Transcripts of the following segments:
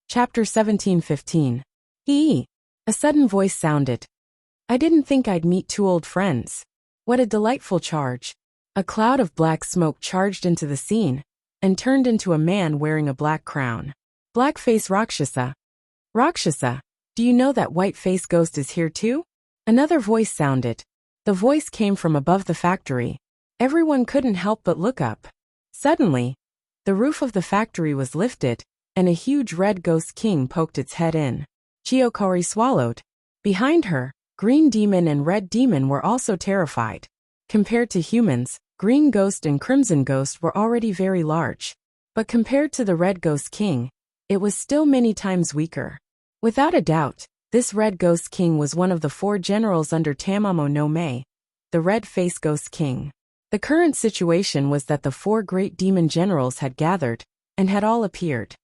Chapter 17:15. A sudden voice sounded. I didn't think I'd meet two old friends. What a delightful charge. A cloud of black smoke charged into the scene and turned into a man wearing a black crown. Blackface Rakshasa. Rakshasa, do you know that white-face ghost is here too? Another voice sounded. The voice came from above the factory. Everyone couldn't help but look up. Suddenly, the roof of the factory was lifted, and a huge red ghost king poked its head in. Chiyokori swallowed. Behind her, Green Demon and Red Demon were also terrified. Compared to humans, Green Ghost and Crimson Ghost were already very large. But compared to the Red Ghost King, it was still many times weaker. Without a doubt, this Red Ghost King was one of the 4 generals under Tamamo no Mae, the Red Face Ghost King. The current situation was that the 4 great demon generals had gathered, and had all appeared.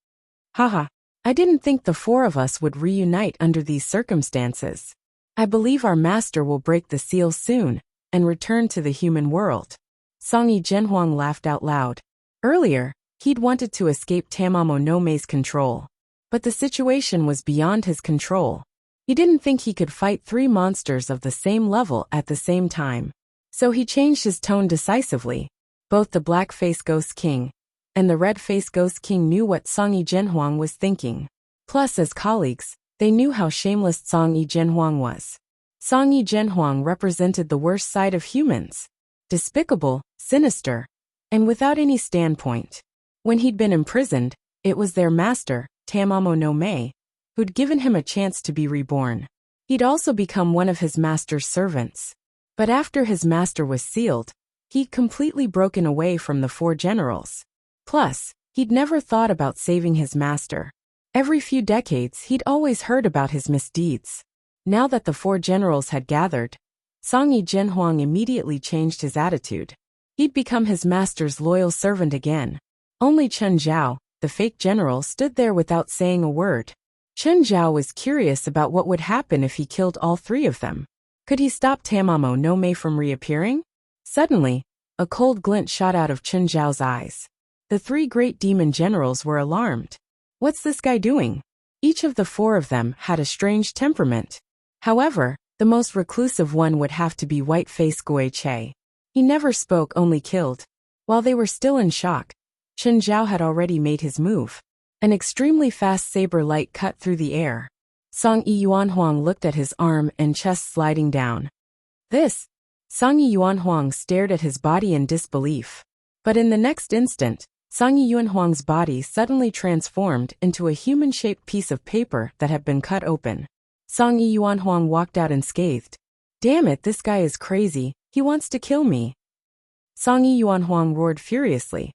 Haha, I didn't think the 4 of us would reunite under these circumstances. I believe our master will break the seal soon, and return to the human world. Songyi Zhenhuang laughed out loud. Earlier, he'd wanted to escape Tamamo no Mae's control. But the situation was beyond his control. He didn't think he could fight 3 monsters of the same level at the same time. So he changed his tone decisively. Both the Black-Face Ghost King and the Red-Face Ghost King knew what Songyi Zhenhuang was thinking. Plus, as colleagues, they knew how shameless Songyi Zhenhuang was. Songyi Zhenhuang represented the worst side of humans. Despicable, sinister, and without any standpoint. When he'd been imprisoned, it was their master, Tamamo no Mae, who'd given him a chance to be reborn. He'd also become one of his master's servants. But after his master was sealed, he'd completely broken away from the 4 generals. Plus, he'd never thought about saving his master. Every few decades he'd always heard about his misdeeds. Now that the 4 generals had gathered, Songyi Zhenhuang immediately changed his attitude. He'd become his master's loyal servant again. Only Chen Zhao, the fake general, stood there without saying a word. Chen Zhao was curious about what would happen if he killed all 3 of them. Could he stop Tamamo no Mae from reappearing? Suddenly, a cold glint shot out of Chen Zhao's eyes. The 3 great demon generals were alarmed. What's this guy doing? Each of the 4 of them had a strange temperament. However, the most reclusive one would have to be White-Face Gui Che. He never spoke, only killed. While they were still in shock, Chen Zhao had already made his move. An extremely fast saber light cut through the air. Songyi Yuanhuang looked at his arm and chest sliding down. This? Songyi Yuanhuang stared at his body in disbelief. But in the next instant, Songyi Yuanhuang's body suddenly transformed into a human-shaped piece of paper that had been cut open. Songyi Yuanhuang walked out unscathed. Damn it, this guy is crazy, he wants to kill me. Songyi Yuanhuang roared furiously.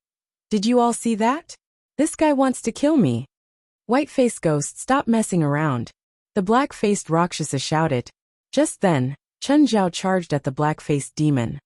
Did you all see that? This guy wants to kill me. White-Face Ghost, stop messing around. The black-faced Rakshasa shouted. Just then, Chen Zhao charged at the black-faced demon.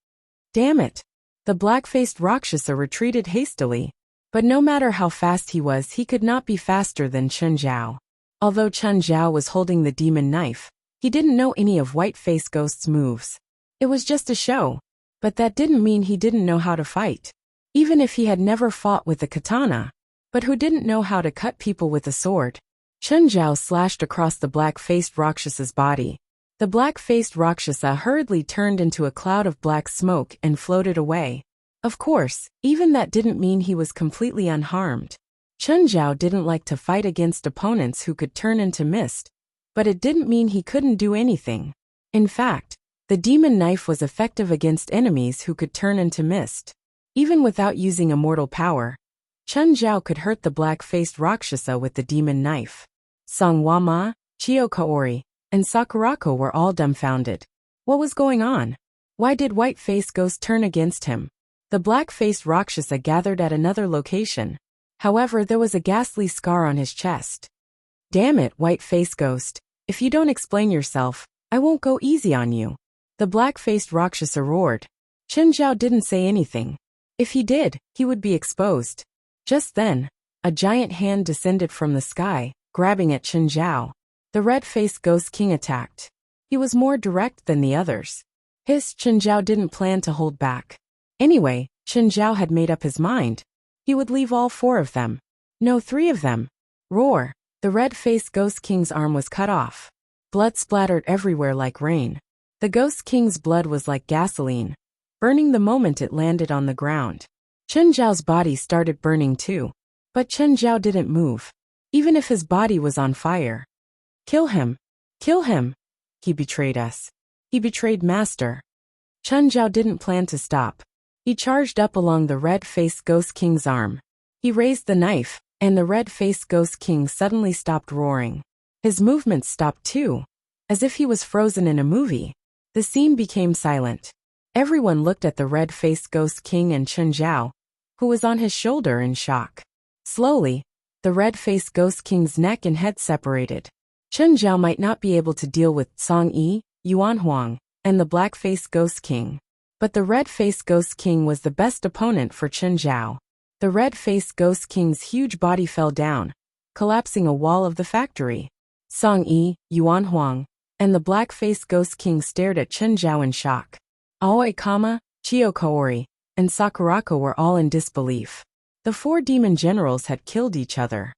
Damn it. The black-faced Rakshasa retreated hastily. But no matter how fast he was, he could not be faster than Chen Zhao. Although Chen Zhao was holding the demon knife, he didn't know any of White-Face Ghost's moves. It was just a show. But that didn't mean he didn't know how to fight. Even if he had never fought with a katana. But who didn't know how to cut people with a sword? Chen Zhao slashed across the black-faced Rakshasa's body. The black-faced Rakshasa hurriedly turned into a cloud of black smoke and floated away. Of course, even that didn't mean he was completely unharmed. Chen Zhao didn't like to fight against opponents who could turn into mist, but it didn't mean he couldn't do anything. In fact, the demon knife was effective against enemies who could turn into mist. Even without using immortal power, Chen Zhao could hurt the black-faced Rakshasa with the demon knife. Song Wama, Chiyokori, and Sakurako were all dumbfounded. What was going on? Why did White-Face Ghost turn against him? The black-faced Rakshasa gathered at another location. However, there was a ghastly scar on his chest. Damn it, White-Face Ghost. If you don't explain yourself, I won't go easy on you. The black-faced Rakshasa roared. Chen Zhao didn't say anything. If he did, he would be exposed. Just then, a giant hand descended from the sky, grabbing at Chen Zhao. The red-faced Ghost King attacked. He was more direct than the others. Chen Zhao didn't plan to hold back. Anyway, Chen Zhao had made up his mind. He would leave all 4 of them. No, 3 of them. Roar. The red-faced Ghost King's arm was cut off. Blood splattered everywhere like rain. The Ghost King's blood was like gasoline, burning the moment it landed on the ground. Chen Zhao's body started burning too. But Chen Zhao didn't move, even if his body was on fire. Kill him! Kill him! He betrayed us. He betrayed Master. Chen Zhao didn't plan to stop. He charged up along the red-faced Ghost King's arm. He raised the knife, and the red-faced Ghost King suddenly stopped roaring. His movements stopped too, as if he was frozen in a movie. The scene became silent. Everyone looked at the red-faced Ghost King and Chen Zhao, who was on his shoulder in shock. Slowly, the red-faced Ghost King's neck and head separated. Chen Zhao might not be able to deal with Song Yi, Yuan Huang, and the black-faced Ghost King. But the red-faced Ghost King was the best opponent for Chen Zhao. The red-faced Ghost King's huge body fell down, collapsing a wall of the factory. Song Yi, Yuan Huang, and the black-faced Ghost King stared at Chen Zhao in shock. Aoi Kama, Chiyo Kaori, and Sakurako were all in disbelief. The 4 demon generals had killed each other.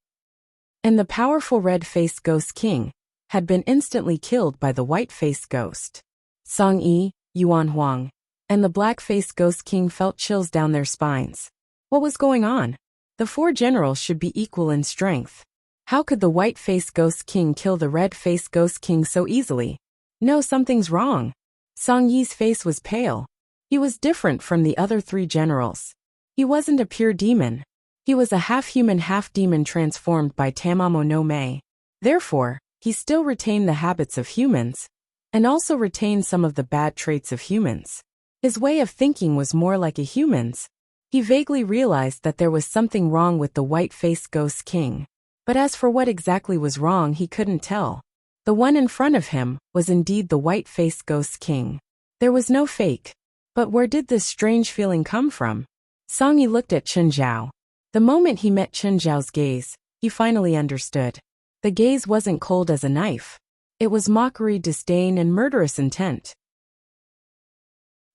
And the powerful red-faced Ghost King had been instantly killed by the white-faced ghost. Song Yi, Yuan Huang, and the black-faced Ghost King felt chills down their spines. What was going on? The 4 generals should be equal in strength. How could the white-faced Ghost King kill the red-faced Ghost King so easily? No, something's wrong. Song Yi's face was pale. He was different from the other 3 generals. He wasn't a pure demon. He was a half-human half-demon transformed by Tamamo no Mei. Therefore, he still retained the habits of humans, and also retained some of the bad traits of humans. His way of thinking was more like a human's. He vaguely realized that there was something wrong with the white-faced Ghost King. But as for what exactly was wrong, he couldn't tell. The one in front of him was indeed the white-faced Ghost King. There was no fake. But where did this strange feeling come from? Song Yi looked at Chen Zhao. The moment he met Chen Zhao's gaze, he finally understood. The gaze wasn't cold as a knife. It was mockery, disdain, and murderous intent.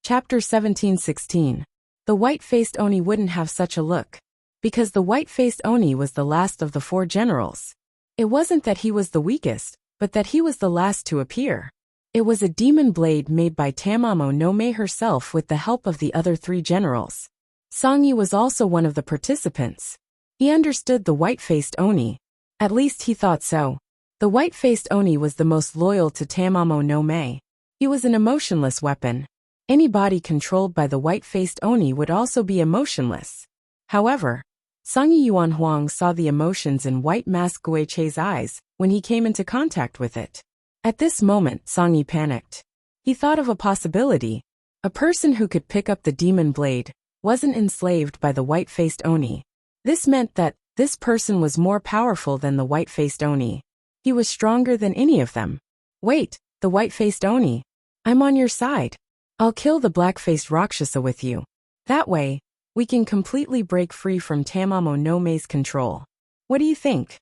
Chapter 17:16. The white-faced Oni wouldn't have such a look. Because the white-faced Oni was the last of the 4 generals. It wasn't that he was the weakest, but that he was the last to appear. It was a demon blade made by Tamamo no Mei herself with the help of the other 3 generals. Song Yi was also one of the participants. He understood the white-faced Oni. At least he thought so. The white-faced Oni was the most loyal to Tamamo no Mei. He was an emotionless weapon. Any body controlled by the white-faced Oni would also be emotionless. However, Song Yi Yuan Huang saw the emotions in White Mask Guiche's eyes when he came into contact with it. At this moment, Song Yi panicked. He thought of a possibility. A person who could pick up the demon blade wasn't enslaved by the white-faced Oni. This meant that this person was more powerful than the white-faced Oni. He was stronger than any of them. Wait, the white-faced Oni. I'm on your side. I'll kill the black-faced Rakshasa with you. That way, we can completely break free from Tamamo no Mei's control. What do you think?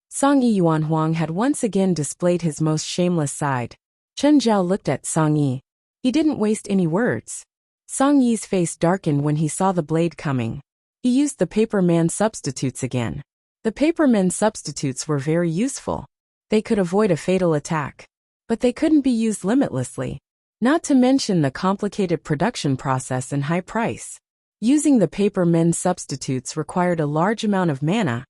Song Yi Yuan Huang had once again displayed his most shameless side. Chen Zhao looked at Song Yi. He didn't waste any words. Song Yi's face darkened when he saw the blade coming. He used the paper man substitutes again. The paper men substitutes were very useful. They could avoid a fatal attack. But they couldn't be used limitlessly. Not to mention the complicated production process and high price. Using the paper men substitutes required a large amount of mana,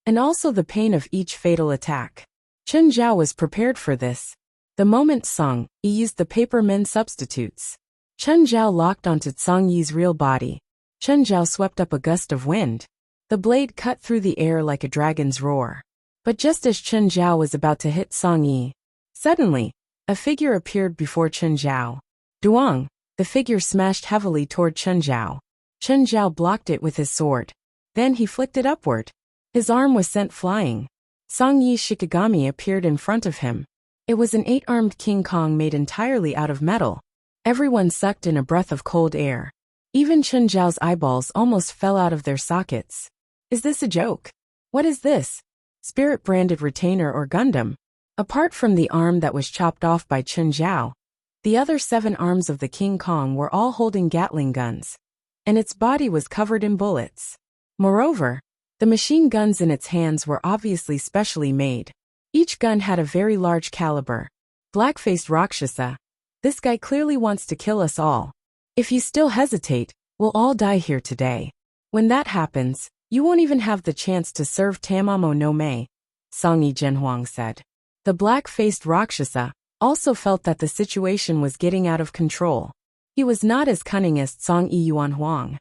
and also the pain of each fatal attack. Chen Zhao was prepared for this. The moment Song Yi used the paper men substitutes, Chen Zhao locked onto Song Yi's real body. Chen Zhao swept up a gust of wind. The blade cut through the air like a dragon's roar. But just as Chen Zhao was about to hit Song Yi, suddenly, a figure appeared before Chen Zhao. Duang, the figure smashed heavily toward Chen Zhao. Chen Zhao blocked it with his sword. Then he flicked it upward. His arm was sent flying. Song Yi's Shikigami appeared in front of him. It was an 8-armed King Kong made entirely out of metal. Everyone sucked in a breath of cold air. Even Chen Zhao's eyeballs almost fell out of their sockets. Is this a joke? What is this? Spirit-branded retainer or Gundam? Apart from the arm that was chopped off by Chen Zhao, the other 7 arms of the King Kong were all holding Gatling guns, and its body was covered in bullets. Moreover, The machine guns in its hands were obviously specially made. Each gun had a very large caliber. Black-faced Rakshasa. This guy clearly wants to kill us all. If you still hesitate, we'll all die here today. When that happens, you won't even have the chance to serve Tamamo no Mei, Song Yi Zhenhuang said. The black-faced Rakshasa also felt that the situation was getting out of control. He was not as cunning as Song Yi Yuanhuang.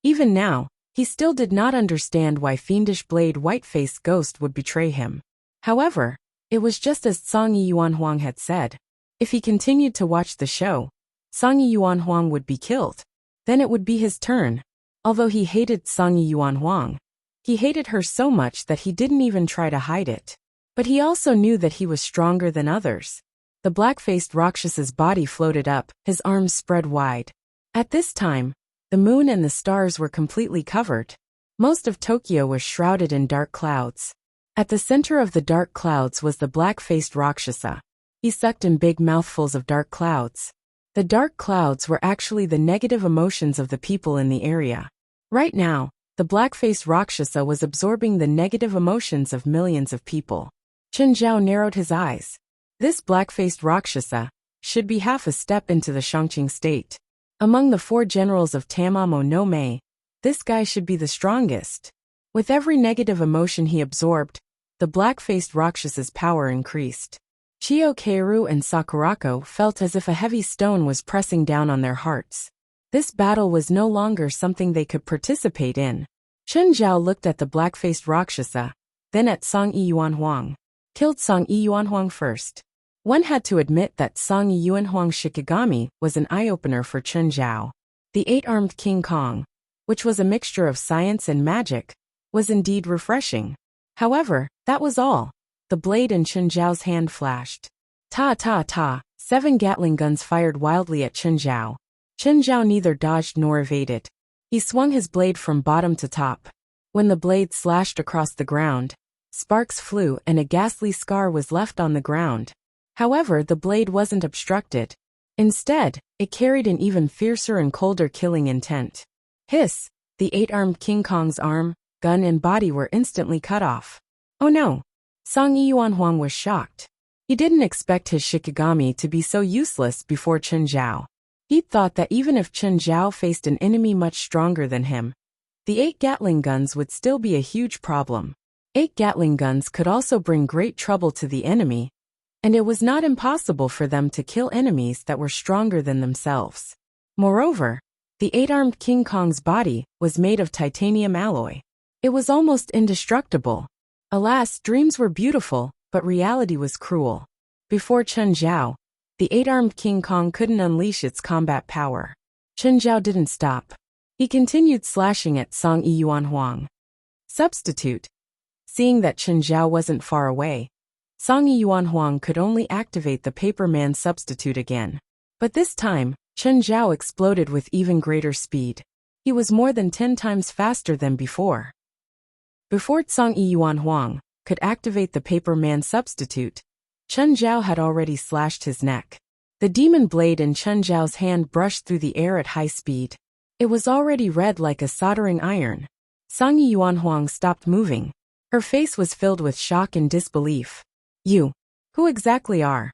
Even now, he still did not understand why fiendish blade white-faced ghost would betray him. However, it was just as Song Yi Yuanhuang had said. If he continued to watch the show, Song Yi Yuanhuang would be killed. Then it would be his turn. Although he hated Song Yi Yuanhuang, he hated her so much that he didn't even try to hide it. But he also knew that he was stronger than others. The black-faced Rakshasa's body floated up, his arms spread wide. At this time, the moon and the stars were completely covered. Most of Tokyo was shrouded in dark clouds. At the center of the dark clouds was the black-faced Rakshasa. He sucked in big mouthfuls of dark clouds. The dark clouds were actually the negative emotions of the people in the area. Right now, the black-faced Rakshasa was absorbing the negative emotions of millions of people. Chen Zhao narrowed his eyes. This black-faced Rakshasa should be half a step into the Shangqing state. Among the 4 generals of Tamamo no Mei, this guy should be the strongest. With every negative emotion he absorbed, the black-faced Rakshasa's power increased. Chio Keiru and Sakurako felt as if a heavy stone was pressing down on their hearts. This battle was no longer something they could participate in. Chen Zhao looked at the black-faced Rakshasa, then at Song Yi Yuanhuang. Killed Song Yi Yuanhuang first. One had to admit that Song Yi Yuanhuang's Shikigami was an eye-opener for Chen Zhao. The 8-armed King Kong, which was a mixture of science and magic, was indeed refreshing. However, that was all. The blade in Chen Zhao's hand flashed. Ta ta ta, 7 Gatling guns fired wildly at Chen Zhao. Chen Zhao neither dodged nor evaded. He swung his blade from bottom to top. When the blade slashed across the ground, sparks flew and a ghastly scar was left on the ground. However, the blade wasn't obstructed. Instead, it carried an even fiercer and colder killing intent. Hiss! The 8-armed King Kong's arm, gun and body were instantly cut off. Oh no! Song Yi Yuanhuang was shocked. He didn't expect his Shikigami to be so useless before Chen Zhao. He thought that even if Chen Zhao faced an enemy much stronger than him, the 8 Gatling guns would still be a huge problem. 8 Gatling guns could also bring great trouble to the enemy, and it was not impossible for them to kill enemies that were stronger than themselves. Moreover, the 8-armed King Kong's body was made of titanium alloy. It was almost indestructible. Alas, dreams were beautiful, but reality was cruel. Before Chen Zhao, the 8-armed King Kong couldn't unleash its combat power. Chen Zhao didn't stop. He continued slashing at Song Yi Yuanhuang. Substitute. Seeing that Chen Zhao wasn't far away, Song Yi Yuanhuang could only activate the Paperman substitute again. But this time, Chen Zhao exploded with even greater speed. He was more than 10 times faster than before. Before Song Yi Yuanhuang could activate the Paperman substitute, Chen Zhao had already slashed his neck. The demon blade in Chen Zhao's hand brushed through the air at high speed. It was already red like a soldering iron. Song Yi Yuanhuang stopped moving. Her face was filled with shock and disbelief. You. Who exactly are?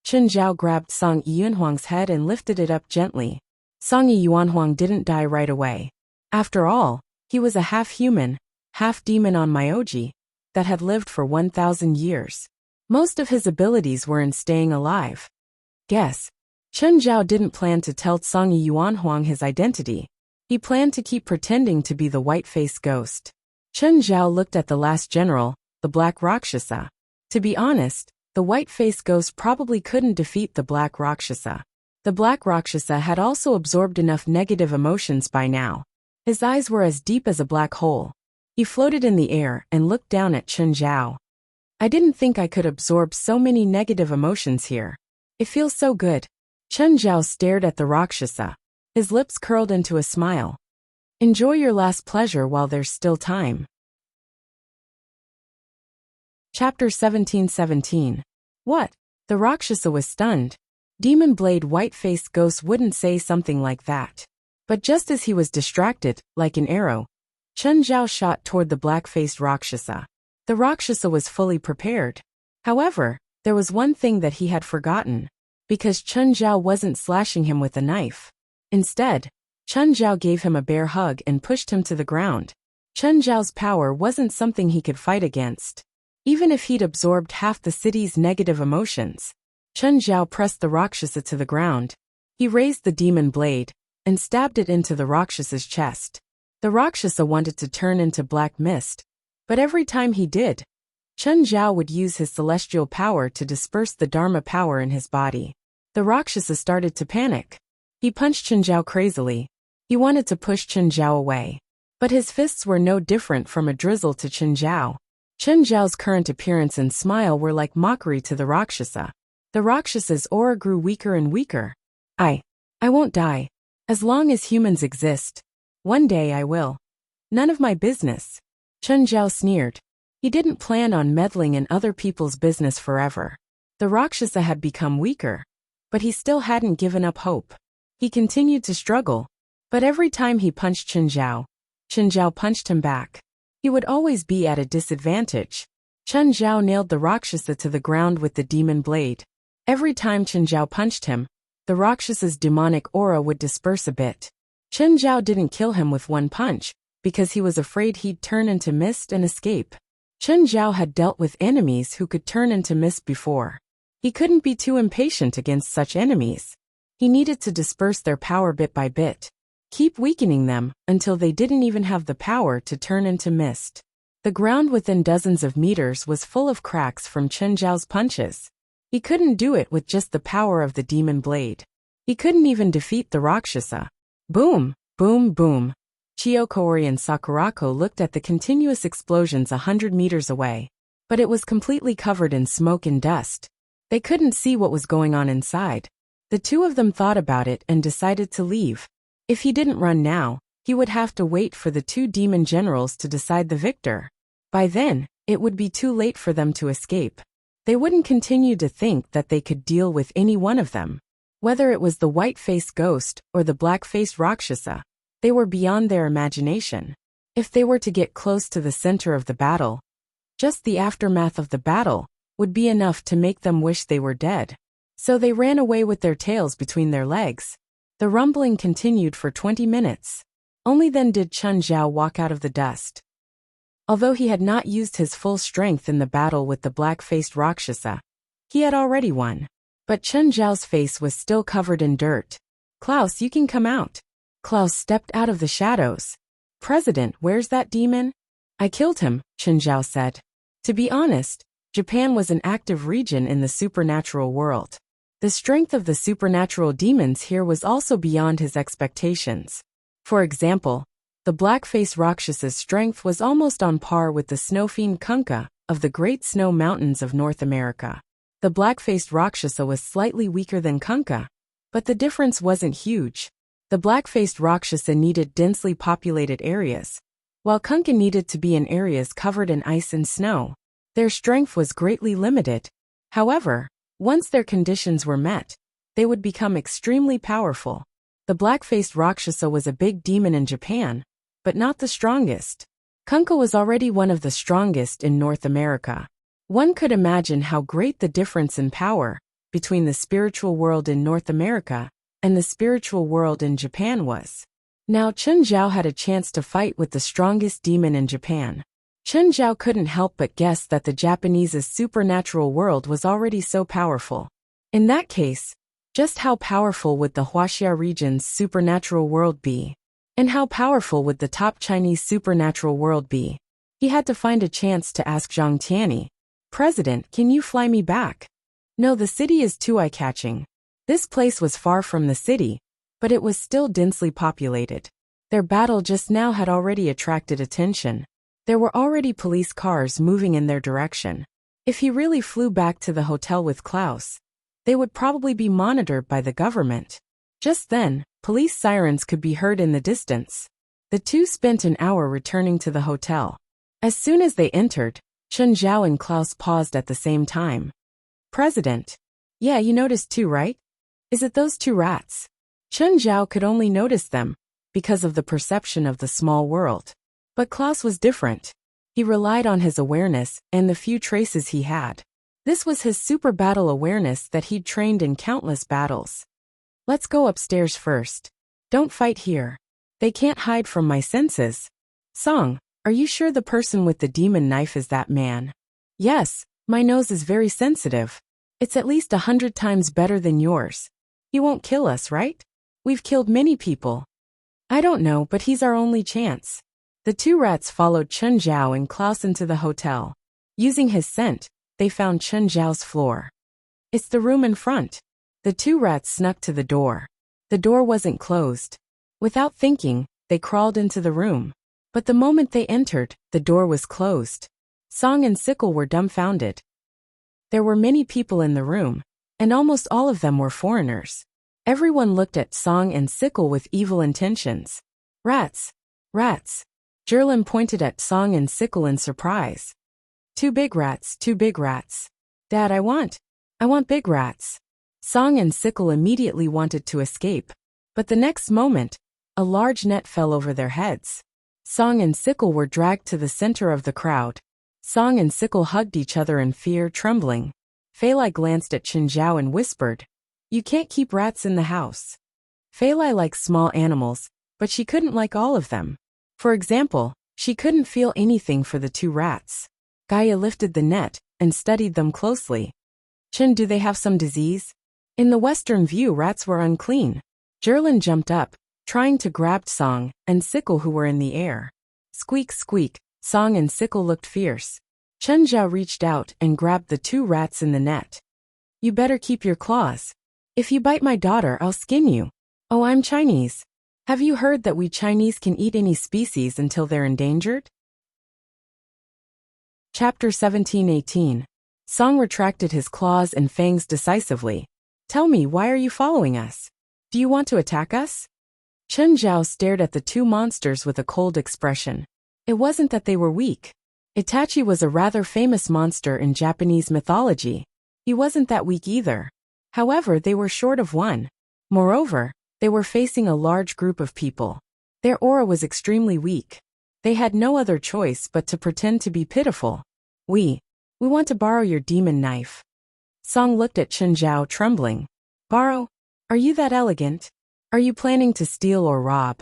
Chen Zhao grabbed Song Yi Yuanhuang's head and lifted it up gently. Song Yi Yuanhuang didn't die right away. After all, he was a half-human, half-demon on Myoji that had lived for 1,000 years. Most of his abilities were in staying alive. Guess. Chen Zhao didn't plan to tell Song Yi Yuanhuang his identity. He planned to keep pretending to be the white-faced ghost. Chen Zhao looked at the last general, the Black Rakshasa. To be honest, the white-faced ghost probably couldn't defeat the Black Rakshasa. The Black Rakshasa had also absorbed enough negative emotions by now. His eyes were as deep as a black hole. He floated in the air and looked down at Chen Zhao. I didn't think I could absorb so many negative emotions here. It feels so good. Chen Zhao stared at the Rakshasa. His lips curled into a smile. Enjoy your last pleasure while there's still time. Chapter 1717. What? The Rakshasa was stunned. Demon Blade white-faced ghost wouldn't say something like that. But just as he was distracted, like an arrow, Chen Zhao shot toward the black-faced Rakshasa. The Rakshasa was fully prepared. However, there was one thing that he had forgotten. Because Chen Zhao wasn't slashing him with a knife. Instead, Chen Zhao gave him a bear hug and pushed him to the ground. Chen Zhao's power wasn't something he could fight against. Even if he'd absorbed half the city's negative emotions. Chen Zhao pressed the Rakshasa to the ground. He raised the demon blade and stabbed it into the Raksasa's chest. The Rakshasa wanted to turn into black mist, but every time he did, Chen Zhao would use his celestial power to disperse the Dharma power in his body. The Rakshasa started to panic. He punched Chen Zhao crazily. He wanted to push Chen Zhao away. But his fists were no different from a drizzle to Chen Zhao. Chen Zhao's current appearance and smile were like mockery to the Rakshasa. The Rakshasa's aura grew weaker and weaker. I won't die. As long as humans exist. One day I will. None of my business. Chen Zhao sneered. He didn't plan on meddling in other people's business forever. The Rakshasa had become weaker. But he still hadn't given up hope. He continued to struggle. But every time he punched Chen Zhao punched him back. He would always be at a disadvantage. Chen Zhao nailed the Rakshasa to the ground with the demon blade. Every time Chen Zhao punched him, the Rakshasa's demonic aura would disperse a bit. Chen Zhao didn't kill him with one punch, because he was afraid he'd turn into mist and escape. Chen Zhao had dealt with enemies who could turn into mist before. He couldn't be too impatient against such enemies. He needed to disperse their power bit by bit. Keep weakening them until they didn't even have the power to turn into mist. The ground within dozens of meters was full of cracks from Chen Zhao's punches. He couldn't do it with just the power of the demon blade. He couldn't even defeat the Rakshasa. Boom, boom, boom. Chiyokori and Sakurako looked at the continuous explosions 100 meters away. But it was completely covered in smoke and dust. They couldn't see what was going on inside. The two of them thought about it and decided to leave. If he didn't run now, he would have to wait for the two demon generals to decide the victor. By then, it would be too late for them to escape. They wouldn't continue to think that they could deal with any one of them. Whether it was the white-faced ghost or the black-faced Rakshasa, they were beyond their imagination. If they were to get close to the center of the battle, just the aftermath of the battle would be enough to make them wish they were dead. So they ran away with their tails between their legs. The rumbling continued for 20 minutes. Only then did Chen Zhao walk out of the dust. Although he had not used his full strength in the battle with the black-faced Rakshasa, he had already won. But Chen Zhao's face was still covered in dirt. Klaus, you can come out. Klaus stepped out of the shadows. President, where's that demon? I killed him, Chen Zhao said. To be honest, Japan was an active region in the supernatural world. The strength of the supernatural demons here was also beyond his expectations. For example, the black-faced Rakshasa's strength was almost on par with the snow fiend Kunkka of the Great Snow Mountains of North America. The black-faced Rakshasa was slightly weaker than Kunkka, but the difference wasn't huge. The black-faced Rakshasa needed densely populated areas, while Kunkka needed to be in areas covered in ice and snow. Their strength was greatly limited. However, once their conditions were met, they would become extremely powerful. The black-faced Rakshasa was a big demon in Japan, but not the strongest. Kunkka was already one of the strongest in North America. One could imagine how great the difference in power between the spiritual world in North America and the spiritual world in Japan was. Now Chen Zhao had a chance to fight with the strongest demon in Japan. Chen Zhao couldn't help but guess that the Japanese's supernatural world was already so powerful. In that case, just how powerful would the Huaxia region's supernatural world be? And how powerful would the top Chinese supernatural world be? He had to find a chance to ask Zhang Tianyi, President, can you fly me back? No, the city is too eye-catching. This place was far from the city, but it was still densely populated. Their battle just now had already attracted attention. There were already police cars moving in their direction. If he really flew back to the hotel with Klaus, they would probably be monitored by the government. Just then, police sirens could be heard in the distance. The two spent an hour returning to the hotel. As soon as they entered, Chen Zhao and Klaus paused at the same time. President. Yeah, you noticed too, right? Is it those two rats? Chen Zhao could only notice them because of the perception of the small world. But Klaus was different. He relied on his awareness and the few traces he had. This was his super battle awareness that he'd trained in countless battles. Let's go upstairs first. Don't fight here. They can't hide from my senses. Song, are you sure the person with the demon knife is that man? Yes, my nose is very sensitive. It's at least 100 times better than yours. He won't kill us, right? We've killed many people. I don't know, but he's our only chance. The two rats followed Chun Zhao and Klaus into the hotel. Using his scent, they found Chun Zhao's floor. It's the room in front. The two rats snuck to the door. The door wasn't closed. Without thinking, they crawled into the room. But the moment they entered, the door was closed. Song and Sickle were dumbfounded. There were many people in the room, and almost all of them were foreigners. Everyone looked at Song and Sickle with evil intentions. Rats! Rats! Jerlin pointed at Song and Sickle in surprise. Two big rats, two big rats. Dad, I want big rats. Song and Sickle immediately wanted to escape. But the next moment, a large net fell over their heads. Song and Sickle were dragged to the center of the crowd. Song and Sickle hugged each other in fear, trembling. Fei Lai glanced at Chun Zhao and whispered, "You can't keep rats in the house." Fei Lai likes small animals, but she couldn't like all of them. For example, she couldn't feel anything for the two rats. Gaia lifted the net and studied them closely. Chun, do they have some disease? In the Western view, rats were unclean. Jerlin jumped up, trying to grab Song and Sickle who were in the air. Squeak, squeak, Song and Sickle looked fierce. Chun Zhao reached out and grabbed the two rats in the net. You better keep your claws. If you bite my daughter, I'll skin you. Oh, I'm Chinese. Have you heard that we Chinese can eat any species until they're endangered? Chapter 17-18. Song retracted his claws and fangs decisively. Tell me, why are you following us? Do you want to attack us? Chun Zhao stared at the two monsters with a cold expression. It wasn't that they were weak. Itachi was a rather famous monster in Japanese mythology. He wasn't that weak either. However, they were short of one. Moreover, they were facing a large group of people. Their aura was extremely weak. They had no other choice but to pretend to be pitiful. We want to borrow your demon knife. Song looked at Chun Zhao, trembling. Borrow? Are you that elegant? Are you planning to steal or rob?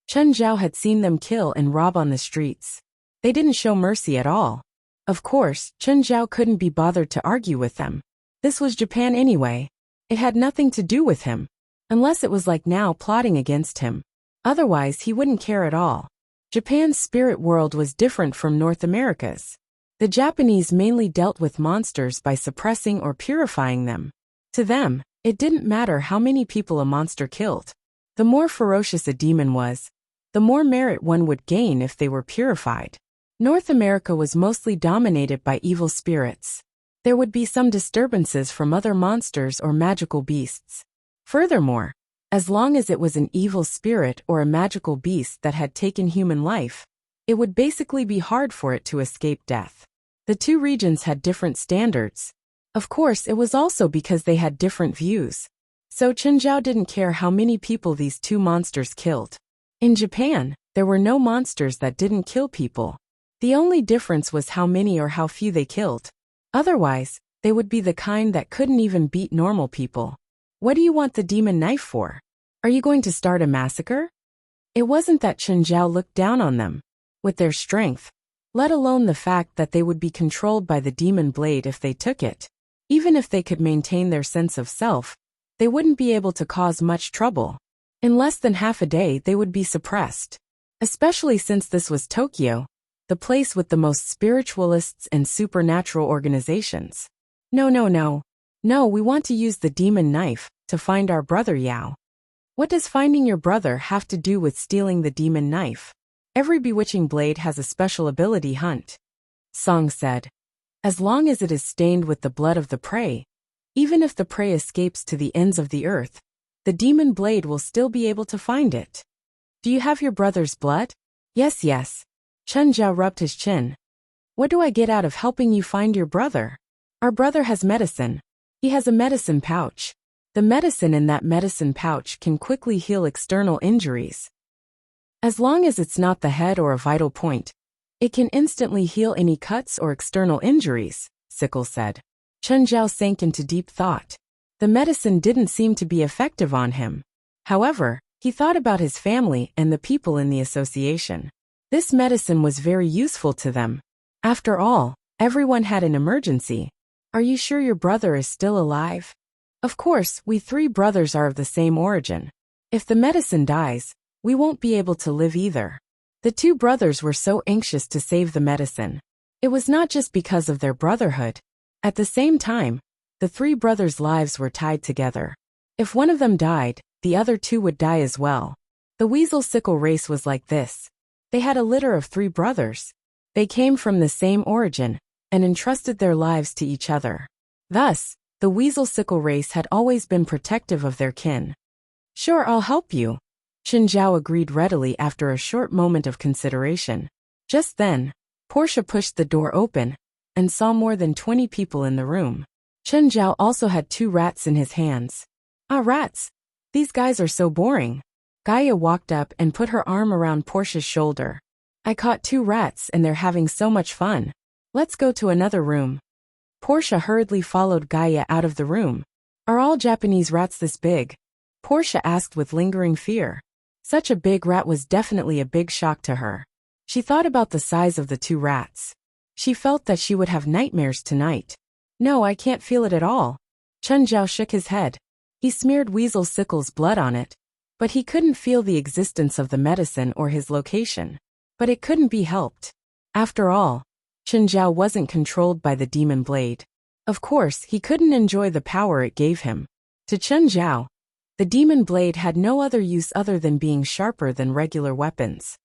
Chun Zhao had seen them kill and rob on the streets. They didn't show mercy at all. Of course, Chun Zhao couldn't be bothered to argue with them. This was Japan anyway. It had nothing to do with him. Unless it was like now plotting against him. Otherwise, he wouldn't care at all. Japan's spirit world was different from North America's. The Japanese mainly dealt with monsters by suppressing or purifying them. To them, it didn't matter how many people a monster killed. The more ferocious a demon was, the more merit one would gain if they were purified. North America was mostly dominated by evil spirits. There would be some disturbances from other monsters or magical beasts. Furthermore, as long as it was an evil spirit or a magical beast that had taken human life, it would basically be hard for it to escape death. The two regions had different standards. Of course, it was also because they had different views. So Chun Zhao didn't care how many people these two monsters killed. In Japan, there were no monsters that didn't kill people. The only difference was how many or how few they killed. Otherwise, they would be the kind that couldn't even beat normal people. What do you want the demon knife for? Are you going to start a massacre? It wasn't that Chun Zhao looked down on them. With their strength, let alone the fact that they would be controlled by the demon blade if they took it. Even if they could maintain their sense of self, they wouldn't be able to cause much trouble. In less than half a day, they would be suppressed. Especially since this was Tokyo, the place with the most spiritualists and supernatural organizations. No, we want to use the demon knife to find our brother Yao. What does finding your brother have to do with stealing the demon knife? Every bewitching blade has a special ability, hunt. Song said. As long as it is stained with the blood of the prey, even if the prey escapes to the ends of the earth, the demon blade will still be able to find it. Do you have your brother's blood? Yes. Chun Zhao rubbed his chin. What do I get out of helping you find your brother? Our brother has medicine. He has a medicine pouch. The medicine in that medicine pouch can quickly heal external injuries. As long as it's not the head or a vital point, it can instantly heal any cuts or external injuries, Sickle said. Chen Zhao sank into deep thought. The medicine didn't seem to be effective on him. However, he thought about his family and the people in the association. This medicine was very useful to them. After all, everyone had an emergency. Are you sure your brother is still alive? Of course, we 3 brothers are of the same origin. If the medicine dies, we won't be able to live either. The 2 brothers were so anxious to save the medicine. It was not just because of their brotherhood. At the same time, the 3 brothers' lives were tied together. If one of them died, the other 2 would die as well. The weasel sickle race was like this. They had a litter of 3 brothers. They came from the same origin and entrusted their lives to each other. Thus, the weasel sickle race had always been protective of their kin. Sure, I'll help you. Chen Zhao agreed readily after a short moment of consideration. Just then, Portia pushed the door open and saw more than 20 people in the room. Chen Zhao also had 2 rats in his hands. Ah, rats! These guys are so boring. Gaia walked up and put her arm around Portia's shoulder. I caught 2 rats and they're having so much fun. Let's go to another room. Portia hurriedly followed Gaia out of the room. Are all Japanese rats this big? Portia asked with lingering fear. Such a big rat was definitely a big shock to her. She thought about the size of the 2 rats. She felt that she would have nightmares tonight. No, I can't feel it at all. Chen Zhao shook his head. He smeared Weasel Sickle's blood on it, but he couldn't feel the existence of the medicine or his location. But it couldn't be helped. After all, Chen Zhao wasn't controlled by the demon blade. Of course, he couldn't enjoy the power it gave him. To Chen Zhao, the demon blade had no other use other than being sharper than regular weapons.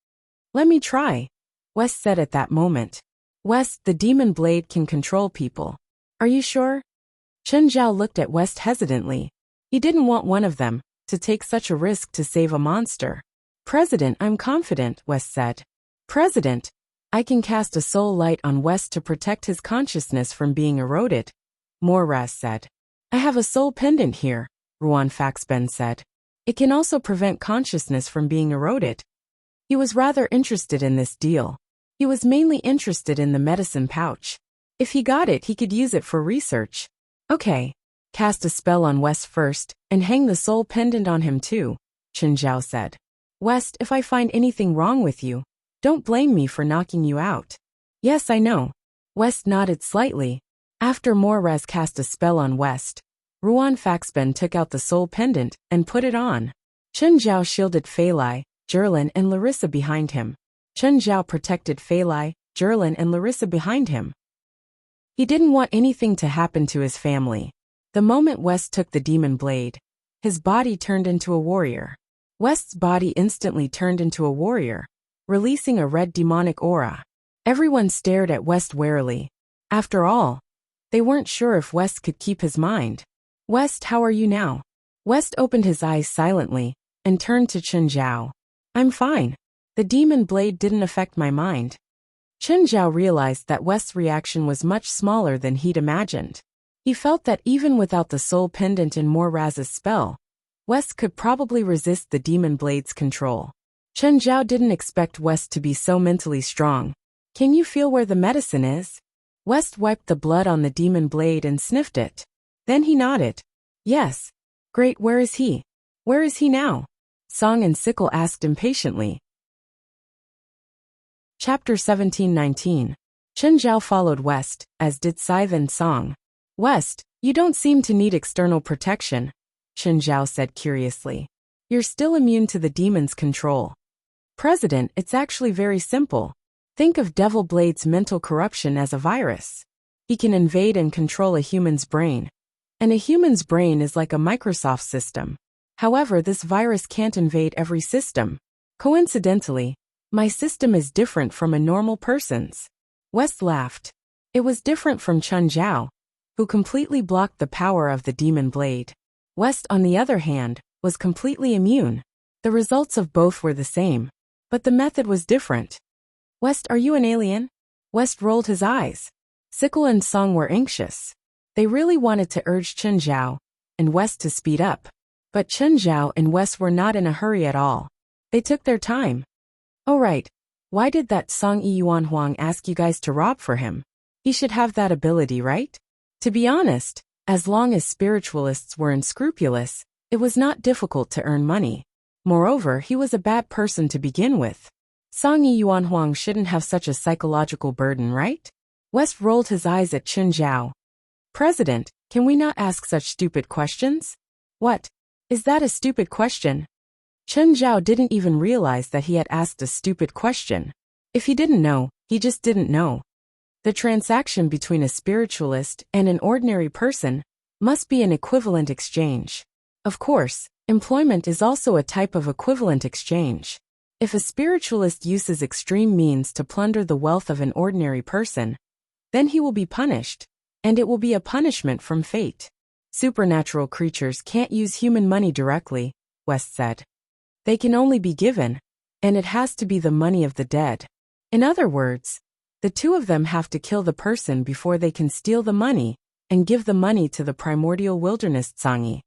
Let me try, West said at that moment. West, the demon blade can control people. Are you sure? Chen Zhao looked at West hesitantly. He didn't want one of them to take such a risk to save a monster. President, I'm confident, West said. President, I can cast a soul light on West to protect his consciousness from being eroded, Moraz said. I have a soul pendant here, Ruan Faxben said. It can also prevent consciousness from being eroded. He was rather interested in this deal. He was mainly interested in the medicine pouch. If he got it, he could use it for research. Okay. Cast a spell on West first, and hang the soul pendant on him too, Chen Zhao said. West, if I find anything wrong with you, don't blame me for knocking you out. Yes, I know. West nodded slightly. After Moraz cast a spell on West, Ruan Faxben took out the soul pendant and put it on. Chen Zhao shielded Fei Lai, Jerlin and Larissa behind him. Chen Zhao protected Fei Lai, Jerlin and Larissa behind him. He didn't want anything to happen to his family. The moment West took the demon blade, his body turned into a warrior. West's body instantly turned into a warrior, releasing a red demonic aura. Everyone stared at West warily. After all, they weren't sure if West could keep his mind. West, how are you now? West opened his eyes silently and turned to Chen Zhao. I'm fine. The demon blade didn't affect my mind. Chen Zhao realized that West's reaction was much smaller than he'd imagined. He felt that even without the soul pendant in Moraz's spell, West could probably resist the demon blade's control. Chen Zhao didn't expect West to be so mentally strong. Can you feel where the medicine is? West wiped the blood on the demon blade and sniffed it. Then he nodded. Yes. Great, where is he? Where is he now? Song and Sickle asked impatiently. Chapter 17-19. Chen Zhao followed West, as did Scythe and Song. West, you don't seem to need external protection, Chen Zhao said curiously. You're still immune to the demon's control. President, it's actually very simple. Think of Devil Blade's mental corruption as a virus. He can invade and control a human's brain. And a human's brain is like a Microsoft system. However, this virus can't invade every system. Coincidentally, my system is different from a normal person's. West laughed. It was different from Chen Zhao, who completely blocked the power of the demon blade. West, on the other hand, was completely immune. The results of both were the same, but the method was different. West, are you an alien? West rolled his eyes. Sickle and Song were anxious. They really wanted to urge Chen Zhao and West to speed up, but Chen Zhao and West were not in a hurry at all. They took their time. Oh right, why did that Song Yuan Huang ask you guys to rob for him? He should have that ability, right? To be honest, as long as spiritualists were unscrupulous, it was not difficult to earn money. Moreover, he was a bad person to begin with. Song Yuan Huang shouldn't have such a psychological burden, right? West rolled his eyes at Chen Zhao. President, can we not ask such stupid questions? What? Is that a stupid question? Chen Zhao didn't even realize that he had asked a stupid question. If he didn't know, he just didn't know. The transaction between a spiritualist and an ordinary person must be an equivalent exchange. Of course, employment is also a type of equivalent exchange. If a spiritualist uses extreme means to plunder the wealth of an ordinary person, then he will be punished, and it will be a punishment from fate. Supernatural creatures can't use human money directly, West said. They can only be given, and it has to be the money of the dead. In other words, the two of them have to kill the person before they can steal the money and give the money to the primordial wilderness Tsangi.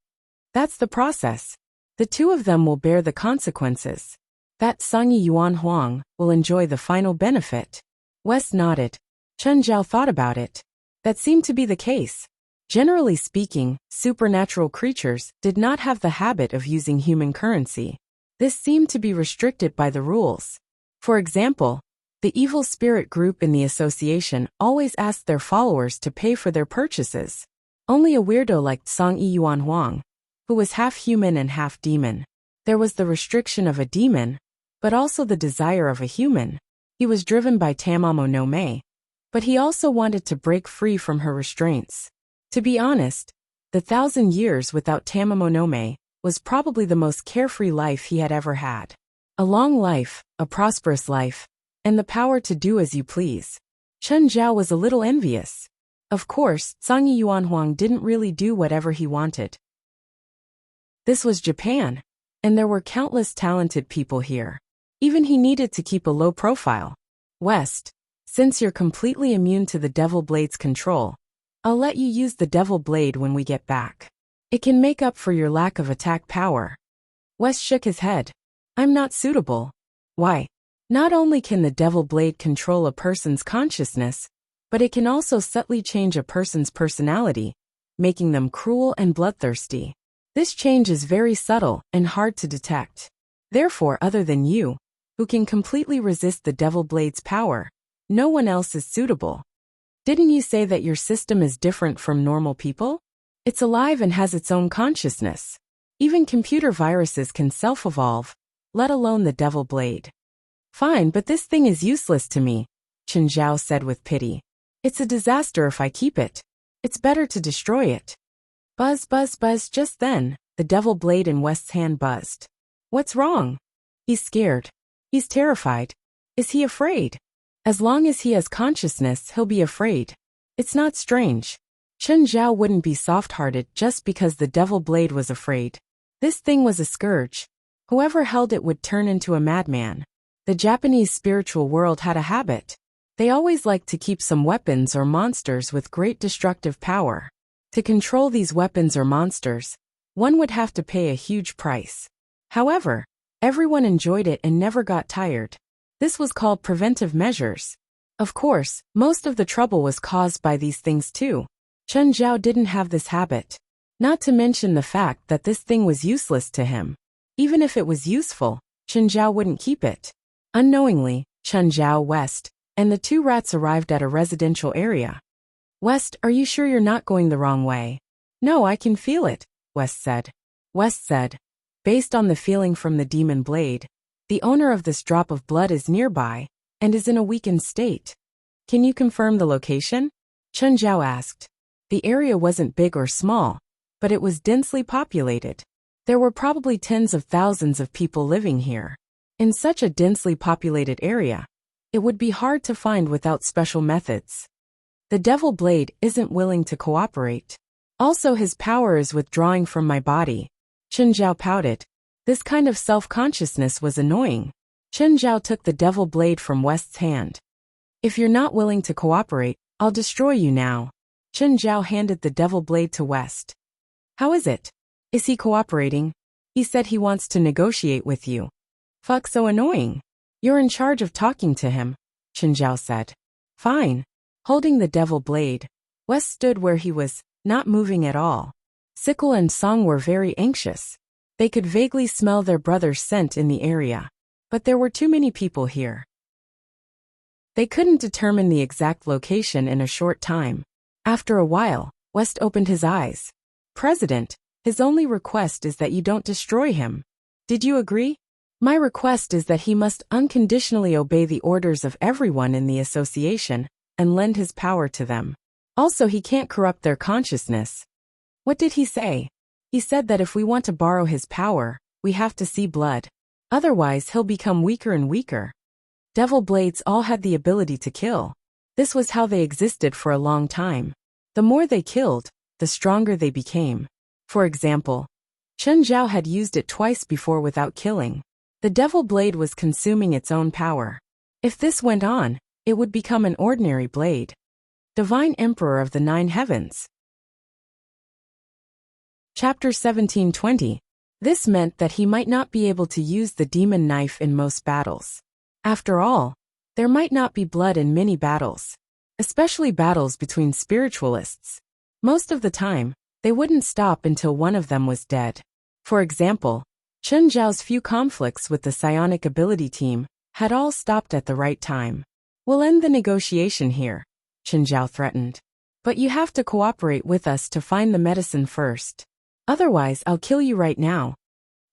That's the process. The two of them will bear the consequences. That Sangyi Yuan Huang will enjoy the final benefit. West nodded. Chen Zhao thought about it. That seemed to be the case. Generally speaking, supernatural creatures did not have the habit of using human currency. This seemed to be restricted by the rules. For example, the evil spirit group in the association always asked their followers to pay for their purchases. Only a weirdo like Sangyi Yuan Huang, who was half human and half demon. There was the restriction of a demon, but also the desire of a human. He was driven by Tamamo no Mei, but he also wanted to break free from her restraints. To be honest, the 1,000 years without Tamamo no Mei was probably the most carefree life he had ever had. A long life, a prosperous life, and the power to do as you please. Chen Zhao was a little envious. Of course, Sangyi Yuan Huang didn't really do whatever he wanted. This was Japan, and there were countless talented people here. Even he needed to keep a low profile. West, since you're completely immune to the Devil Blade's control, I'll let you use the Devil Blade when we get back. It can make up for your lack of attack power. West shook his head. I'm not suitable. Why? Not only can the Devil Blade control a person's consciousness, but it can also subtly change a person's personality, making them cruel and bloodthirsty. This change is very subtle and hard to detect. Therefore, other than you, who can completely resist the Devil Blade's power, no one else is suitable. Didn't you say that your system is different from normal people? It's alive and has its own consciousness. Even computer viruses can self-evolve, let alone the Devil Blade. Fine, but this thing is useless to me, Chen Zhao said with pity. It's a disaster if I keep it. It's better to destroy it. Buzz, buzz, buzz. Just then, the Devil Blade in West's hand buzzed. What's wrong? He's scared. He's terrified. Is he afraid? As long as he has consciousness, he'll be afraid. It's not strange. Chen Zhao wouldn't be soft-hearted just because the Devil Blade was afraid. This thing was a scourge. Whoever held it would turn into a madman. The Japanese spiritual world had a habit. They always liked to keep some weapons or monsters with great destructive power. To control these weapons or monsters, one would have to pay a huge price. However, everyone enjoyed it and never got tired. This was called preventive measures. Of course, most of the trouble was caused by these things too. Chen Zhao didn't have this habit. Not to mention the fact that this thing was useless to him. Even if it was useful, Chen Zhao wouldn't keep it. Unknowingly, Chen Zhao, West, and the two rats arrived at a residential area. West, are you sure you're not going the wrong way? No, I can feel it, West said. West said, based on the feeling from the demon blade, the owner of this drop of blood is nearby and is in a weakened state. Can you confirm the location? Chen Zhao asked. The area wasn't big or small, but it was densely populated. There were probably tens of thousands of people living here. In such a densely populated area, it would be hard to find without special methods. The Devil Blade isn't willing to cooperate. Also, his power is withdrawing from my body. Chen Zhao pouted. This kind of self-consciousness was annoying. Chen Zhao took the Devil Blade from West's hand. If you're not willing to cooperate, I'll destroy you now. Chen Zhao handed the Devil Blade to West. How is it? Is he cooperating? He said he wants to negotiate with you. Fuck, so annoying. You're in charge of talking to him, Chen Zhao said. Fine. Holding the devil blade, West stood where he was, not moving at all. Sickle and Song were very anxious. They could vaguely smell their brother's scent in the area. But there were too many people here. They couldn't determine the exact location in a short time. After a while, West opened his eyes. President, his only request is that you don't destroy him. Did you agree? My request is that he must unconditionally obey the orders of everyone in the association and lend his power to them. Also, he can't corrupt their consciousness. What did he say? He said that if we want to borrow his power, we have to see blood. Otherwise, he'll become weaker and weaker. Devil blades all had the ability to kill. This was how they existed for a long time. The more they killed, the stronger they became. For example, Chen Zhao had used it twice before without killing. The devil blade was consuming its own power. If this went on, it would become an ordinary blade. Divine Emperor of the Nine Heavens. Chapter 1720. This meant that he might not be able to use the demon knife in most battles. After all, there might not be blood in many battles, especially battles between spiritualists. Most of the time, they wouldn't stop until one of them was dead. For example, Chen Zhao's few conflicts with the psionic ability team had all stopped at the right time. We'll end the negotiation here, Chen Zhao threatened. But you have to cooperate with us to find the medicine first. Otherwise, I'll kill you right now.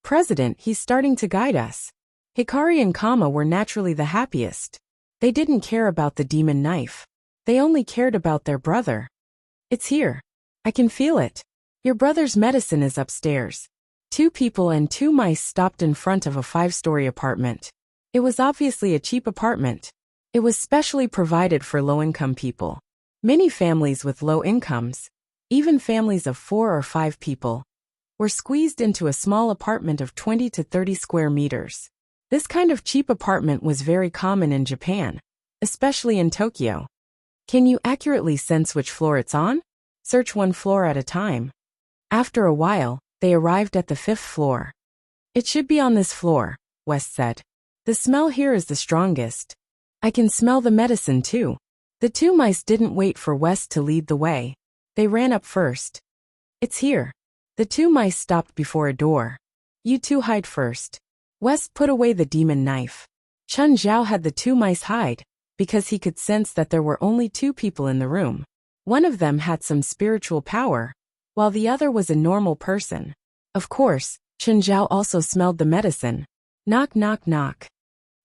President, he's starting to guide us. Hikari and Kama were naturally the happiest. They didn't care about the demon knife. They only cared about their brother. It's here. I can feel it. Your brother's medicine is upstairs. 2 people and 2 mice stopped in front of a 5-story apartment. It was obviously a cheap apartment. It was specially provided for low-income people. Many families with low incomes, even families of 4 or 5 people, were squeezed into a small apartment of 20 to 30 square meters. This kind of cheap apartment was very common in Japan, especially in Tokyo. Can you accurately sense which floor it's on? Search 1 floor at a time. After a while, they arrived at the 5th floor. It should be on this floor, West said. The smell here is the strongest. I can smell the medicine too. The 2 mice didn't wait for West to lead the way. They ran up first. It's here. The 2 mice stopped before a door. You 2 hide first. West put away the demon knife. Chen Zhao had the 2 mice hide, because he could sense that there were only 2 people in the room. One of them had some spiritual power, while the other was a normal person. Of course, Chen Zhao also smelled the medicine. Knock, knock, knock.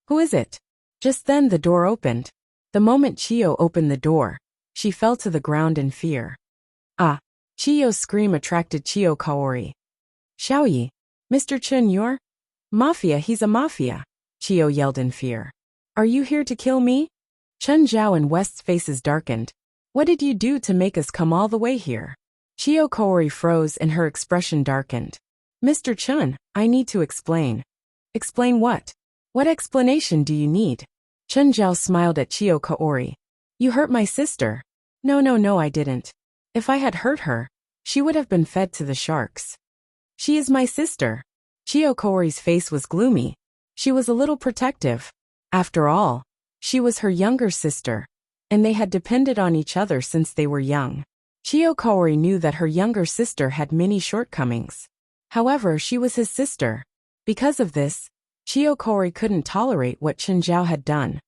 Who is it? Just then the door opened. The moment Chiyo opened the door, she fell to the ground in fear. Ah! Chiyo's scream attracted Chiyo Kaori. Xiaoyi, Mr. Chen, you're? Mafia, he's a mafia, Chiyo yelled in fear. Are you here to kill me? Chen Zhao and West's faces darkened. What did you do to make us come all the way here? Chiyo Kaori froze and her expression darkened. Mr. Chen, I need to explain. Explain what? What explanation do you need? Chen Zhao smiled at Chiyo Kaori. You hurt my sister. No, I didn't. If I had hurt her, she would have been fed to the sharks. She is my sister. Chiyo Kaori's face was gloomy. She was a little protective. After all, she was her younger sister, and they had depended on each other since they were young. Chiyo Kaori knew that her younger sister had many shortcomings. However, she was his sister. Because of this, Chiyo Kaori couldn't tolerate what Chen Zhao had done.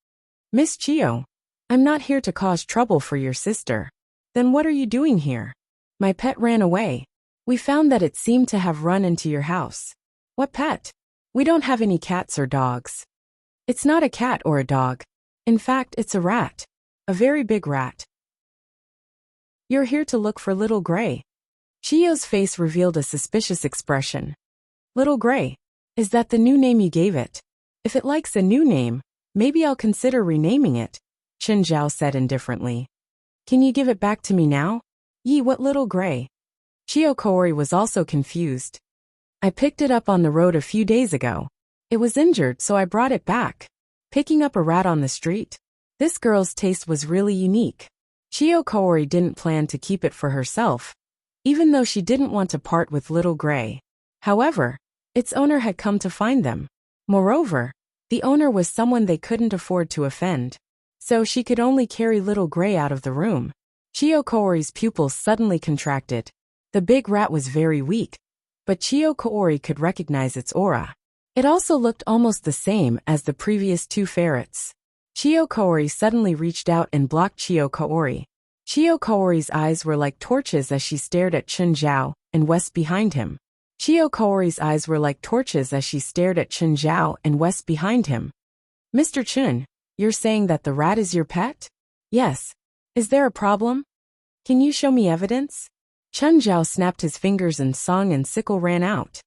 Miss Chiyo, I'm not here to cause trouble for your sister. Then what are you doing here? My pet ran away. We found that it seemed to have run into your house. What pet? We don't have any cats or dogs. It's not a cat or a dog. In fact, it's a rat. A very big rat. You're here to look for Little Gray. Chiyo's face revealed a suspicious expression. Little Gray, is that the new name you gave it? If it likes a new name, maybe I'll consider renaming it, Chen Zhao said indifferently. Can you give it back to me now? Yi, what Little Gray? Chiyo Kaori was also confused. I picked it up on the road a few days ago. It was injured, so I brought it back. Picking up a rat on the street? This girl's taste was really unique. Chiyo Kaori didn't plan to keep it for herself, even though she didn't want to part with Little Gray. However, its owner had come to find them. Moreover, The owner was someone they couldn't afford to offend. So she could only carry little Gray out of the room. Chiyo Kaori's pupils suddenly contracted. The big rat was very weak, but Chiyo Kaori could recognize its aura. It also looked almost the same as the previous two ferrets. Chiyo Kaori suddenly reached out and blocked Chiyo Kaori. Chiyo Kaori's eyes were like torches as she stared at Chun Zhao and West behind him. Chiyo Kaori's eyes were like torches as she stared at Chun Zhao and West behind him. Mr. Chun, you're saying that the rat is your pet? Yes. Is there a problem? Can you show me evidence? Chun Zhao snapped his fingers and Song and Sickle ran out.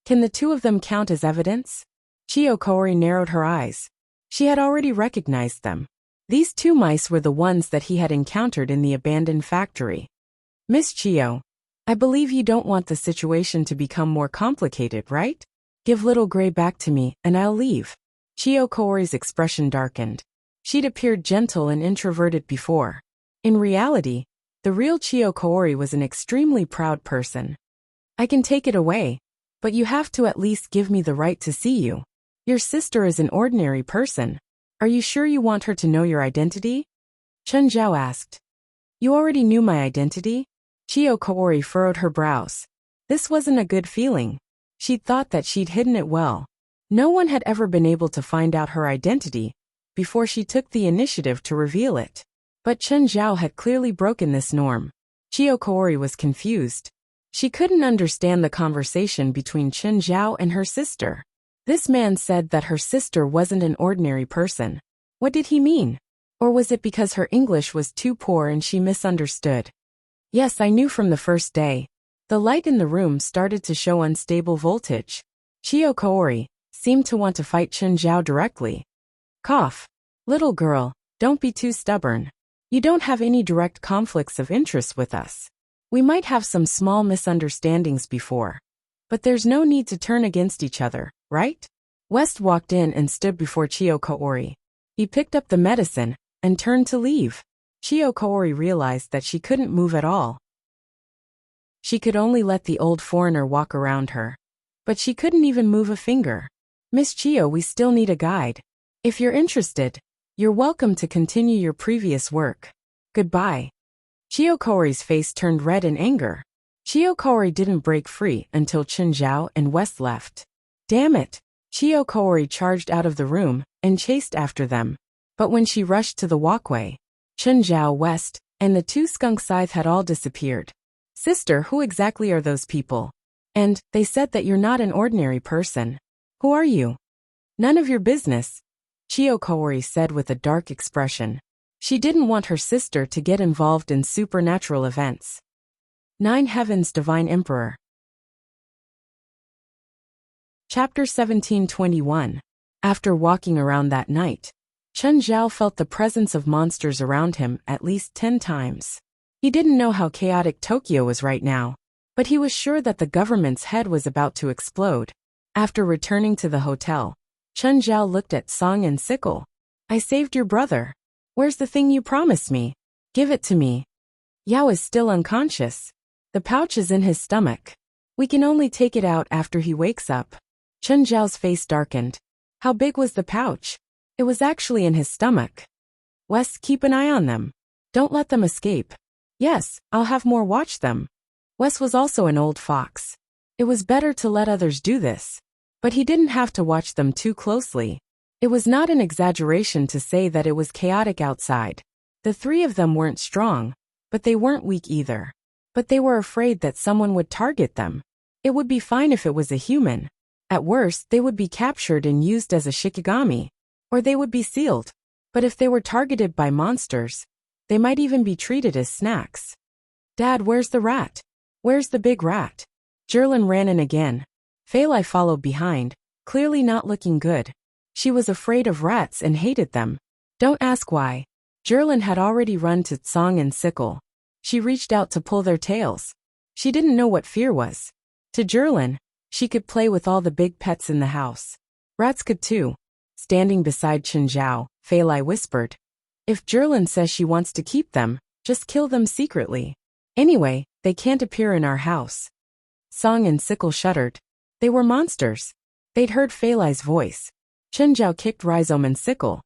Can the two of them count as evidence? Chiyo Kaori narrowed her eyes. She had already recognized them. These two mice were the ones that he had encountered in the abandoned factory. Miss Chiyo, I believe you don't want the situation to become more complicated, right? Give little Gray back to me and I'll leave. Chiyo Kaori's expression darkened. She'd appeared gentle and introverted before. In reality, the real Chiyo Kaori was an extremely proud person. I can take it away, but you have to at least give me the right to see you. Your sister is an ordinary person. Are you sure you want her to know your identity? Chun Zhao asked. You already knew my identity? Chiyo Kaori furrowed her brows. This wasn't a good feeling. She'd thought that she'd hidden it well. No one had ever been able to find out her identity before she took the initiative to reveal it. But Chun Zhao had clearly broken this norm. Chiyo Kaori was confused. She couldn't understand the conversation between Chun Zhao and her sister. This man said that her sister wasn't an ordinary person. What did he mean? Or was it because her English was too poor and she misunderstood? Yes, I knew from the first day. The light in the room started to show unstable voltage. Chiyo Kaori seemed to want to fight Chun Zhao directly. Cough. Little girl, don't be too stubborn. You don't have any direct conflicts of interest with us. We might have some small misunderstandings before. But there's no need to turn against each other, right? West walked in and stood before Chiyo Kaori. He picked up the medicine and turned to leave. Chiyo Kaori realized that she couldn't move at all. She could only let the old foreigner walk around her. But she couldn't even move a finger. Miss Chiyo, we still need a guide. If you're interested, you're welcome to continue your previous work. Goodbye. Chiyo Kaori's face turned red in anger. Chiyo Kaori didn't break free until Chun Zhao and West left. Damn it! Chiyo Kaori charged out of the room and chased after them. But when she rushed to the walkway, Chun Zhao, West, and the two skunk scythe had all disappeared. Sister, who exactly are those people? And they said that you're not an ordinary person. Who are you? None of your business, Chiyo Kaori said with a dark expression. She didn't want her sister to get involved in supernatural events. 9 Heavens Divine Emperor. Chapter 1721. After walking around that night, Chun Zhao felt the presence of monsters around him at least 10 times. He didn't know how chaotic Tokyo was right now, but he was sure that the government's head was about to explode. After returning to the hotel, Chun Zhao looked at Song and Sickle. I saved your brother. Where's the thing you promised me? Give it to me. Yao is still unconscious. The pouch is in his stomach. We can only take it out after he wakes up. Chun Zhao's face darkened. How big was the pouch? It was actually in his stomach. Wes, keep an eye on them. Don't let them escape. Yes, I'll have more watch them. Wes was also an old fox. It was better to let others do this. But he didn't have to watch them too closely. It was not an exaggeration to say that it was chaotic outside. The 3 of them weren't strong, but they weren't weak either. But they were afraid that someone would target them. It would be fine if it was a human. At worst, they would be captured and used as a shikigami. Or they would be sealed. But if they were targeted by monsters, they might even be treated as snacks. Dad, where's the rat? Where's the big rat? Jerlin ran in again. Feilai followed behind, clearly not looking good. She was afraid of rats and hated them. Don't ask why. Jerlin had already run to Song and Sickle. She reached out to pull their tails. She didn't know what fear was. To Jerlin, she could play with all the big pets in the house. Rats could too. Standing beside Chun Zhao, Feilai whispered. If Jerlin says she wants to keep them, just kill them secretly. Anyway, they can't appear in our house. Song and Sickle shuddered. They were monsters. They'd heard Feilai's voice. Chunjiao kicked rhizome and sickle.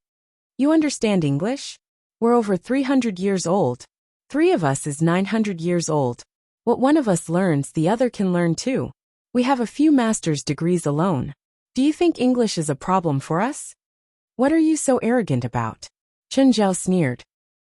You understand English? We're over 300 years old. 3 of us is 900 years old. What one of us learns, the other can learn too. We have a few master's degrees alone. Do you think English is a problem for us? What are you so arrogant about? Chunjiao sneered.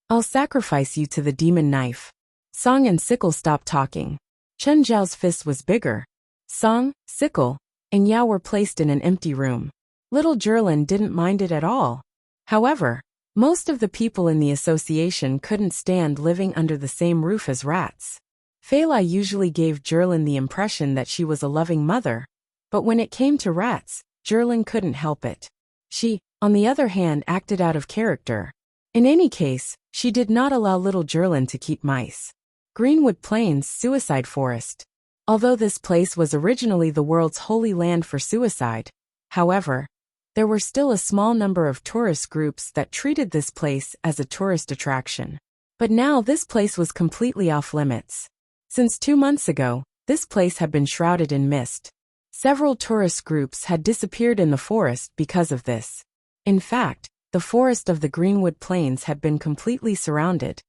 I'll sacrifice you to the demon knife. Song and sickle stopped talking. Chunjiao's fist was bigger. Song, sickle, and Yao were placed in an empty room. Little Jerlin didn't mind it at all. However, most of the people in the association couldn't stand living under the same roof as rats. Fei Lai usually gave Jerlin the impression that she was a loving mother, but when it came to rats, Jerlin couldn't help it. She, on the other hand, acted out of character. In any case, she did not allow little Jerlin to keep mice. Greenwood Plains Suicide Forest. Although this place was originally the world's holy land for suicide, however, there were still a small number of tourist groups that treated this place as a tourist attraction. But now this place was completely off limits. Since 2 months ago, this place had been shrouded in mist. Several tourist groups had disappeared in the forest because of this. In fact, the forest of the Greenwood Plains had been completely surrounded.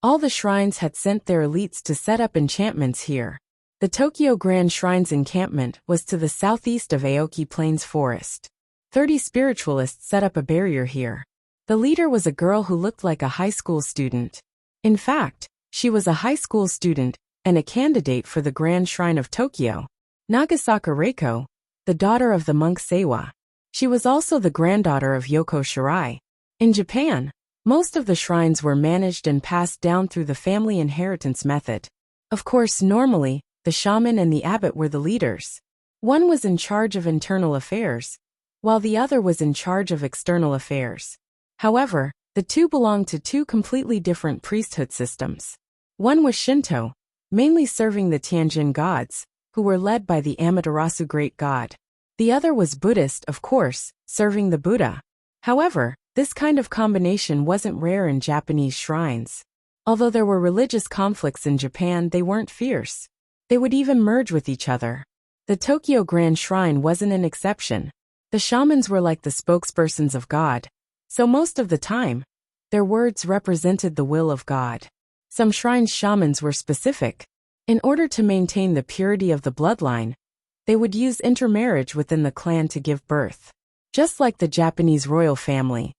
All the shrines had sent their elites to set up enchantments here. The Tokyo Grand Shrine's encampment was to the southeast of Aoki Plains Forest. 30 spiritualists set up a barrier here. The leader was a girl who looked like a high school student. In fact, she was a high school student and a candidate for the Grand Shrine of Tokyo. Nagasaka Reiko, the daughter of the monk Seiwa. She was also the granddaughter of Yoko Shirai. In Japan, most of the shrines were managed and passed down through the family inheritance method. Of course, normally, the shaman and the abbot were the leaders. One was in charge of internal affairs, while the other was in charge of external affairs. However, the two belonged to 2 completely different priesthood systems. One was Shinto, mainly serving the Tianjin gods, who were led by the Amaterasu great god. The other was Buddhist, of course, serving the Buddha. However, this kind of combination wasn't rare in Japanese shrines. Although there were religious conflicts in Japan, they weren't fierce. They would even merge with each other. The Tokyo Grand Shrine wasn't an exception. The shamans were like the spokespersons of God. So most of the time, their words represented the will of God. Some shrines' shamans were specific. In order to maintain the purity of the bloodline, they would use intermarriage within the clan to give birth. Just like the Japanese royal family.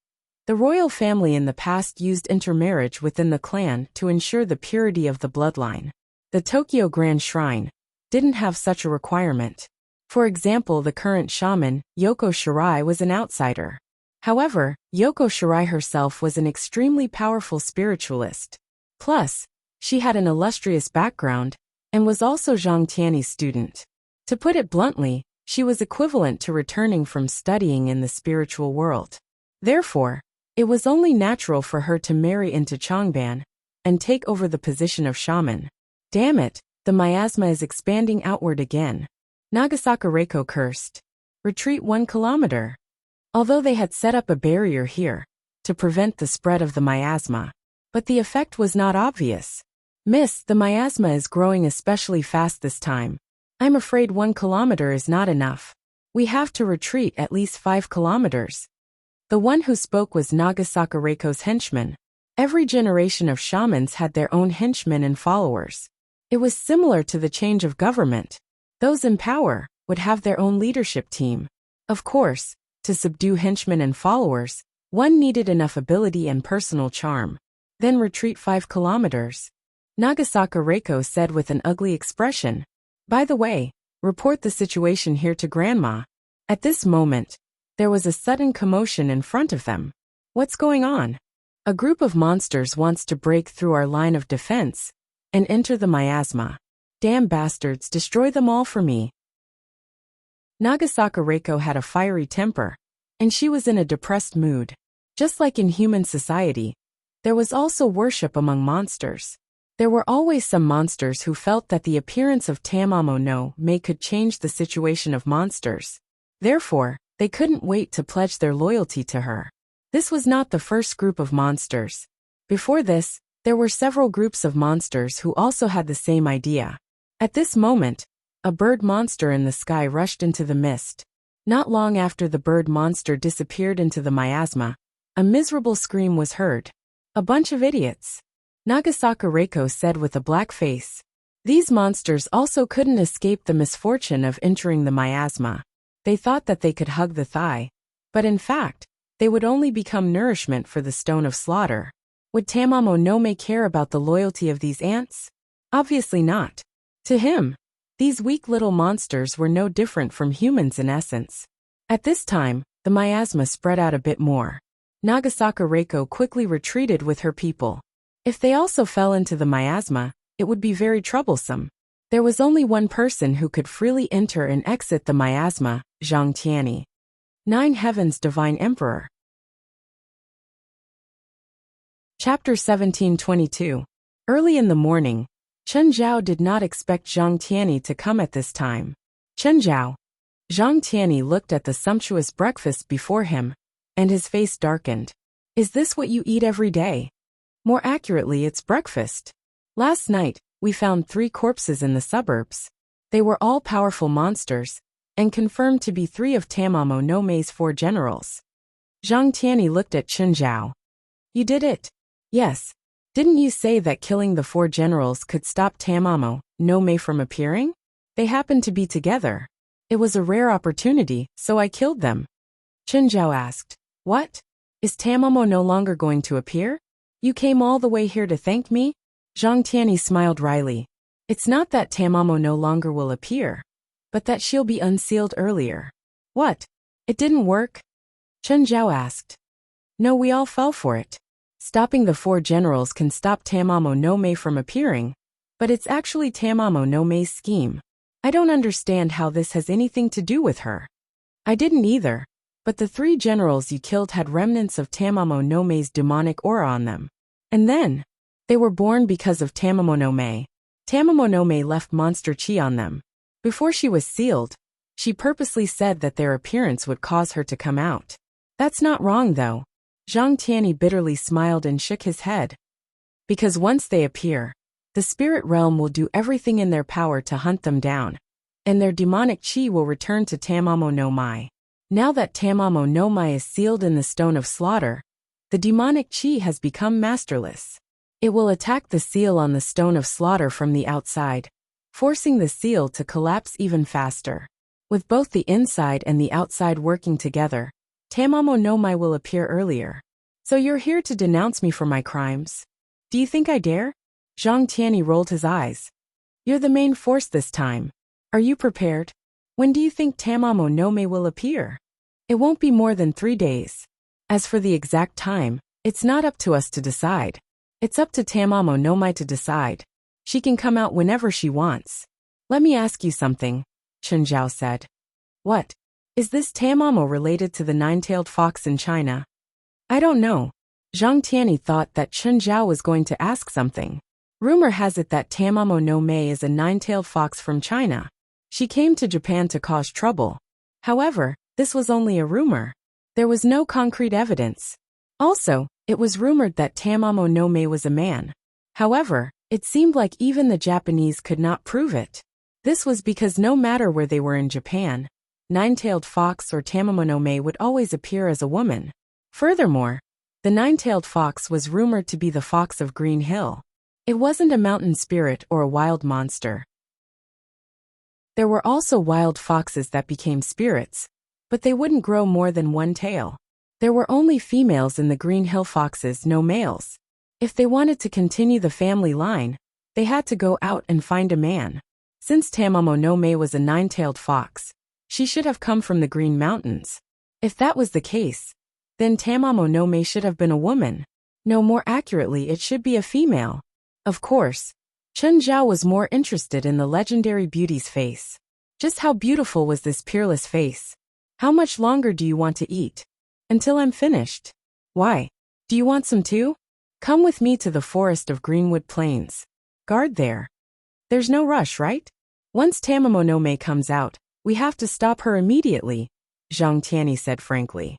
The royal family in the past used intermarriage within the clan to ensure the purity of the bloodline. The Tokyo Grand Shrine didn't have such a requirement. For example, the current shaman, Yoko Shirai, was an outsider. However, Yoko Shirai herself was an extremely powerful spiritualist. Plus, she had an illustrious background and was also Zhang Tianyi's student. To put it bluntly, she was equivalent to returning from studying in the spiritual world. Therefore, it was only natural for her to marry into Changban and take over the position of shaman. Damn it, the miasma is expanding outward again. Nagasaka Reiko cursed. Retreat 1 kilometer. Although they had set up a barrier here to prevent the spread of the miasma, but the effect was not obvious. Miss, the miasma is growing especially fast this time. I'm afraid 1 kilometer is not enough. We have to retreat at least 5 kilometers. The one who spoke was Nagasaka Reiko's henchman. Every generation of shamans had their own henchmen and followers. It was similar to the change of government. Those in power would have their own leadership team. Of course, to subdue henchmen and followers, one needed enough ability and personal charm. Then retreat 5 kilometers. Nagasaka Reiko said with an ugly expression. By the way, report the situation here to Grandma. At this moment, there was a sudden commotion in front of them. What's going on? A group of monsters wants to break through our line of defense and enter the miasma. Damn bastards, destroy them all for me. Nagasaka Reiko had a fiery temper, and she was in a depressed mood. Just like in human society, there was also worship among monsters. There were always some monsters who felt that the appearance of Tamamo no Mae could change the situation of monsters. Therefore, they couldn't wait to pledge their loyalty to her. This was not the first group of monsters. Before this, there were several groups of monsters who also had the same idea. At this moment, a bird monster in the sky rushed into the mist. Not long after the bird monster disappeared into the miasma, a miserable scream was heard. A bunch of idiots, Nagasaka Reiko said with a black face. These monsters also couldn't escape the misfortune of entering the miasma. They thought that they could hug the thigh, but in fact, they would only become nourishment for the stone of slaughter. Would Tamamo no Mae care about the loyalty of these ants? Obviously not. To him, these weak little monsters were no different from humans in essence. At this time, the miasma spread out a bit more. Nagasaka Reiko quickly retreated with her people. If they also fell into the miasma, it would be very troublesome. There was only one person who could freely enter and exit the miasma, Zhang Tianyi. 9 Heavens Divine Emperor. Chapter 1722. Early in the morning, Chen Zhao did not expect Zhang Tianyi to come at this time. Chen Zhao. Zhang Tianyi looked at the sumptuous breakfast before him, and his face darkened. Is this what you eat every day? More accurately, it's breakfast. Last night, we found 3 corpses in the suburbs. They were all powerful monsters, and confirmed to be 3 of Tamamo no Mae's 4 generals. Zhang Tianyi looked at Chen Zhao. You did it? Yes. Didn't you say that killing the 4 generals could stop Tamamo no Mae from appearing? They happened to be together. It was a rare opportunity, so I killed them. Chen Zhao asked. What? Is Tamamo no longer going to appear? You came all the way here to thank me? Zhang Tianyi smiled wryly. It's not that Tamamo no longer will appear, but that she'll be unsealed earlier. What? It didn't work? Chen Zhao asked. No, we all fell for it. Stopping the 4 generals can stop Tamamo no Mae from appearing, but it's actually Tamamo no Mae's scheme. I don't understand how this has anything to do with her. I didn't either, but the 3 generals you killed had remnants of Tamamo no Mae's demonic aura on them. And then, they were born because of Tamamo no Mae. Tamamo no Mae left monster chi on them. Before she was sealed, she purposely said that their appearance would cause her to come out. That's not wrong though. Zhang Tianyi bitterly smiled and shook his head. Because once they appear, the spirit realm will do everything in their power to hunt them down, and their demonic chi will return to Tamamo no Mae. Now that Tamamo no Mae is sealed in the stone of slaughter, the demonic chi has become masterless. It will attack the seal on the stone of slaughter from the outside, forcing the seal to collapse even faster. With both the inside and the outside working together, Tamamo no Mae will appear earlier. So you're here to denounce me for my crimes? Do you think I dare? Zhang Tianyi rolled his eyes. You're the main force this time. Are you prepared? When do you think Tamamo no Mae will appear? It won't be more than 3 days. As for the exact time, it's not up to us to decide. It's up to Tamamo no Mae to decide. She can come out whenever she wants. Let me ask you something, Chen Zhao said. What? Is this Tamamo related to the 9-tailed fox in China? I don't know. Zhang Tianyi thought that Chen Zhao was going to ask something. Rumor has it that Tamamo no Mae is a 9-tailed fox from China. She came to Japan to cause trouble. However, this was only a rumor. There was no concrete evidence. Also, it was rumored that Tamamo no Mae was a man. However, it seemed like even the Japanese could not prove it. This was because no matter where they were in Japan, 9-tailed fox or Tamamo no Mae would always appear as a woman. Furthermore, the 9-tailed fox was rumored to be the fox of Green Hill. It wasn't a mountain spirit or a wild monster. There were also wild foxes that became spirits, but they wouldn't grow more than 1 tail. There were only females in the Green Hill foxes, no males. If they wanted to continue the family line, they had to go out and find a man. Since Tamamo no Mae was a 9-tailed fox, she should have come from the Green Mountains. If that was the case, then Tamamo no Mae should have been a woman. No, more accurately, it should be a female. Of course, Chen Zhao was more interested in the legendary beauty's face. Just how beautiful was this peerless face? How much longer do you want to eat? Until I'm finished. Why? Do you want some too? Come with me to the forest of Greenwood Plains. Guard there. There's no rush, right? Once Tamamo no Mae comes out, we have to stop her immediately, Zhang Tianyi said frankly.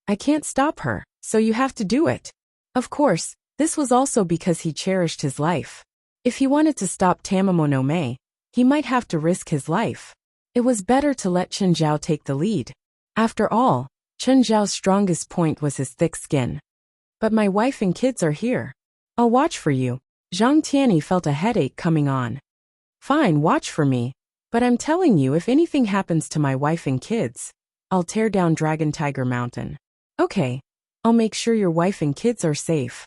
I can't stop her, so you have to do it. Of course, this was also because he cherished his life. If he wanted to stop Tamamo no Mae, he might have to risk his life. It was better to let Chen Zhao take the lead. After all, Chen Zhao's strongest point was his thick skin. But my wife and kids are here. I'll watch for you. Zhang Tianyi felt a headache coming on. Fine, watch for me. But I'm telling you, if anything happens to my wife and kids, I'll tear down Dragon Tiger Mountain. Okay. I'll make sure your wife and kids are safe.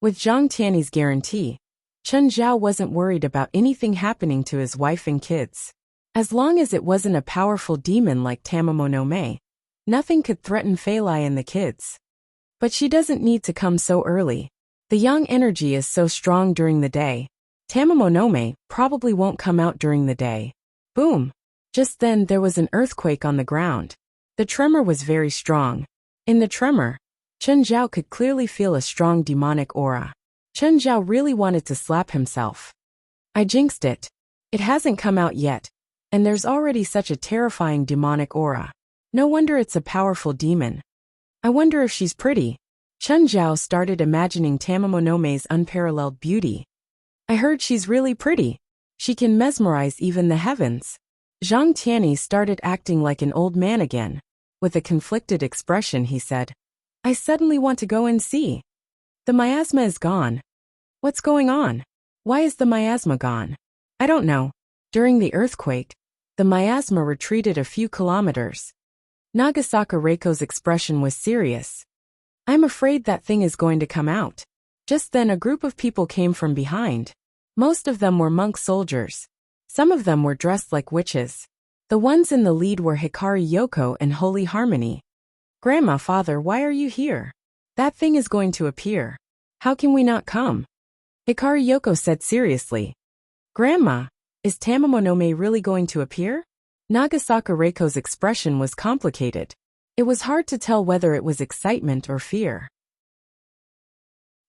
With Zhang Tianyi's guarantee, Chen Zhao wasn't worried about anything happening to his wife and kids. As long as it wasn't a powerful demon like Tamamo no Mei, nothing could threaten Fei Lai and the kids. But she doesn't need to come so early. The yang energy is so strong during the day. Tamamo no Mei probably won't come out during the day. Boom! Just then there was an earthquake on the ground. The tremor was very strong. In the tremor, Chen Zhao could clearly feel a strong demonic aura. Chen Zhao really wanted to slap himself. I jinxed it. It hasn't come out yet, and there's already such a terrifying demonic aura. No wonder it's a powerful demon. I wonder if she's pretty. Chen Zhao started imagining Tamamo no Mei's unparalleled beauty. I heard she's really pretty. She can mesmerize even the heavens. Zhang Tianyi started acting like an old man again. With a conflicted expression, he said, I suddenly want to go and see. The miasma is gone. What's going on? Why is the miasma gone? I don't know. During the earthquake, the miasma retreated a few kilometers. Nagasaka Reiko's expression was serious. I'm afraid that thing is going to come out. Just then a group of people came from behind. Most of them were monk soldiers. Some of them were dressed like witches. The ones in the lead were Hikari Yoko and Holy Harmony. Grandma, father, why are you here? That thing is going to appear. How can we not come? Hikari Yoko said seriously. Grandma, is Tamamo no Mei really going to appear? Nagasaka Reiko's expression was complicated. It was hard to tell whether it was excitement or fear.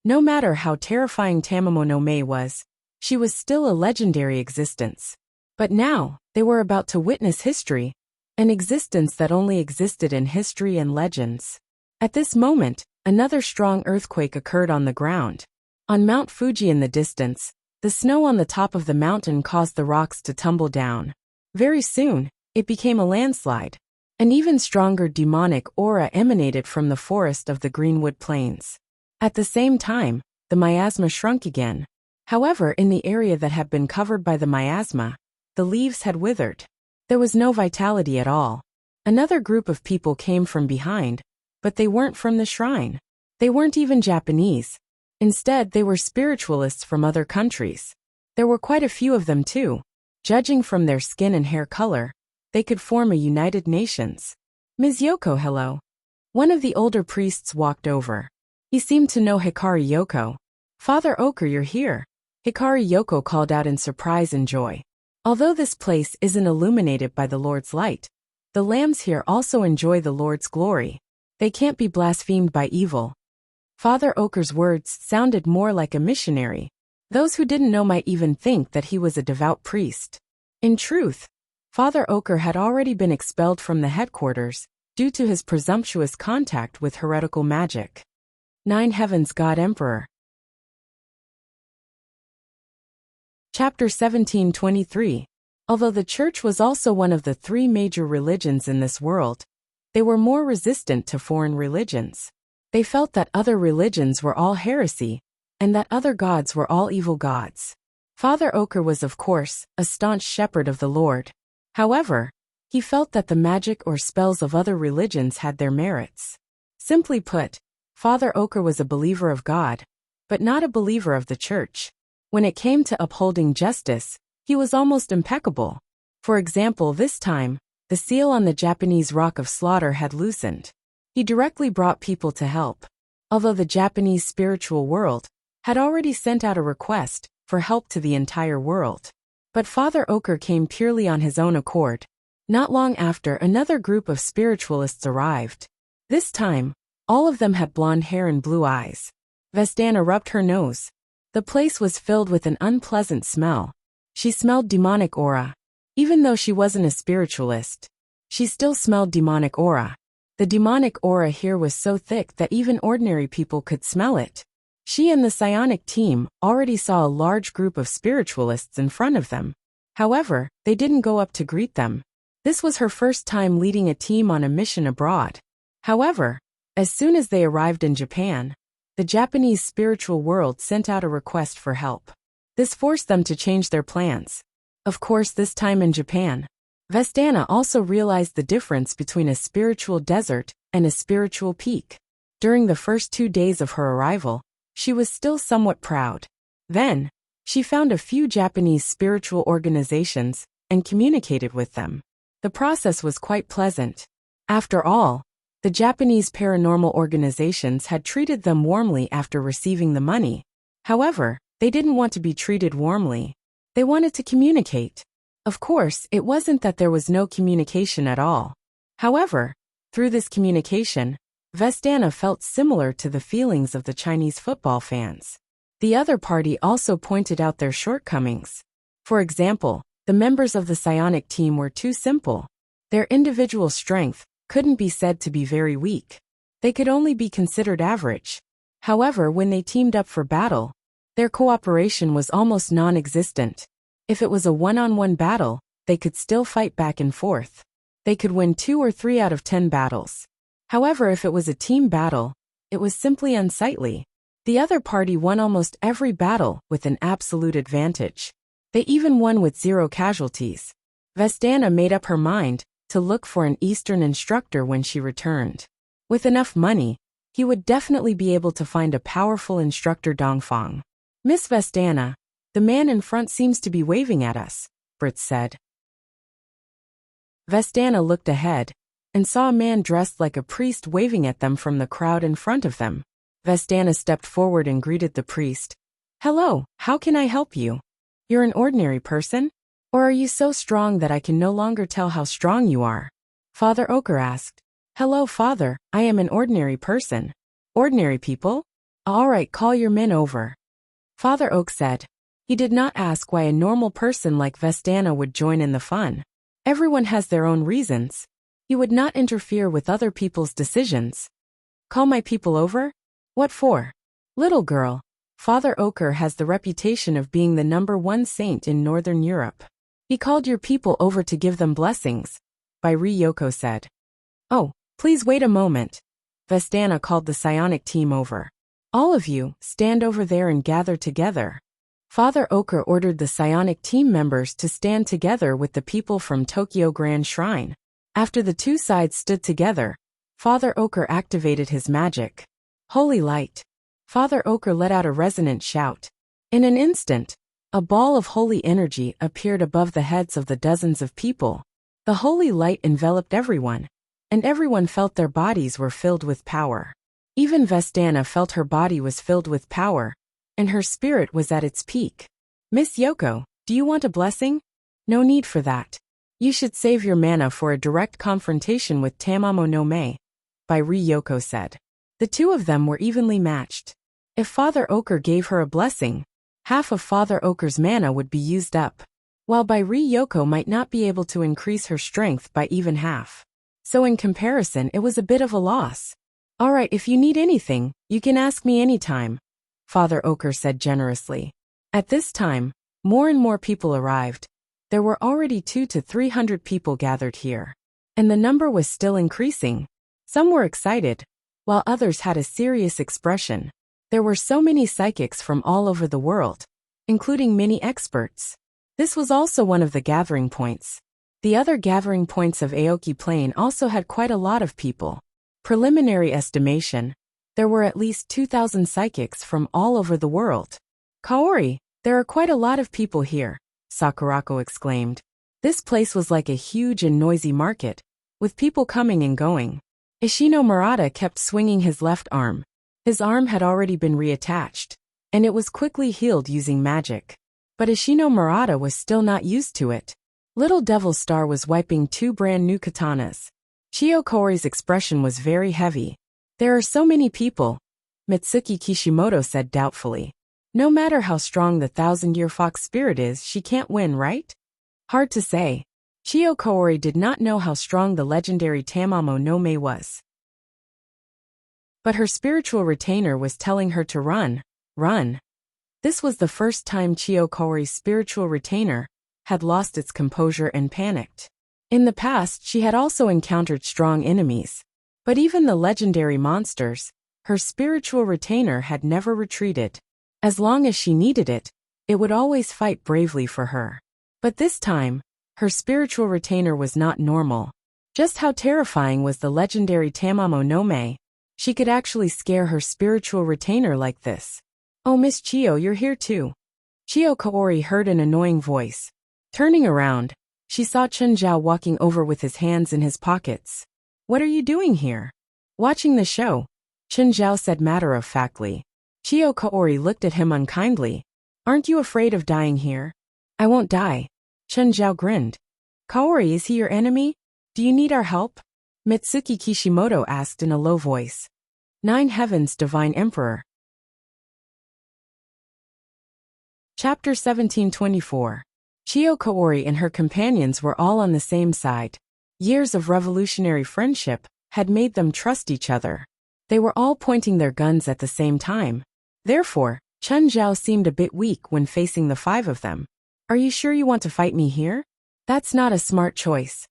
No matter how terrifying Tamamo no Mei was, she was still a legendary existence. But now, they were about to witness history, an existence that only existed in history and legends. At this moment, another strong earthquake occurred on the ground. On Mount Fuji in the distance, the snow on the top of the mountain caused the rocks to tumble down. Very soon, it became a landslide. An even stronger demonic aura emanated from the forest of the Greenwood Plains. At the same time, the miasma shrunk again. However, in the area that had been covered by the miasma, the leaves had withered. There was no vitality at all. Another group of people came from behind, but they weren't from the shrine. They weren't even Japanese. Instead, they were spiritualists from other countries. There were quite a few of them too. Judging from their skin and hair color, they could form a United Nations. Ms. Yoko, hello. One of the older priests walked over. He seemed to know Hikari Yoko. Father Oker, you're here. Hikari Yoko called out in surprise and joy. Although this place isn't illuminated by the Lord's light, the lambs here also enjoy the Lord's glory. They can't be blasphemed by evil. Father Oker's words sounded more like a missionary. Those who didn't know might even think that he was a devout priest. In truth, Father Oker had already been expelled from the headquarters due to his presumptuous contact with heretical magic. 9 Heavens God Emperor. Chapter 1723. Although the Church was also one of the 3 major religions in this world, they were more resistant to foreign religions. They felt that other religions were all heresy, and that other gods were all evil gods. Father Oker was, of course, a staunch shepherd of the Lord. However, he felt that the magic or spells of other religions had their merits. Simply put, Father Oker was a believer of God, but not a believer of the Church. When it came to upholding justice, he was almost impeccable. For example, this time, the seal on the Japanese Rock of Slaughter had loosened. He directly brought people to help. Although the Japanese spiritual world had already sent out a request for help to the entire world. But Father Oker came purely on his own accord. Not long after, another group of spiritualists arrived. This time, all of them had blonde hair and blue eyes. Vestana rubbed her nose. The place was filled with an unpleasant smell. She smelled demonic aura. Even though she wasn't a spiritualist, she still smelled demonic aura. The demonic aura here was so thick that even ordinary people could smell it. She and the psionic team already saw a large group of spiritualists in front of them. However, they didn't go up to greet them. This was her first time leading a team on a mission abroad. However, as soon as they arrived in Japan, the Japanese spiritual world sent out a request for help. This forced them to change their plans. Of course, this time in Japan, Vestana also realized the difference between a spiritual desert and a spiritual peak. During the first 2 days of her arrival, she was still somewhat proud. Then, she found a few Japanese spiritual organizations and communicated with them. The process was quite pleasant. After all, the Japanese paranormal organizations had treated them warmly after receiving the money. However, they didn't want to be treated warmly. They wanted to communicate. Of course, it wasn't that there was no communication at all. However, through this communication, Vestana felt similar to the feelings of the Chinese football fans. The other party also pointed out their shortcomings. For example, the members of the psionic team were too simple. Their individual strength couldn't be said to be very weak. They could only be considered average. However, when they teamed up for battle, their cooperation was almost non-existent. If it was a one-on-one battle, they could still fight back and forth. They could win 2 or 3 out of 10 battles. However, if it was a team battle, it was simply unsightly. The other party won almost every battle with an absolute advantage. They even won with 0 casualties. Vestana made up her mind to look for an Eastern instructor when she returned. With enough money, he would definitely be able to find a powerful instructor. Dongfang. Miss Vestana, the man in front seems to be waving at us, Fritz said. Vestana looked ahead and saw a man dressed like a priest waving at them from the crowd in front of them. Vestana stepped forward and greeted the priest. Hello, how can I help you? You're an ordinary person? Or are you so strong that I can no longer tell how strong you are? Father Ochre asked. Hello, Father, I am an ordinary person. Ordinary people? All right, call your men over. Father Oak said. He did not ask why a normal person like Vestana would join in the fun. Everyone has their own reasons. He would not interfere with other people's decisions. Call my people over? What for? Little girl, Father Ochre has the reputation of being the #1 saint in Northern Europe. He called your people over to give them blessings, Ryoko said. Oh, please wait a moment. Vestana called the psionic team over. All of you, stand over there and gather together. Father Ochre ordered the psionic team members to stand together with the people from Tokyo Grand Shrine. After the two sides stood together, Father Ochre activated his magic. Holy light. Father Ochre let out a resonant shout. In an instant, a ball of holy energy appeared above the heads of the dozens of people. The holy light enveloped everyone, and everyone felt their bodies were filled with power. Even Vestana felt her body was filled with power, and her spirit was at its peak. Miss Yoko, do you want a blessing? No need for that. You should save your mana for a direct confrontation with Tamamo no Mae, Ryoko said. The two of them were evenly matched. If Father Ochre gave her a blessing, half of Father Ochre's mana would be used up, while Ryoko might not be able to increase her strength by even half. So in comparison, it was a bit of a loss. All right, if you need anything, you can ask me anytime, Father Ochre said generously. At this time, more and more people arrived. There were already 200 to 300 people gathered here, and the number was still increasing. Some were excited, while others had a serious expression. There were so many psychics from all over the world, including many experts. This was also one of the gathering points. The other gathering points of Aoki Plain also had quite a lot of people. Preliminary estimation, there were at least 2,000 psychics from all over the world. Kaori, there are quite a lot of people here, Sakurako exclaimed. This place was like a huge and noisy market, with people coming and going. Ishino Murata kept swinging his left arm. His arm had already been reattached, and it was quickly healed using magic. But Ishino Murata was still not used to it. Little Devil Star was wiping 2 brand new katanas. Chio Kaori's expression was very heavy. There are so many people, Mitsuki Kishimoto said doubtfully. No matter how strong the 1,000-year fox spirit is, she can't win, right? Hard to say. Chio Kaori did not know how strong the legendary Tamamo no Mae was. But her spiritual retainer was telling her to run, run. This was the first time Chio Kaori's spiritual retainer had lost its composure and panicked. In the past, she had also encountered strong enemies. But even the legendary monsters, her spiritual retainer had never retreated. As long as she needed it, it would always fight bravely for her. But this time, her spiritual retainer was not normal. Just how terrifying was the legendary Tamamo no Mae? She could actually scare her spiritual retainer like this. "Oh, Miss Chio, you're here too." Chio Kaori heard an annoying voice. Turning around, she saw Chen Zhao walking over with his hands in his pockets. "What are you doing here?" "Watching the show," Chen Zhao said matter-of-factly. Chio Kaori looked at him unkindly. "Aren't you afraid of dying here?" "I won't die." Chen Zhao grinned. "Kaori, is he your enemy? Do you need our help?" Mitsuki Kishimoto asked in a low voice. Nine Heavens, Divine Emperor. Chapter 1724. Chio Kaori and her companions were all on the same side. Years of revolutionary friendship had made them trust each other. They were all pointing their guns at the same time. Therefore, Chen Zhao seemed a bit weak when facing the five of them. "Are you sure you want to fight me here? That's not a smart choice."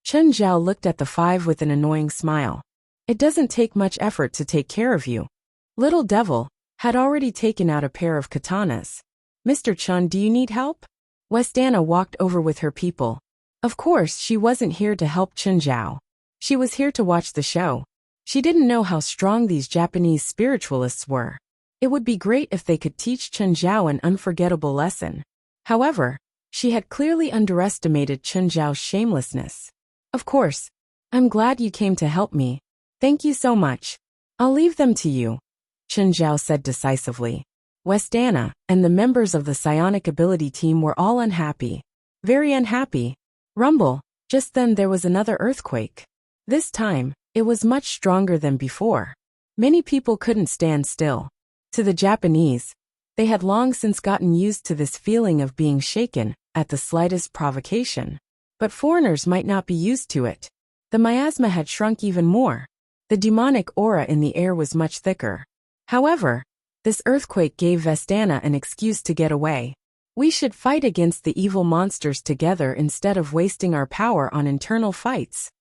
Chen Zhao looked at the five with an annoying smile. "It doesn't take much effort to take care of you." Little Devil had already taken out a pair of katanas. "Mr. Chun, do you need help?" Westana walked over with her people. Of course, she wasn't here to help Chen Zhao. She was here to watch the show. She didn't know how strong these Japanese spiritualists were. It would be great if they could teach Chen Zhao an unforgettable lesson. However, she had clearly underestimated Chen Zhao's shamelessness. "Of course. I'm glad you came to help me. Thank you so much. I'll leave them to you," Chen Zhao said decisively. Westana and the members of the psionic ability team were all unhappy. Very unhappy. Rumble. Just then there was another earthquake. This time, it was much stronger than before. Many people couldn't stand still. To the Japanese, they had long since gotten used to this feeling of being shaken at the slightest provocation. But foreigners might not be used to it. The miasma had shrunk even more. The demonic aura in the air was much thicker. However, this earthquake gave Vestana an excuse to get away. "We should fight against the evil monsters together instead of wasting our power on internal fights,"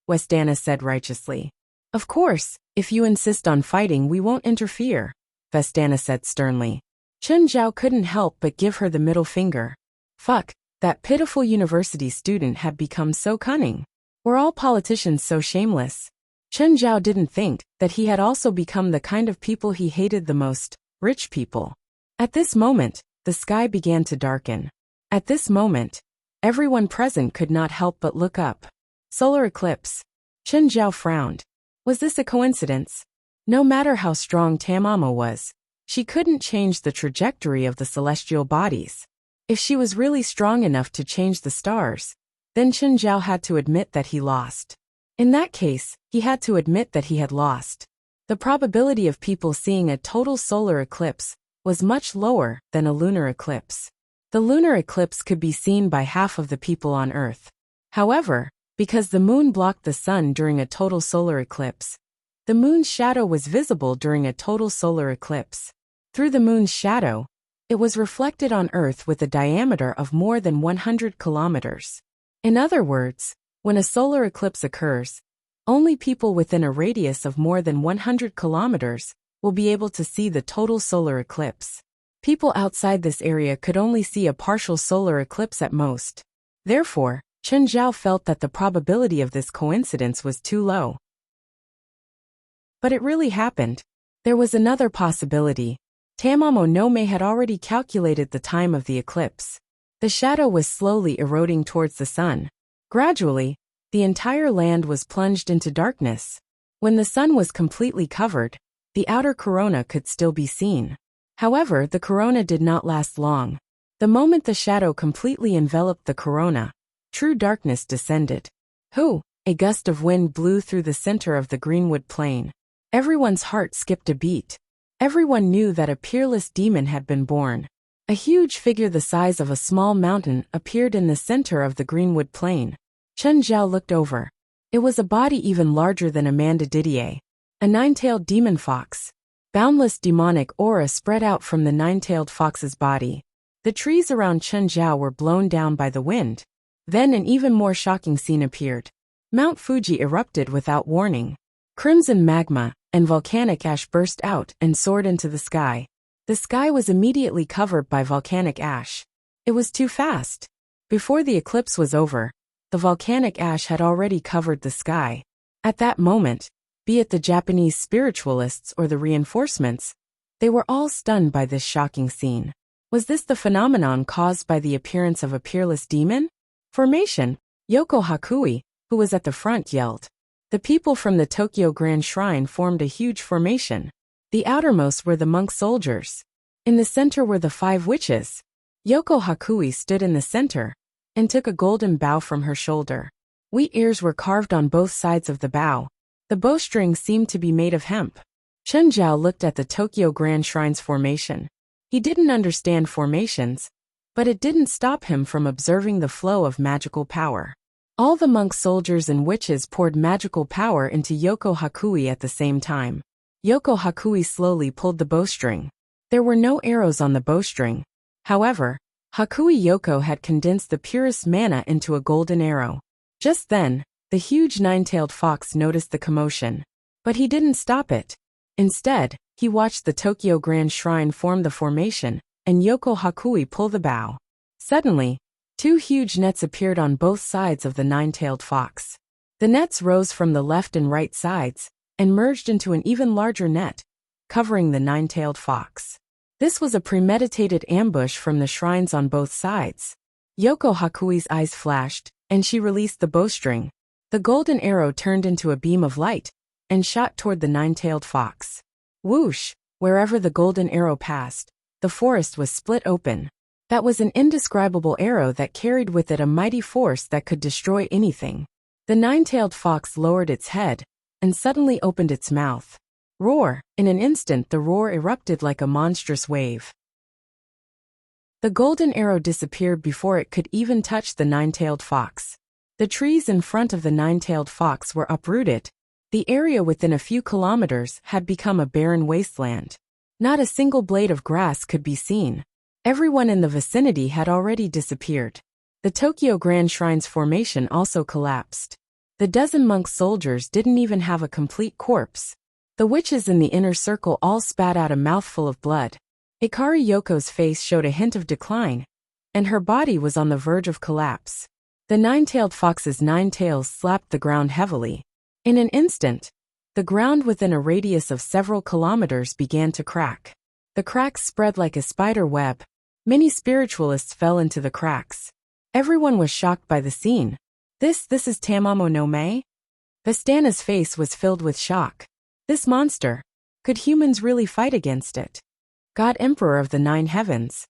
Westana said righteously. "Of course, if you insist on fighting, we won't interfere," Vestana said sternly. Chen Zhao couldn't help but give her the middle finger. Fuck. That pitiful university student had become so cunning. Were all politicians so shameless? Chen Zhao didn't think that he had also become the kind of people he hated the most, rich people. At this moment, the sky began to darken. At this moment, everyone present could not help but look up. Solar eclipse. Chen Zhao frowned. Was this a coincidence? No matter how strong Tamamo was, she couldn't change the trajectory of the celestial bodies. If she was really strong enough to change the stars, then Chen Zhao had to admit that he lost. In that case, he had to admit that he had lost. The probability of people seeing a total solar eclipse was much lower than a lunar eclipse. The lunar eclipse could be seen by half of the people on Earth. However, because the moon blocked the sun during a total solar eclipse, the moon's shadow was visible during a total solar eclipse. Through the moon's shadow, it was reflected on Earth with a diameter of more than 100 kilometers. In other words, when a solar eclipse occurs, only people within a radius of more than 100 kilometers will be able to see the total solar eclipse. People outside this area could only see a partial solar eclipse at most. Therefore, Chen Zhao felt that the probability of this coincidence was too low. But it really happened. There was another possibility. Tamamo no Mae had already calculated the time of the eclipse. The shadow was slowly eroding towards the sun. Gradually, the entire land was plunged into darkness. When the sun was completely covered, the outer corona could still be seen. However, the corona did not last long. The moment the shadow completely enveloped the corona, true darkness descended. Hoo! A gust of wind blew through the center of the Greenwood Plain. Everyone's heart skipped a beat. Everyone knew that a peerless demon had been born. A huge figure the size of a small mountain appeared in the center of the Greenwood Plain. Chen Zhao looked over. It was a body even larger than Amanda Didier. A nine-tailed demon fox. Boundless demonic aura spread out from the nine-tailed fox's body. The trees around Chen Zhao were blown down by the wind. Then an even more shocking scene appeared. Mount Fuji erupted without warning. Crimson magma and volcanic ash burst out and soared into the sky. The sky was immediately covered by volcanic ash. It was too fast. Before the eclipse was over, the volcanic ash had already covered the sky. At that moment, be it the Japanese spiritualists or the reinforcements, they were all stunned by this shocking scene. Was this the phenomenon caused by the appearance of a peerless demon? Formation, Yoko Hakui, who was at the front, yelled. The people from the Tokyo Grand Shrine formed a huge formation. The outermost were the monk soldiers. In the center were the 5 witches. Yoko Hakui stood in the center and took a golden bow from her shoulder. Wheat ears were carved on both sides of the bow. The bowstring seemed to be made of hemp. Chen Zhao looked at the Tokyo Grand Shrine's formation. He didn't understand formations, but it didn't stop him from observing the flow of magical power. All the monk soldiers and witches poured magical power into Yoko Hakui at the same time. Yoko Hakui slowly pulled the bowstring. There were no arrows on the bowstring. However, Hakui Yoko had condensed the purest mana into a golden arrow. Just then, the huge 9-tailed fox noticed the commotion. But he didn't stop it. Instead, he watched the Tokyo Grand Shrine form the formation, and Yoko Hakui pull the bow. Suddenly, 2 huge nets appeared on both sides of the 9-tailed fox. The nets rose from the left and right sides, and merged into an even larger net, covering the 9-tailed fox. This was a premeditated ambush from the shrines on both sides. Yoko Hakui's eyes flashed, and she released the bowstring. The golden arrow turned into a beam of light, and shot toward the 9-tailed fox. Whoosh! Wherever the golden arrow passed, the forest was split open. That was an indescribable arrow that carried with it a mighty force that could destroy anything. The 9-tailed fox lowered its head, and suddenly opened its mouth. Roar! In an instant the roar erupted like a monstrous wave. The golden arrow disappeared before it could even touch the 9-tailed fox. The trees in front of the 9-tailed fox were uprooted. The area within a few kilometers had become a barren wasteland. Not a single blade of grass could be seen. Everyone in the vicinity had already disappeared. The Tokyo Grand Shrine's formation also collapsed. The dozen monk soldiers didn't even have a complete corpse. The witches in the inner circle all spat out a mouthful of blood. Ikari Yoko's face showed a hint of decline, and her body was on the verge of collapse. The 9-tailed fox's 9 tails slapped the ground heavily. In an instant, the ground within a radius of several kilometers began to crack. The cracks spread like a spider web. Many spiritualists fell into the cracks. Everyone was shocked by the scene. This is Tamamo no Mae? Vistana's face was filled with shock. This monster. Could humans really fight against it? God Emperor of the 9 Heavens.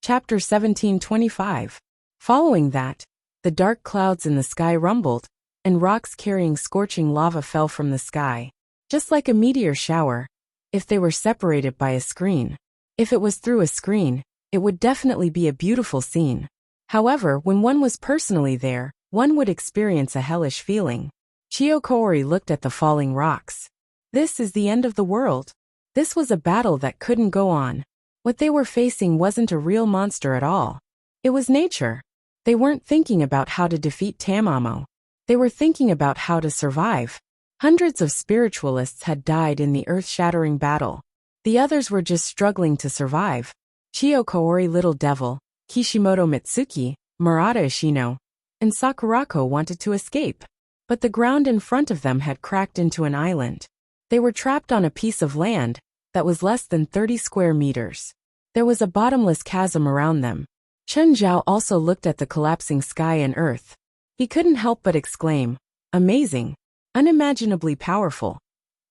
Chapter 1725. Following that, the dark clouds in the sky rumbled, and rocks carrying scorching lava fell from the sky. Just like a meteor shower, if they were separated by a screen. If it was through a screen, it would definitely be a beautiful scene. However, when one was personally there, one would experience a hellish feeling. Chiyokori looked at the falling rocks. This is the end of the world. This was a battle that couldn't go on. What they were facing wasn't a real monster at all. It was nature. They weren't thinking about how to defeat Tamamo. They were thinking about how to survive. Hundreds of spiritualists had died in the earth-shattering battle. The others were just struggling to survive. Chiyokori Little Devil, Kishimoto Mitsuki, Murata Ishino, and Sakurako wanted to escape. But the ground in front of them had cracked into an island. They were trapped on a piece of land that was less than 30 square meters. There was a bottomless chasm around them. Chen Zhao also looked at the collapsing sky and earth. He couldn't help but exclaim, "Amazing, unimaginably powerful."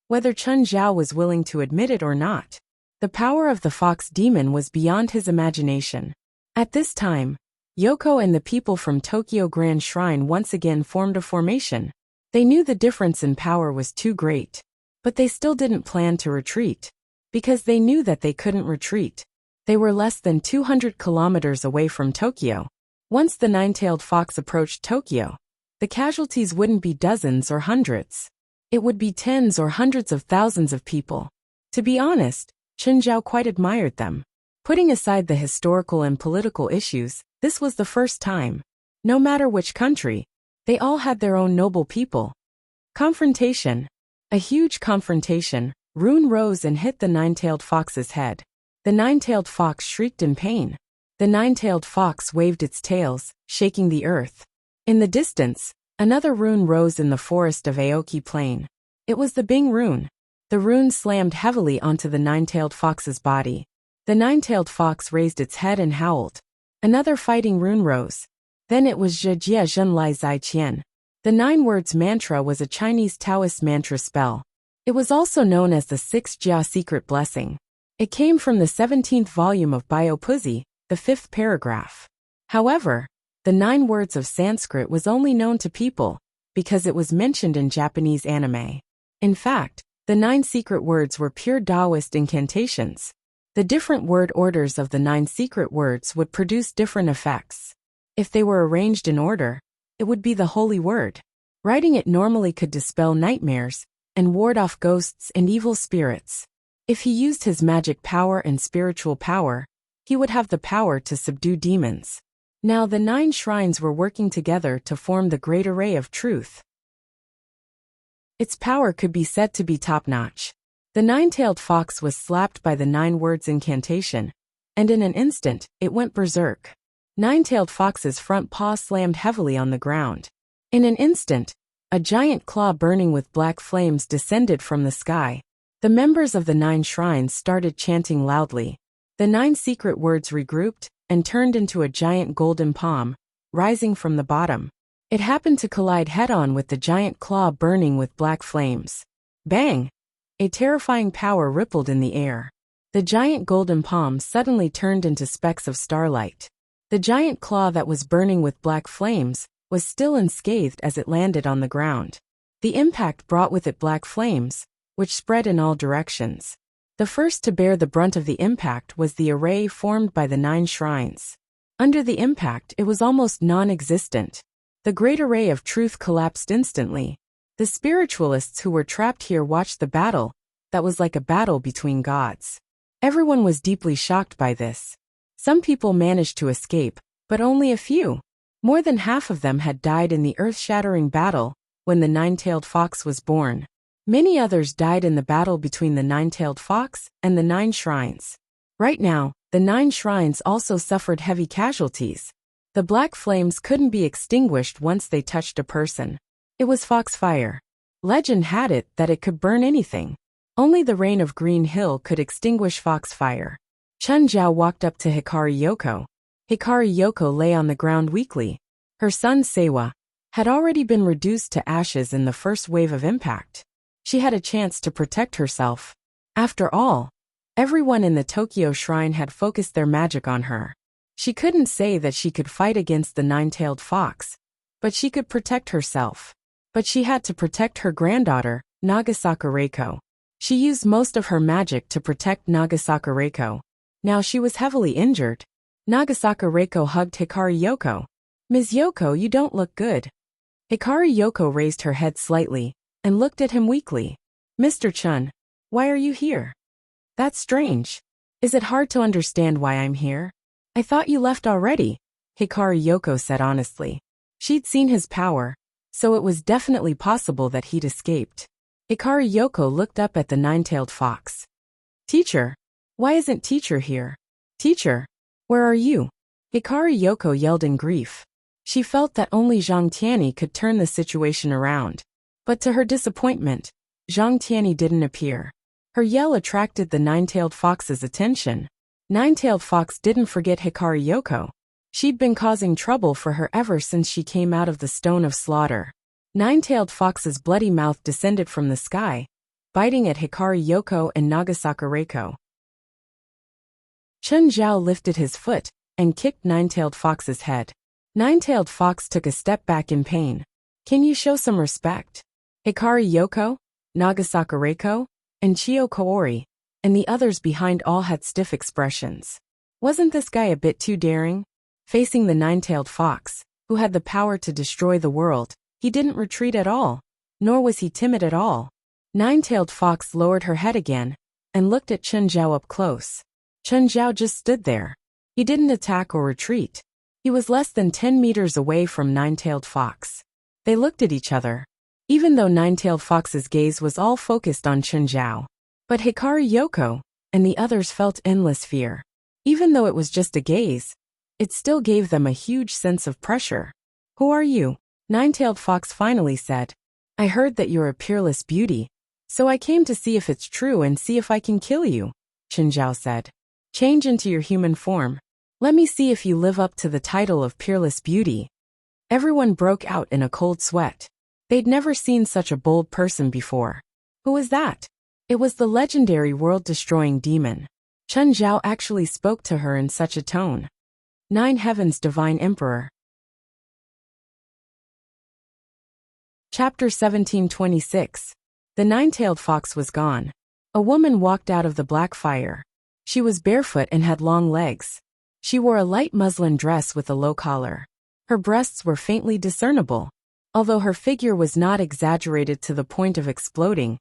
Whether Chen Zhao was willing to admit it or not, the power of the fox demon was beyond his imagination. At this time, Yoko and the people from Tokyo Grand Shrine once again formed a formation. They knew the difference in power was too great, but they still didn't plan to retreat. Because they knew that they couldn't retreat. They were less than 200 kilometers away from Tokyo. Once the 9-tailed fox approached Tokyo, the casualties wouldn't be dozens or hundreds. It would be tens or hundreds of thousands of people. To be honest, Chen Zhao quite admired them. Putting aside the historical and political issues, this was the first time. No matter which country, they all had their own noble people. Confrontation. A huge confrontation. Rune rose and hit the nine-tailed fox's head. The nine-tailed fox shrieked in pain. The nine-tailed fox waved its tails, shaking the earth. In the distance, another rune rose in the forest of Aoki Plain. It was the Bing rune. The rune slammed heavily onto the nine-tailed fox's body. The nine-tailed fox raised its head and howled. Another fighting rune rose. Then it was Zhe Jia Zhen Lai Zai Qian. The 9 words mantra was a Chinese Taoist mantra spell. It was also known as the 6 Jia secret blessing. It came from the 17th volume of Bio Puzi, the 5th paragraph. However, the 9 words of Sanskrit was only known to people because it was mentioned in Japanese anime. In fact, the 9 secret words were pure Taoist incantations. The different word orders of the 9 secret words would produce different effects. If they were arranged in order, it would be the holy word. Writing it normally could dispel nightmares and ward off ghosts and evil spirits. If he used his magic power and spiritual power, he would have the power to subdue demons. Now the 9 shrines were working together to form the great array of truth. Its power could be said to be top-notch. The nine-tailed fox was slapped by the 9 words incantation, and in an instant, it went berserk. Nine-tailed fox's front paw slammed heavily on the ground. In an instant, a giant claw burning with black flames descended from the sky. The members of the 9 shrines started chanting loudly. The 9 secret words regrouped and turned into a giant golden palm, rising from the bottom. It happened to collide head-on with the giant claw burning with black flames. Bang! A terrifying power rippled in the air. The giant golden palm suddenly turned into specks of starlight. The giant claw that was burning with black flames was still unscathed as it landed on the ground. The impact brought with it black flames, which spread in all directions. The first to bear the brunt of the impact was the array formed by the 9 shrines. Under the impact, it was almost non-existent. The great array of truth collapsed instantly. The spiritualists who were trapped here watched the battle, that was like a battle between gods. Everyone was deeply shocked by this. Some people managed to escape, but only a few. More than half of them had died in the earth-shattering battle when the nine-tailed fox was born. Many others died in the battle between the nine-tailed fox and the 9 shrines. Right now, the 9 shrines also suffered heavy casualties. The black flames couldn't be extinguished once they touched a person. It was foxfire. Legend had it that it could burn anything. Only the rain of Green Hill could extinguish foxfire. Chun Zhao walked up to Hikari Yoko. Hikari Yoko lay on the ground weakly. Her son Seiwa had already been reduced to ashes in the first wave of impact. She had a chance to protect herself. After all, everyone in the Tokyo Shrine had focused their magic on her. She couldn't say that she could fight against the nine-tailed fox, but she could protect herself. But she had to protect her granddaughter, Nagasaka Reiko. She used most of her magic to protect Nagasaka Reiko. Now she was heavily injured. Nagasaka Reiko hugged Hikari Yoko. "Ms. Yoko, you don't look good." Hikari Yoko raised her head slightly and looked at him weakly. "Mr. Chun, why are you here?" "That's strange. Is it hard to understand why I'm here?" "I thought you left already," Hikari Yoko said honestly. She'd seen his power, so it was definitely possible that he'd escaped. Hikari Yoko looked up at the nine-tailed fox. "Teacher, why isn't Teacher here? Teacher, where are you?" Hikari Yoko yelled in grief. She felt that only Zhang Tianyi could turn the situation around. But to her disappointment, Zhang Tianyi didn't appear. Her yell attracted the nine-tailed fox's attention. Nine-tailed fox didn't forget Hikari Yoko. She'd been causing trouble for her ever since she came out of the Stone of Slaughter. Nine-tailed fox's bloody mouth descended from the sky, biting at Hikari Yoko and Nagasaka Reiko. Chun Zhao lifted his foot and kicked Nine-tailed fox's head. Nine-tailed fox took a step back in pain. "Can you show some respect?" Hikari Yoko, Nagasaka Reiko, and Chio Kaori, and the others behind all had stiff expressions. Wasn't this guy a bit too daring? Facing the nine-tailed fox, who had the power to destroy the world, he didn't retreat at all, nor was he timid at all. Nine-tailed fox lowered her head again and looked at Chun Zhao up close. Chen Zhao just stood there. He didn't attack or retreat. He was less than 10 meters away from Nine-Tailed Fox. They looked at each other, even though Nine-Tailed Fox's gaze was all focused on Chen Zhao. But Hikari Yoko and the others felt endless fear. Even though it was just a gaze, it still gave them a huge sense of pressure. "Who are you?" Nine-Tailed Fox finally said. "I heard that you're a peerless beauty, so I came to see if it's true and see if I can kill you," Chen Zhao said. "Change into your human form. Let me see if you live up to the title of peerless beauty." Everyone broke out in a cold sweat. They'd never seen such a bold person before. Who was that? It was the legendary world-destroying demon. Chen Zhao actually spoke to her in such a tone. Nine Heavens Divine Emperor. Chapter 1726. The Nine-Tailed Fox was gone. A woman walked out of the black fire. She was barefoot and had long legs. She wore a light muslin dress with a low collar. Her breasts were faintly discernible. Although her figure was not exaggerated to the point of exploding,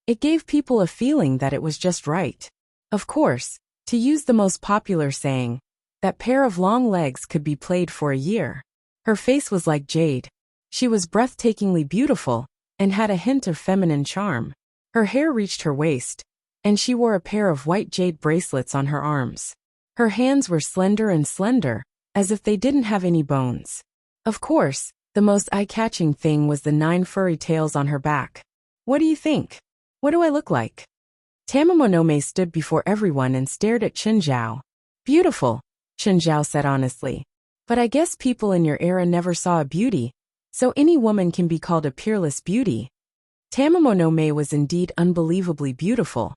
it gave people a feeling that it was just right. Of course, to use the most popular saying, that pair of long legs could be played for a year. Her face was like jade. She was breathtakingly beautiful and had a hint of feminine charm. Her hair reached her waist, and she wore a pair of white jade bracelets on her arms. Her hands were slender, as if they didn't have any bones. Of course, the most eye-catching thing was the 9 furry tails on her back. "What do you think? What do I look like?" Tamamonome stood before everyone and stared at Chen Zhao. "Beautiful," Chen Zhao said honestly. "But I guess people in your era never saw a beauty, so any woman can be called a peerless beauty." Tamamonome was indeed unbelievably beautiful,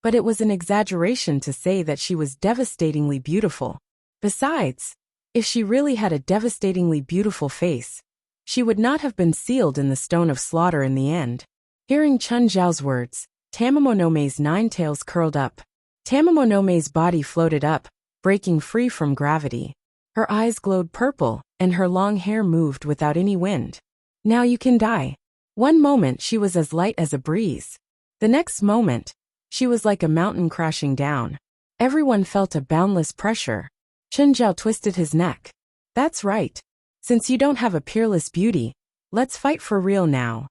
but it was an exaggeration to say that she was devastatingly beautiful. Besides, if she really had a devastatingly beautiful face, she would not have been sealed in the stone of slaughter in the end. Hearing Chen Zhao's words, Tamamonome's 9 tails curled up. Tamamonome's body floated up, breaking free from gravity. Her eyes glowed purple, and her long hair moved without any wind. "Now you can die." One moment she was as light as a breeze. The next moment, she was like a mountain crashing down. Everyone felt a boundless pressure. Chen Zhao twisted his neck. "That's right. Since you don't have a peerless beauty, let's fight for real now."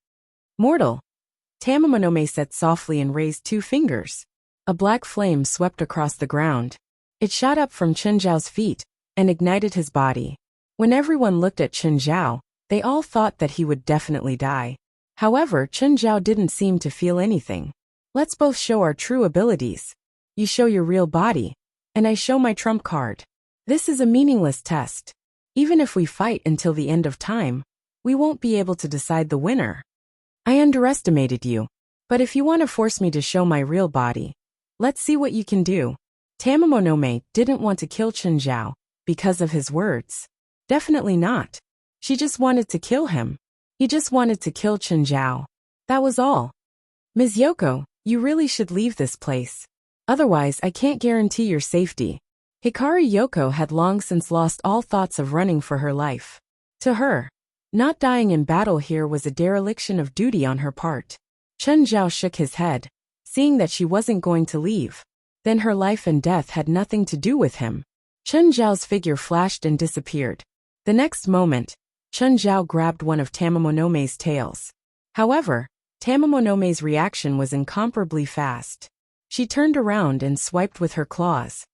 "Mortal," Tamamonome said softly and raised 2 fingers. A black flame swept across the ground. It shot up from Chen Zhao's feet and ignited his body. When everyone looked at Chen Zhao, they all thought that he would definitely die. However, Chen Zhao didn't seem to feel anything. "Let's both show our true abilities. You show your real body, and I show my trump card. This is a meaningless test. Even if we fight until the end of time, we won't be able to decide the winner. I underestimated you, but if you want to force me to show my real body, let's see what you can do." Tamamonome didn't want to kill Chen Zhao because of his words. Definitely not. She just wanted to kill him. He just wanted to kill Chen Zhao. That was all. "Ms. Yoko, you really should leave this place. Otherwise, I can't guarantee your safety." Hikari Yoko had long since lost all thoughts of running for her life. To her, not dying in battle here was a dereliction of duty on her part. Chen Zhao shook his head, seeing that she wasn't going to leave. Then her life and death had nothing to do with him. Chen Zhao's figure flashed and disappeared. The next moment, Chen Zhao grabbed one of Tamamonome's tails. However, Tamamonome's reaction was incomparably fast. She turned around and swiped with her claws.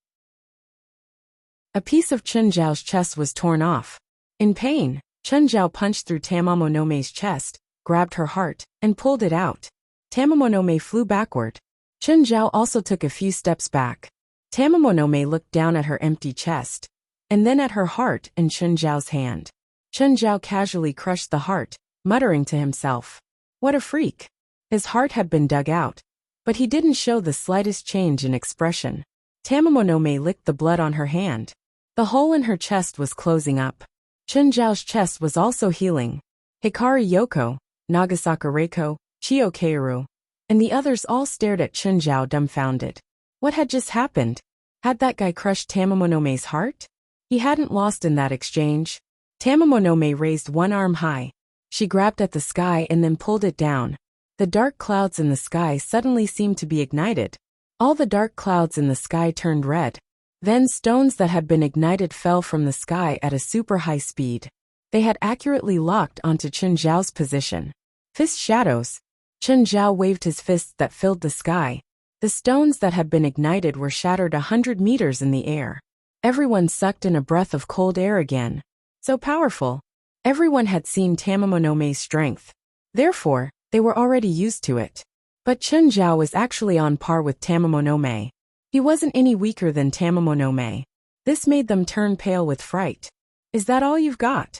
A piece of Chen Zhao's chest was torn off. In pain, Chen Zhao punched through Tamamonome's chest, grabbed her heart, and pulled it out. Tamamonome flew backward. Chen Zhao also took a few steps back. Tamamonome looked down at her empty chest, and then at her heart in Chen Zhao's hand. Chen Zhao casually crushed the heart, muttering to himself, "What a freak." His heart had been dug out, but he didn't show the slightest change in expression. Tamamonome licked the blood on her hand. The hole in her chest was closing up. Chen Zhao's chest was also healing. Hikari Yoko, Nagasaka Reiko, Chio Keiru, and the others all stared at Chen Zhao dumbfounded. What had just happened? Had that guy crushed Tamamonome's heart? He hadn't lost in that exchange. Tamamonome raised one arm high. She grabbed at the sky and then pulled it down. The dark clouds in the sky suddenly seemed to be ignited. All the dark clouds in the sky turned red. Then stones that had been ignited fell from the sky at a super high speed. They had accurately locked onto Chen Zhao's position. Fist shadows. Chen Zhao waved his fists that filled the sky. The stones that had been ignited were shattered 100 meters in the air. Everyone sucked in a breath of cold air again. So powerful. Everyone had seen Tamamonome's strength. Therefore, they were already used to it. But Chen Zhao was actually on par with Tamamonome. He wasn't any weaker than Tamamonome. This made them turn pale with fright. Is that all you've got?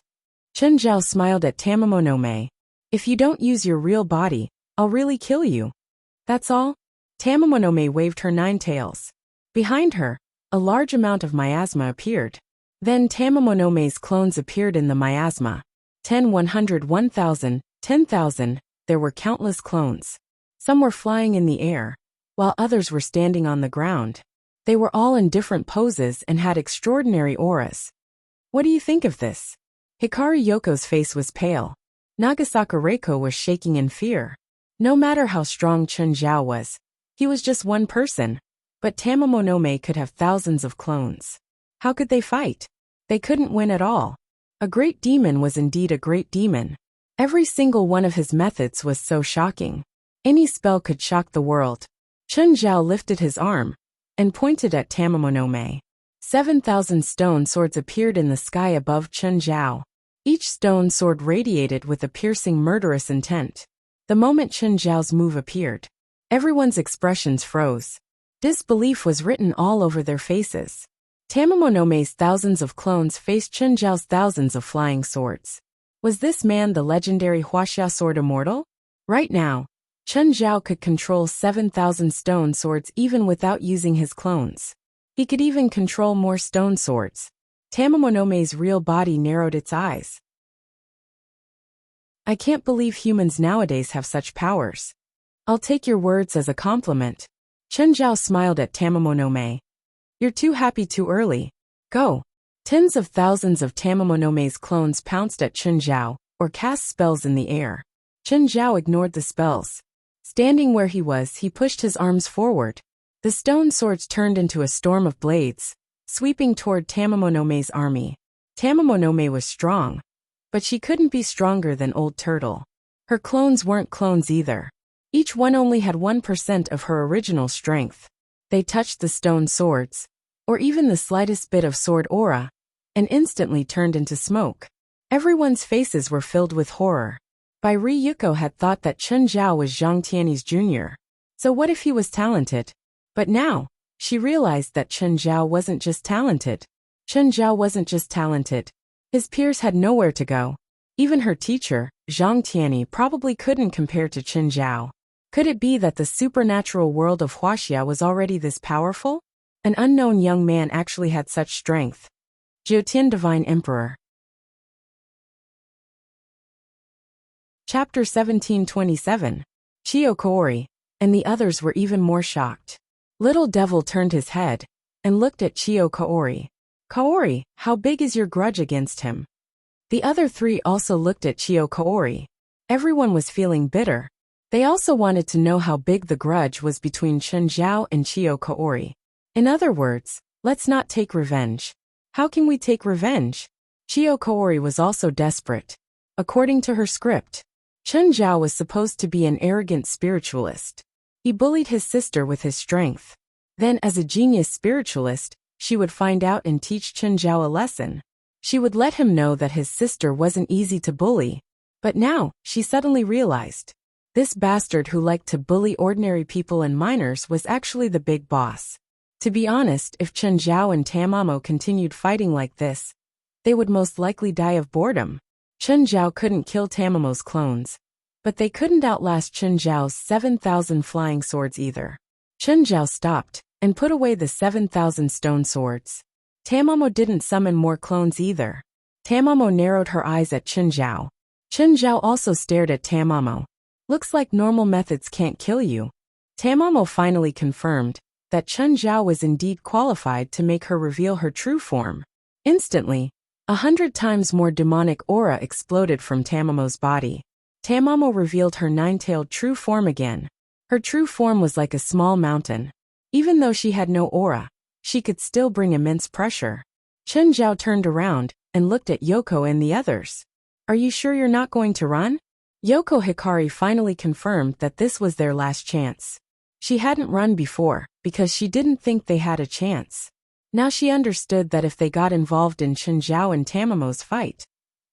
Chen Zhao smiled at Tamamonome. If you don't use your real body, I'll really kill you. That's all? Tamamonome waved her 9 tails. Behind her, a large amount of miasma appeared. Then Tamamonome's clones appeared in the miasma. 10, 100, 1,000, 10,000, there were countless clones. Some were flying in the air, while others were standing on the ground. They were all in different poses and had extraordinary auras. What do you think of this? Hikari Yoko's face was pale. Nagasaka Reiko was shaking in fear. No matter how strong Chen Zhao was, he was just one person. But Tamamonome could have thousands of clones. How could they fight? They couldn't win at all. A great demon was indeed a great demon. Every single one of his methods was so shocking. Any spell could shock the world. Chen Zhao lifted his arm and pointed at Tamamonome. 7,000 stone swords appeared in the sky above Chen Zhao. Each stone sword radiated with a piercing murderous intent. The moment Chen Zhao's move appeared, everyone's expressions froze. Disbelief was written all over their faces. Tamamonome's thousands of clones faced Chen Zhao's thousands of flying swords. Was this man the legendary Huaxia sword immortal? Right now, Chen Zhao could control 7,000 stone swords even without using his clones. He could even control more stone swords. Tamamonome's real body narrowed its eyes. I can't believe humans nowadays have such powers. I'll take your words as a compliment. Chen Zhao smiled at Tamamonome. You're too happy too early. Go. Tens of thousands of Tamamonome's clones pounced at Chen Zhao, or cast spells in the air. Chen Zhao ignored the spells. Standing where he was, he pushed his arms forward. The stone swords turned into a storm of blades, sweeping toward Tamamonome's army. Tamamonome was strong, but she couldn't be stronger than Old Turtle. Her clones weren't clones either. Each one only had 1% of her original strength. They touched the stone swords, or even the slightest bit of sword aura, and instantly turned into smoke. Everyone's faces were filled with horror. Bai Ryuko had thought that Chen Zhao was Zhang Tianyi's junior. So what if he was talented? But now, she realized that Chen Zhao wasn't just talented. Chen Zhao wasn't just talented. His peers had nowhere to go. Even her teacher, Zhang Tianyi, probably couldn't compare to Chen Zhao. Could it be that the supernatural world of Huaxia was already this powerful? An unknown young man actually had such strength. Jiutian Divine Emperor. Chapter 1727. Chiyo Kaori, and the others were even more shocked. Little Devil turned his head and looked at Chiyo Kaori. Kaori, how big is your grudge against him? The other 3 also looked at Chiyo Kaori. Everyone was feeling bitter. They also wanted to know how big the grudge was between Chen Zhao and Chiyo Kaori. In other words, let's not take revenge. How can we take revenge? Chiyo Kaori was also desperate. According to her script, Chen Zhao was supposed to be an arrogant spiritualist. He bullied his sister with his strength. Then, as a genius spiritualist, she would find out and teach Chen Zhao a lesson. She would let him know that his sister wasn't easy to bully. But now, she suddenly realized. This bastard who liked to bully ordinary people and minors was actually the big boss. To be honest, if Chen Zhao and Tamamo continued fighting like this, they would most likely die of boredom. Chen Zhao couldn't kill Tamamo's clones, but they couldn't outlast Chen Zhao's 7,000 flying swords either. Chen Zhao stopped and put away the 7,000 stone swords. Tamamo didn't summon more clones either. Tamamo narrowed her eyes at Chen Zhao. Chen Zhao also stared at Tamamo. Looks like normal methods can't kill you. Tamamo finally confirmed that Chen Zhao was indeed qualified to make her reveal her true form. Instantly, 100 times more demonic aura exploded from Tamamo's body. Tamamo revealed her 9-tailed true form again. Her true form was like a small mountain. Even though she had no aura, she could still bring immense pressure. Chen Zhao turned around and looked at Yoko and the others. Are you sure you're not going to run? Yoko Hikari finally confirmed that this was their last chance. She hadn't run before because she didn't think they had a chance. Now she understood that if they got involved in Chen Zhao and Tamamo's fight,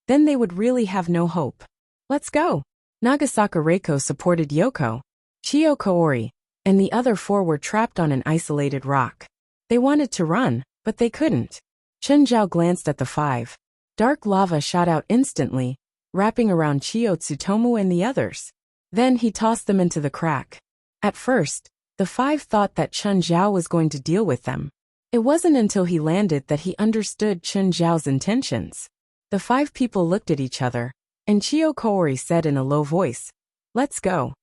then they would really have no hope. Let's go. Nagasaka Reiko supported Yoko. Chiyo Kaori and the other four were trapped on an isolated rock. They wanted to run, but they couldn't. Chen Zhao glanced at the five. Dark lava shot out instantly, wrapping around Chiyo Tsutomu and the others. Then he tossed them into the crack. At first, the five thought that Chen Zhao was going to deal with them. It wasn't until he landed that he understood Chen Zhao's intentions. The five people looked at each other, and Chiyo Kaori said in a low voice, "Let's go."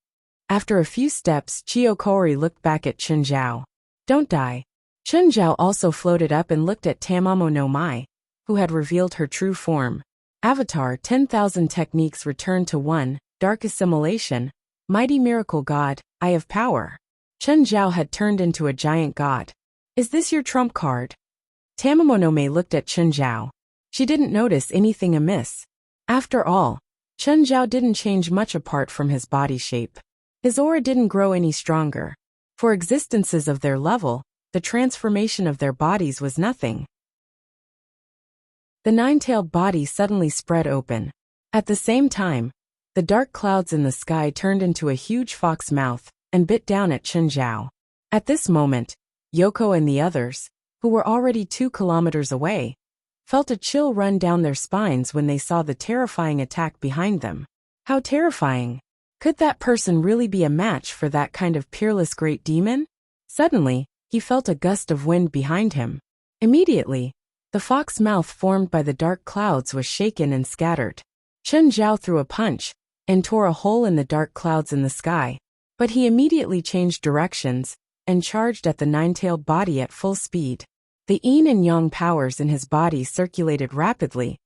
After a few steps, Chiyo Kaori looked back at Chen Zhao. "Don't die." Chen Zhao also floated up and looked at Tamamo no Mai, who had revealed her true form. Avatar 10,000 techniques returned to 1, Dark Assimilation, Mighty Miracle God, Eye of Power. Chen Zhao had turned into a giant god. Is this your trump card? Tamamo no Mai looked at Chen Zhao. She didn't notice anything amiss. After all, Chen Zhao didn't change much apart from his body shape. His aura didn't grow any stronger. For existences of their level, the transformation of their bodies was nothing. The nine-tailed body suddenly spread open. At the same time, the dark clouds in the sky turned into a huge fox mouth and bit down at Chen Zhao. At this moment, Yoko and the others, who were already 2 kilometers away, felt a chill run down their spines when they saw the terrifying attack behind them. How terrifying! Could that person really be a match for that kind of peerless great demon? Suddenly, he felt a gust of wind behind him. Immediately, the fox mouth formed by the dark clouds was shaken and scattered. Chen Zhao threw a punch and tore a hole in the dark clouds in the sky. But he immediately changed directions and charged at the nine-tailed body at full speed. The yin and yang powers in his body circulated rapidly,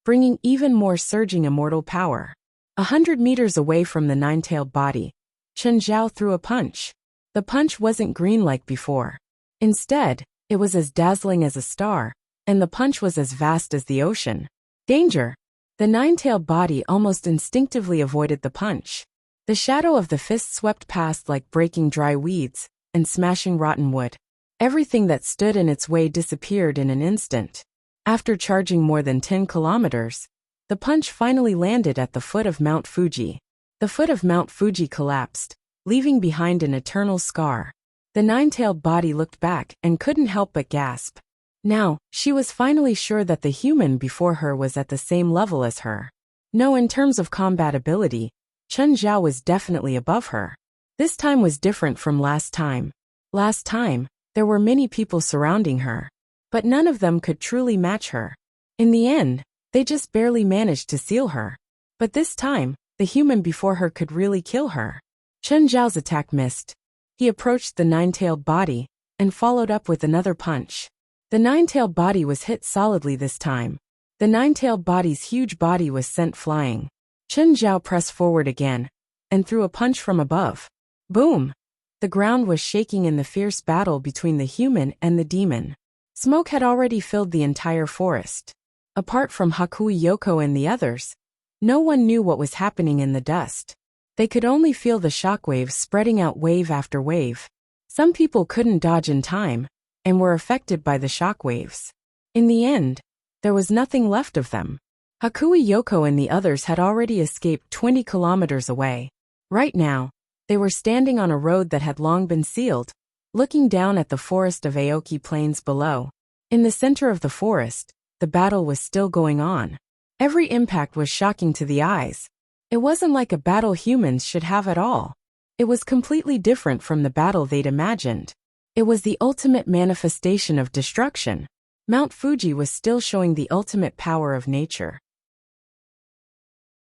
bringing even more surging immortal power. 100 meters away from the nine-tailed body, Chen Zhao threw a punch. The punch wasn't green like before. Instead, it was as dazzling as a star, and the punch was as vast as the ocean. Danger! The nine-tailed body almost instinctively avoided the punch. The shadow of the fist swept past like breaking dry weeds and smashing rotten wood. Everything that stood in its way disappeared in an instant. After charging more than 10 kilometers, the punch finally landed at the foot of Mount Fuji. The foot of Mount Fuji collapsed, leaving behind an eternal scar. The nine-tailed body looked back and couldn't help but gasp. Now, she was finally sure that the human before her was at the same level as her. No, in terms of combat ability, Chen Zhao was definitely above her. This time was different from last time. Last time, there were many people surrounding her, but none of them could truly match her. In the end, they just barely managed to seal her. But this time, the human before her could really kill her. Chen Zhao's attack missed. He approached the nine-tailed body and followed up with another punch. The nine-tailed body was hit solidly this time. The nine-tailed body's huge body was sent flying. Chen Zhao pressed forward again and threw a punch from above. Boom! The ground was shaking in the fierce battle between the human and the demon. Smoke had already filled the entire forest. Apart from Hakui Yoko and the others, no one knew what was happening in the dust. They could only feel the shockwaves spreading out wave after wave. Some people couldn't dodge in time and were affected by the shockwaves. In the end, there was nothing left of them. Hakui Yoko and the others had already escaped 20 kilometers away. Right now, they were standing on a road that had long been sealed, looking down at the forest of Aoki Plains below. In the center of the forest, the battle was still going on. Every impact was shocking to the eyes. It wasn't like a battle humans should have at all. It was completely different from the battle they'd imagined. It was the ultimate manifestation of destruction. Mount Fuji was still showing the ultimate power of nature.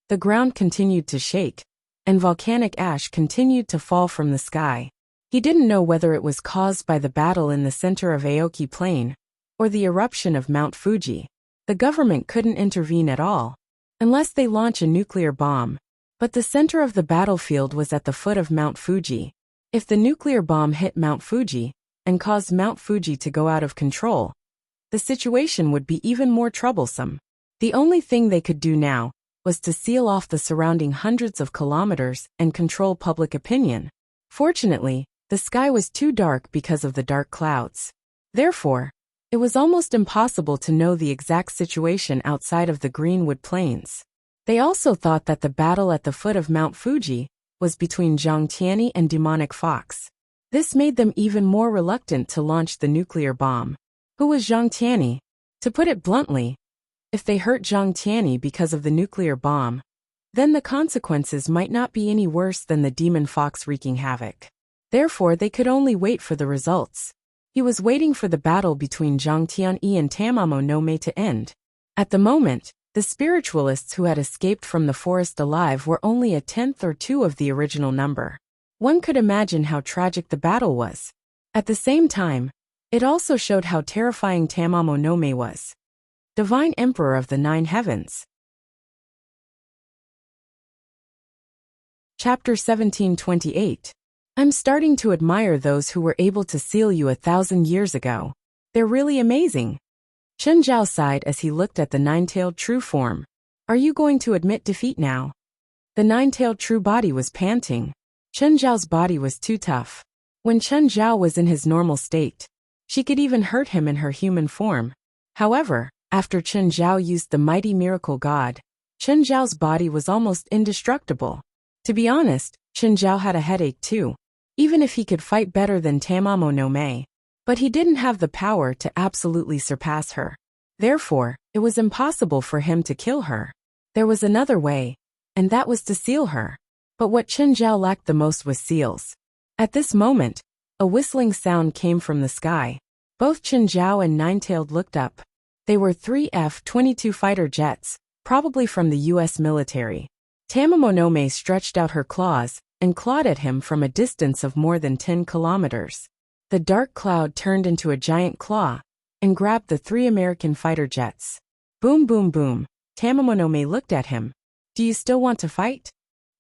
The ground continued to shake, and volcanic ash continued to fall from the sky. He didn't know whether it was caused by the battle in the center of Aoki Plain, or the eruption of Mount Fuji. The government couldn't intervene at all, unless they launch a nuclear bomb. But the center of the battlefield was at the foot of Mount Fuji. If the nuclear bomb hit Mount Fuji, and caused Mount Fuji to go out of control, the situation would be even more troublesome. The only thing they could do now was to seal off the surrounding hundreds of kilometers and control public opinion. Fortunately, the sky was too dark because of the dark clouds. Therefore, it was almost impossible to know the exact situation outside of the Greenwood Plains. They also thought that the battle at the foot of Mount Fuji was between Zhang Tianyi and Demonic Fox. This made them even more reluctant to launch the nuclear bomb. Who was Zhang Tianyi? To put it bluntly, if they hurt Zhang Tianyi because of the nuclear bomb, then the consequences might not be any worse than the demon fox wreaking havoc. Therefore, they could only wait for the results. He was waiting for the battle between Zhang Tianyi and Tamamo no Mae to end. At the moment, the spiritualists who had escaped from the forest alive were only a tenth or two of the original number. One could imagine how tragic the battle was. At the same time, it also showed how terrifying Tamamo no Mae was. Divine Emperor of the Nine Heavens. Chapter 1728. I'm starting to admire those who were able to seal you 1,000 years ago. They're really amazing. Chen Zhao sighed as he looked at the nine-tailed true form. Are you going to admit defeat now? The nine-tailed true body was panting. Chen Zhao's body was too tough. When Chen Zhao was in his normal state, she could even hurt him in her human form. However, after Chen Zhao used the mighty miracle god, Chen Zhao's body was almost indestructible. To be honest, Chen Zhao had a headache too. Even if he could fight better than Tamamo no Mae, but he didn't have the power to absolutely surpass her. Therefore, it was impossible for him to kill her. There was another way, and that was to seal her. But what Chen Zhao lacked the most was seals. At this moment, a whistling sound came from the sky. Both Chen Zhao and Ninetailed looked up. They were 3 F-22 fighter jets, probably from the U.S. military. Tamamo no Mae stretched out her claws and clawed at him from a distance of more than 10 kilometers. The dark cloud turned into a giant claw and grabbed the 3 American fighter jets. Boom, boom, boom. Tamamo no Mae looked at him. Do you still want to fight?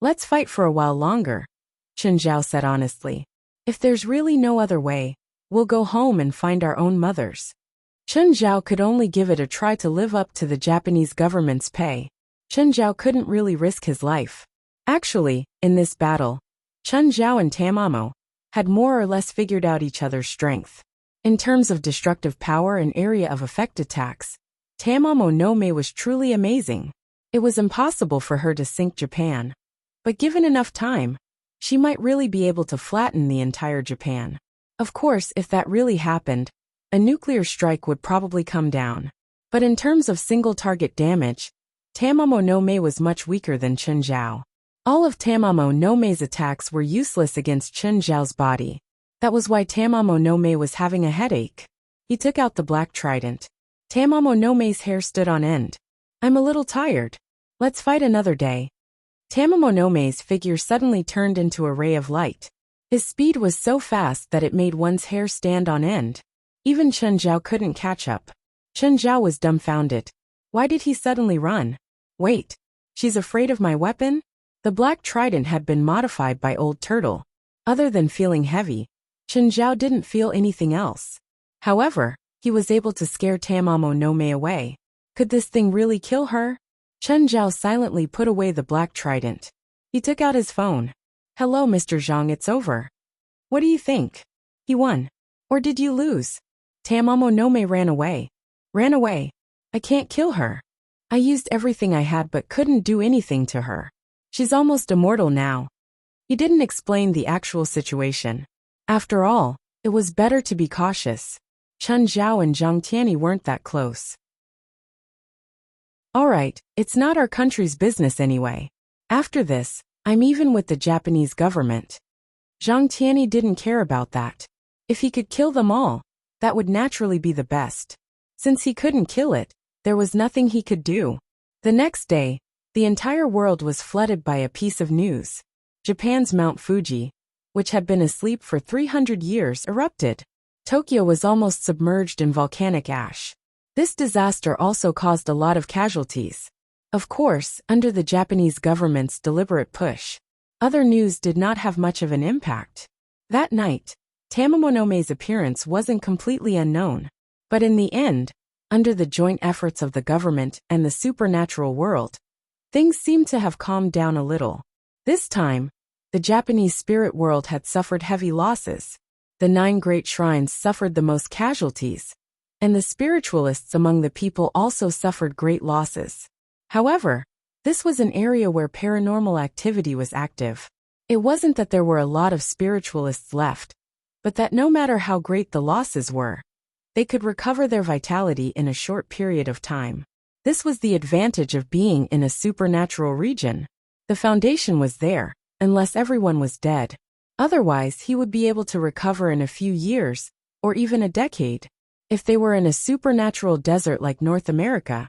Let's fight for a while longer, Chen Zhao said honestly. If there's really no other way, we'll go home and find our own mothers. Chen Zhao could only give it a try to live up to the Japanese government's pay. Chen Zhao couldn't really risk his life. Actually, in this battle, Chen Zhao and Tamamo had more or less figured out each other's strength. In terms of destructive power and area of effect attacks, Tamamo no Mae was truly amazing. It was impossible for her to sink Japan. But given enough time, she might really be able to flatten the entire Japan. Of course, if that really happened, a nuclear strike would probably come down. But in terms of single target damage, Tamamo no Mae was much weaker than Chen Zhao. All of Tamamo no Mae's attacks were useless against Chen Zhao's body. That was why Tamamo no Mae was having a headache. He took out the black trident. Tamamo no Mae's hair stood on end. I'm a little tired. Let's fight another day. Tamamo no Mae's figure suddenly turned into a ray of light. His speed was so fast that it made one's hair stand on end. Even Chen Zhao couldn't catch up. Chen Zhao was dumbfounded. Why did he suddenly run? Wait, she's afraid of my weapon? The black trident had been modified by Old Turtle. Other than feeling heavy, Chen Zhao didn't feel anything else. However, he was able to scare Tamamo no Mae away. Could this thing really kill her? Chen Zhao silently put away the black trident. He took out his phone. Hello, Mr. Zhang, it's over. What do you think? He won. Or did you lose? Tamamo no Mae ran away. Ran away. I can't kill her. I used everything I had but couldn't do anything to her. She's almost immortal now. He didn't explain the actual situation. After all, it was better to be cautious. Chen Zhao and Zhang Tianyi weren't that close. Alright, it's not our country's business anyway. After this, I'm even with the Japanese government. Zhang Tianyi didn't care about that. If he could kill them all, that would naturally be the best. Since he couldn't kill it, there was nothing he could do. The next day, the entire world was flooded by a piece of news. Japan's Mount Fuji, which had been asleep for 300 years, erupted. Tokyo was almost submerged in volcanic ash. This disaster also caused a lot of casualties. Of course, under the Japanese government's deliberate push, other news did not have much of an impact. That night, Tamamonome's appearance wasn't completely unknown. But in the end, under the joint efforts of the government and the supernatural world, things seemed to have calmed down a little. This time, the Japanese spirit world had suffered heavy losses. The 9 great shrines suffered the most casualties, and the spiritualists among the people also suffered great losses. However, this was an area where paranormal activity was active. It wasn't that there were a lot of spiritualists left, but that no matter how great the losses were, they could recover their vitality in a short period of time. This was the advantage of being in a supernatural region. The foundation was there, unless everyone was dead. Otherwise, he would be able to recover in a few years, or even a decade. If they were in a supernatural desert like North America,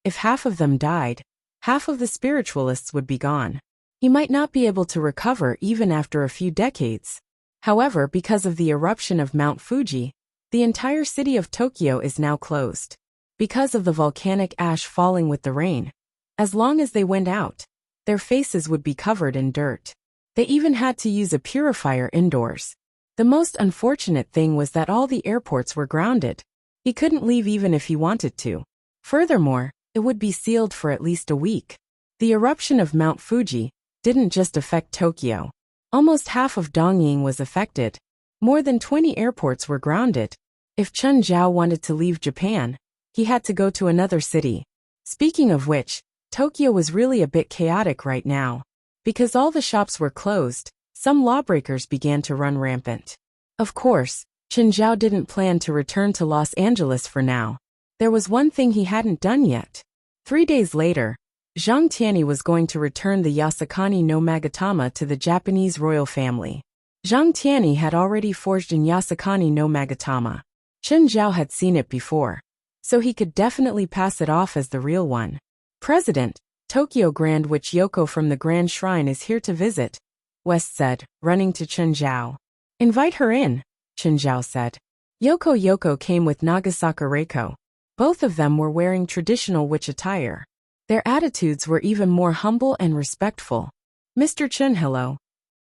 if half of them died, half of the spiritualists would be gone. He might not be able to recover even after a few decades. However, because of the eruption of Mount Fuji, the entire city of Tokyo is now closed. Because of the volcanic ash falling with the rain, as long as they went out, their faces would be covered in dirt. They even had to use a purifier indoors. The most unfortunate thing was that all the airports were grounded. He couldn't leave even if he wanted to. Furthermore, it would be sealed for at least a week. The eruption of Mount Fuji didn't just affect Tokyo. Almost half of Dongying was affected. More than 20 airports were grounded. If Chen Zhao wanted to leave Japan, he had to go to another city. Speaking of which, Tokyo was really a bit chaotic right now. Because all the shops were closed, some lawbreakers began to run rampant. Of course, Chen Zhao didn't plan to return to Los Angeles for now. There was one thing he hadn't done yet. 3 days later, Zhang Tianyi was going to return the Yasukani no Magatama to the Japanese royal family. Zhang Tianyi had already forged in Yasukani no Magatama. Chen Zhao had seen it before, so he could definitely pass it off as the real one. President, Tokyo Grand Witch Yoko from the Grand Shrine is here to visit, West said, running to Chen Zhao. Invite her in, Chen Zhao said. Yoko came with Nagasaka Reiko. Both of them were wearing traditional witch attire. Their attitudes were even more humble and respectful. Mr. Chen, hello.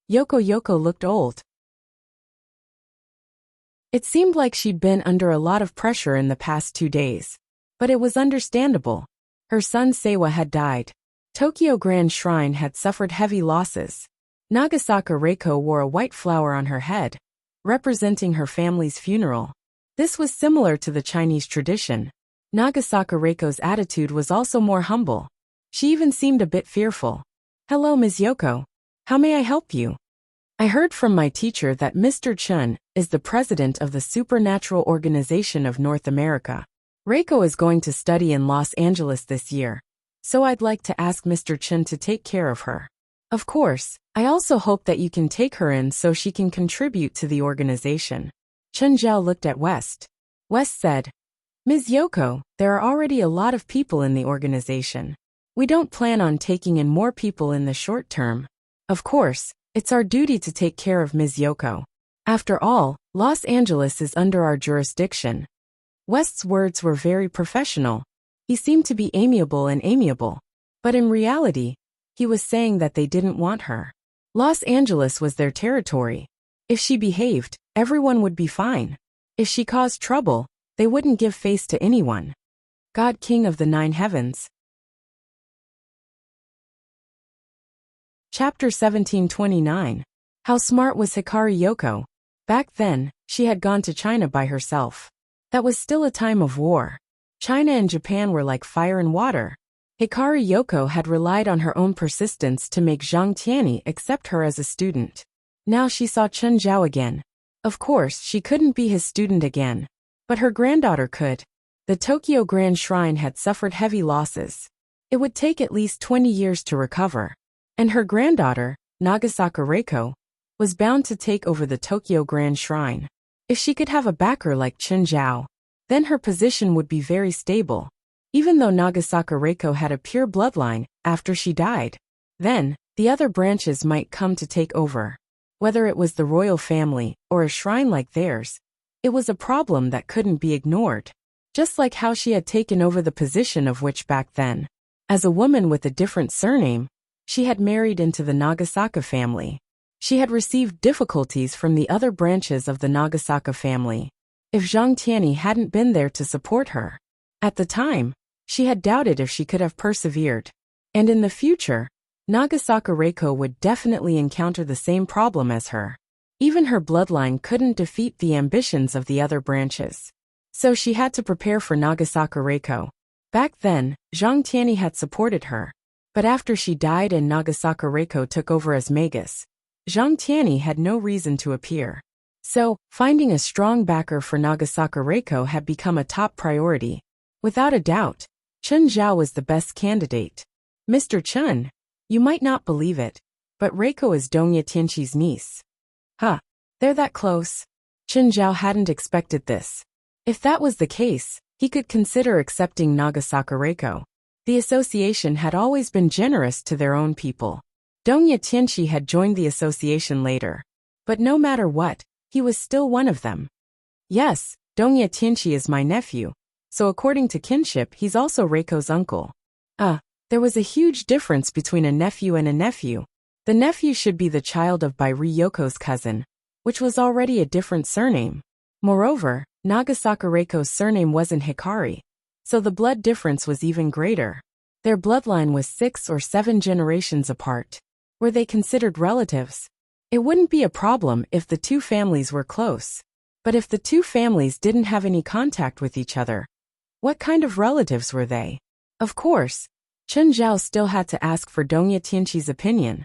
Yoko looked old. It seemed like she'd been under a lot of pressure in the past 2 days. But it was understandable. Her son Seiwa had died. Tokyo Grand Shrine had suffered heavy losses. Nagasaka Reiko wore a white flower on her head, representing her family's funeral. This was similar to the Chinese tradition. Nagasaka Reiko's attitude was also more humble. She even seemed a bit fearful. Hello, Ms. Yoko. How may I help you? I heard from my teacher that Mr. Chen is the president of the Supernatural Organization of North America. Reiko is going to study in Los Angeles this year, so I'd like to ask Mr. Chen to take care of her. Of course, I also hope that you can take her in so she can contribute to the organization. Chen Zhao looked at West. West said, Ms. Yoko, there are already a lot of people in the organization. We don't plan on taking in more people in the short term. Of course, it's our duty to take care of Ms. Yoko. After all, Los Angeles is under our jurisdiction. West's words were very professional. He seemed to be amiable, but in reality, he was saying that they didn't want her. Los Angeles was their territory. If she behaved, everyone would be fine. If she caused trouble, they wouldn't give face to anyone. God King of the 9 Heavens. Chapter 1729. How smart was Hikari Yoko? Back then, she had gone to China by herself. That was still a time of war. China and Japan were like fire and water. Hikari Yoko had relied on her own persistence to make Zhang Tianyi accept her as a student. Now she saw Chen Zhao again. Of course, she couldn't be his student again. But her granddaughter could. The Tokyo Grand Shrine had suffered heavy losses. It would take at least 20 years to recover. And her granddaughter, Nagasaka Reiko, was bound to take over the Tokyo Grand Shrine. If she could have a backer like Chen Zhao, then her position would be very stable. Even though Nagasaka Reiko had a pure bloodline after she died, then the other branches might come to take over. Whether it was the royal family or a shrine like theirs, it was a problem that couldn't be ignored. Just like how she had taken over the position of witch back then. As a woman with a different surname, she had married into the Nagasaka family. She had received difficulties from the other branches of the Nagasaka family. If Zhang Tianyi hadn't been there to support her at the time, she had doubted if she could have persevered. And in the future, Nagasaka Reiko would definitely encounter the same problem as her. Even her bloodline couldn't defeat the ambitions of the other branches. So she had to prepare for Nagasaka Reiko. Back then, Zhang Tianyi had supported her. But after she died and Nagasaka Reiko took over as Magus, Zhang Tianyi had no reason to appear. So, finding a strong backer for Nagasaka Reiko had become a top priority. Without a doubt, Chen Zhao was the best candidate. Mr. Chen, you might not believe it, but Reiko is Dongya Tianqi's niece. Huh, they're that close? Chen Zhao hadn't expected this. If that was the case, he could consider accepting Nagasaka Reiko. The association had always been generous to their own people. Dongya Tianqi had joined the association later. But no matter what, he was still one of them. Yes, Dongya Tianqi is my nephew, so according to kinship he's also Reiko's uncle. There was a huge difference between a nephew and a nephew. The nephew should be the child of Bai Ryoko's cousin, which was already a different surname. Moreover, Nagasaka Reiko's surname wasn't Hikari, so the blood difference was even greater. Their bloodline was 6 or 7 generations apart. Were they considered relatives? It wouldn't be a problem if the two families were close. But if the two families didn't have any contact with each other, what kind of relatives were they? Of course, Chen Zhao still had to ask for Dongya Tianqi's opinion.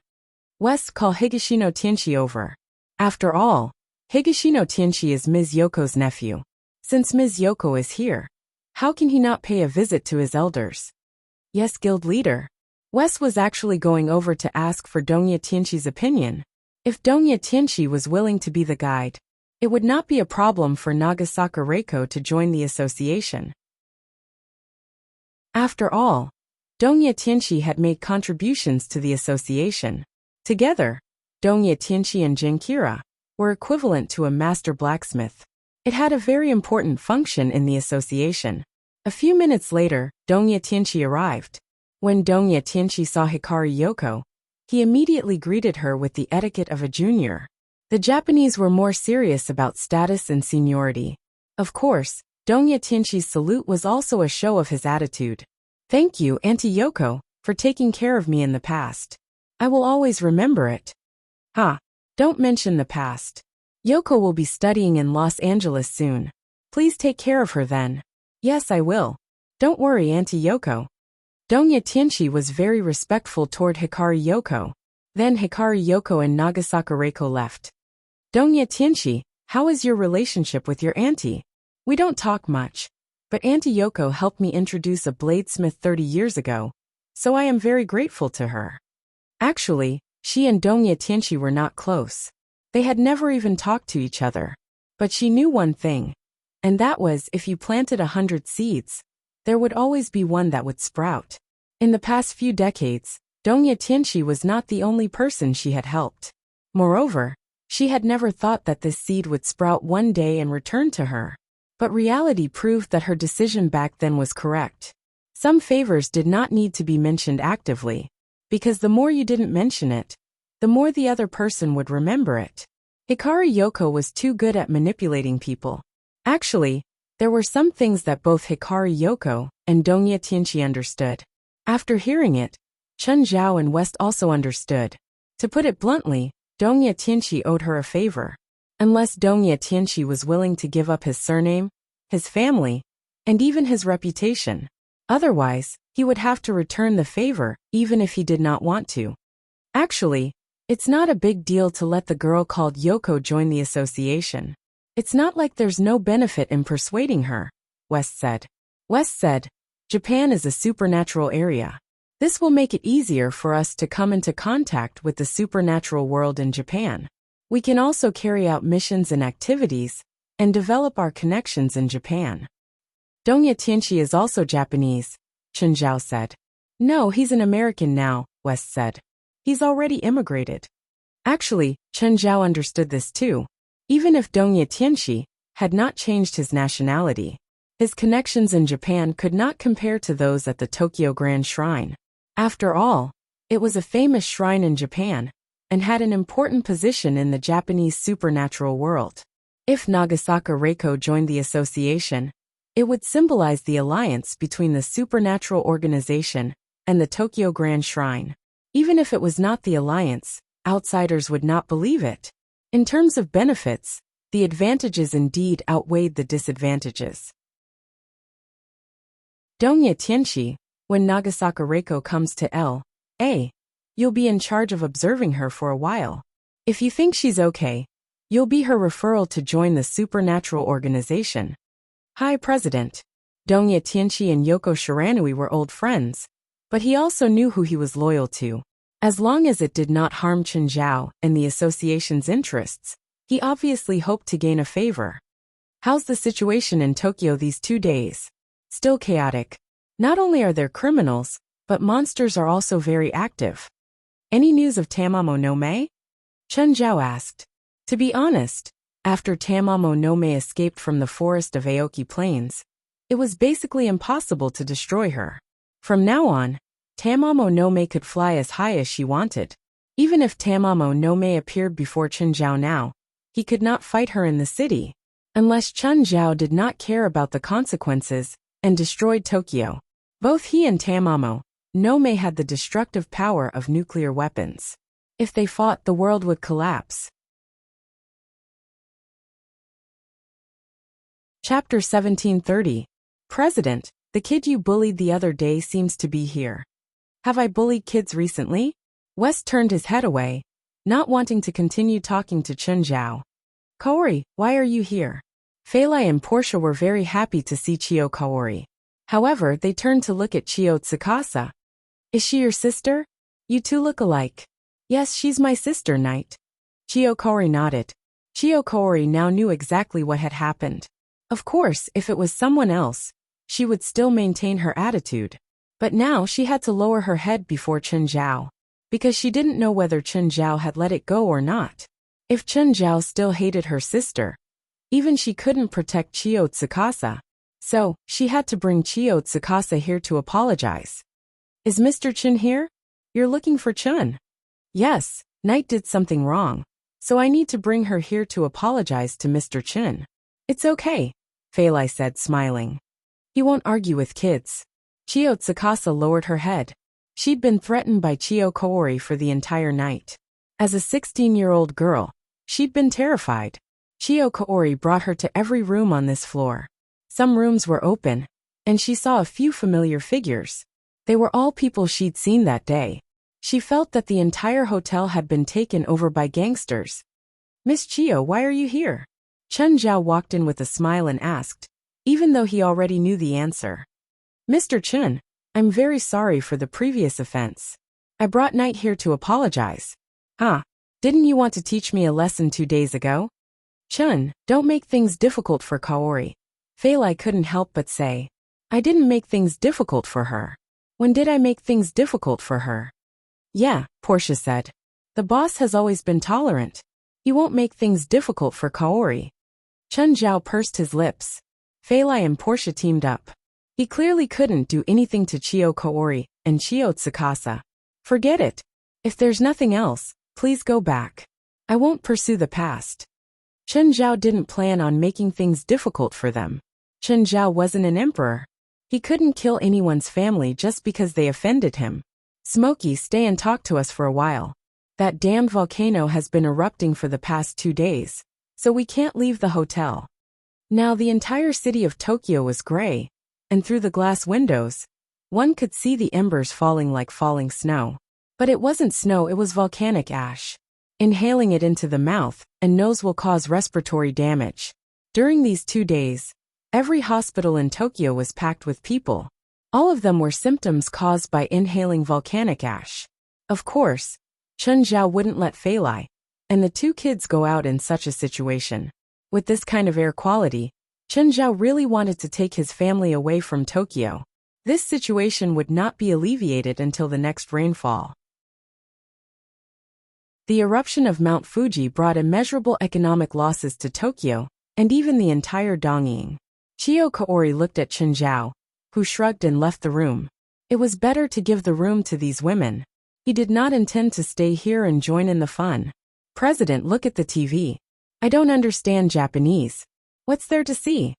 West, call Higashino Tianqi over. After all, Higashino Tianqi is Ms. Yoko's nephew. Since Ms. Yoko is here, how can he not pay a visit to his elders? Yes, guild leader. West was actually going over to ask for Dongya Tianqi's opinion. If Dongya Tianqi was willing to be the guide, it would not be a problem for Nagasaka Reiko to join the association. After all, Dongya Tianqi had made contributions to the association. Together, Dongya Tianqi and Jinkira were equivalent to a master blacksmith. It had a very important function in the association. A few minutes later, Dongya Tianqi arrived. When Dongya Tianqi saw Hikari Yoko, he immediately greeted her with the etiquette of a junior. The Japanese were more serious about status and seniority. Of course, Dongya Tianqi's salute was also a show of his attitude. Thank you, Auntie Yoko, for taking care of me in the past. I will always remember it. Don't mention the past. Yoko will be studying in Los Angeles soon. Please take care of her then. Yes, I will. Don't worry, Auntie Yoko. Dongya Tianqi was very respectful toward Hikari Yoko. Then Hikari Yoko and Nagasaka Reiko left. Dongya Tianqi, how is your relationship with your auntie? We don't talk much. But Auntie Yoko helped me introduce a bladesmith 30 years ago, so I am very grateful to her. Actually, she and Dongya Tianqi were not close. They had never even talked to each other. But she knew one thing, and that was if you planted 100 seeds, there would always be one that would sprout. In the past few decades, Dongya Tianqi was not the only person she had helped. Moreover, she had never thought that this seed would sprout one day and return to her. But reality proved that her decision back then was correct. Some favors did not need to be mentioned actively, because the more you didn't mention it, the more the other person would remember it. Hikari Yoko was too good at manipulating people. Actually, there were some things that both Hikari Yoko and Dongya Tianqi understood. After hearing it, Chen Zhao and West also understood. To put it bluntly, Dongya Tianqi owed her a favor. Unless Dongya Tianqi was willing to give up his surname, his family, and even his reputation. Otherwise, he would have to return the favor, even if he did not want to. Actually, it's not a big deal to let the girl called Yoko join the association. It's not like there's no benefit in persuading her, West said. West said, Japan is a supernatural area. This will make it easier for us to come into contact with the supernatural world in Japan. We can also carry out missions and activities, and develop our connections in Japan. Dongya Tianqi is also Japanese, Chen Zhao said. No, he's an American now, West said. He's already immigrated. Actually, Chen Zhao understood this too. Even if Dongya Tianqi had not changed his nationality, his connections in Japan could not compare to those at the Tokyo Grand Shrine. After all, it was a famous shrine in Japan, and had an important position in the Japanese supernatural world. If Nagasaka Reiko joined the association, it would symbolize the alliance between the supernatural organization and the Tokyo Grand Shrine. Even if it was not the alliance, outsiders would not believe it. In terms of benefits, the advantages indeed outweighed the disadvantages. Donya Tianshi, when Nagasaka Reiko comes to L.A., you'll be in charge of observing her for a while. If you think she's okay, you'll be her referral to join the supernatural organization. Hi, President. Donya Tianshi and Yoko Shiranui were old friends, but he also knew who he was loyal to. As long as it did not harm Chen Zhao and the association's interests, he obviously hoped to gain a favor. How's the situation in Tokyo these 2 days? Still chaotic. Not only are there criminals, but monsters are also very active. Any news of Tamamo no Mae? Chen Zhao asked. To be honest, after Tamamo no Mae escaped from the forest of Aoki Plains, it was basically impossible to destroy her. From now on, Tamamo no Mae could fly as high as she wanted. Even if Tamamo no Mae appeared before Chen Zhao now, he could not fight her in the city, unless Chen Zhao did not care about the consequences and destroyed Tokyo. Both he and Tamamo no Mae had the destructive power of nuclear weapons. If they fought, the world would collapse. Chapter 1730. President, the kid you bullied the other day seems to be here. Have I bullied kids recently? West turned his head away, not wanting to continue talking to Chen Zhao. Kaori, why are you here? Feilai and Portia were very happy to see Chiyo Kaori. However, they turned to look at Chiyo Tsukasa. Is she your sister? You two look alike. Yes, she's my sister, Knight. Chiyo Kaori nodded. Chiyo Kaori now knew exactly what had happened. Of course, if it was someone else, she would still maintain her attitude. But now she had to lower her head before Chen Zhao, because she didn't know whether Chen Zhao had let it go or not. If Chen Zhao still hated her sister, even she couldn't protect Chiyo Tsukasa. So, she had to bring Chiyo Tsukasa here to apologize. Is Mr. Chen here? You're looking for Chen? Yes, Knight did something wrong, so I need to bring her here to apologize to Mr. Chen. It's okay, Feilai said, smiling. He won't argue with kids. Chiyo Tsukasa lowered her head. She'd been threatened by Chiyo Kaori for the entire night. As a 16-year-old girl, she'd been terrified. Chiyo Kaori brought her to every room on this floor. Some rooms were open, and she saw a few familiar figures. They were all people she'd seen that day. She felt that the entire hotel had been taken over by gangsters. Miss Chiyo, why are you here? Chen Zhao walked in with a smile and asked, even though he already knew the answer. Mr. Chen, I'm very sorry for the previous offense. I brought Knight here to apologize. Huh? Didn't you want to teach me a lesson 2 days ago? Chen, don't make things difficult for Kaori. Feilai couldn't help but say. I didn't make things difficult for her. When did I make things difficult for her? Yeah, Portia said. The boss has always been tolerant. He won't make things difficult for Kaori. Chen Zhao pursed his lips. Feilai and Portia teamed up. He clearly couldn't do anything to Chiyo Kaori and Chiyo Tsukasa. Forget it. If there's nothing else, please go back. I won't pursue the past. Chen Zhao didn't plan on making things difficult for them. Chen Zhao wasn't an emperor. He couldn't kill anyone's family just because they offended him. Smokey, stay and talk to us for a while. That damned volcano has been erupting for the past 2 days, so we can't leave the hotel. Now the entire city of Tokyo was gray, and through the glass windows, one could see the embers falling like falling snow. But it wasn't snow, it was volcanic ash. Inhaling it into the mouth and nose will cause respiratory damage. During these 2 days, every hospital in Tokyo was packed with people. All of them were symptoms caused by inhaling volcanic ash. Of course, Chen Zhao wouldn't let Feilai and the 2 kids go out in such a situation. With this kind of air quality, Chen Zhao really wanted to take his family away from Tokyo. This situation would not be alleviated until the next rainfall. The eruption of Mount Fuji brought immeasurable economic losses to Tokyo, and even the entire Dongying. Chiyo Kaori looked at Chen Zhao, who shrugged and left the room. It was better to give the room to these women. He did not intend to stay here and join in the fun. President, look at the TV. I don't understand Japanese. What's there to see?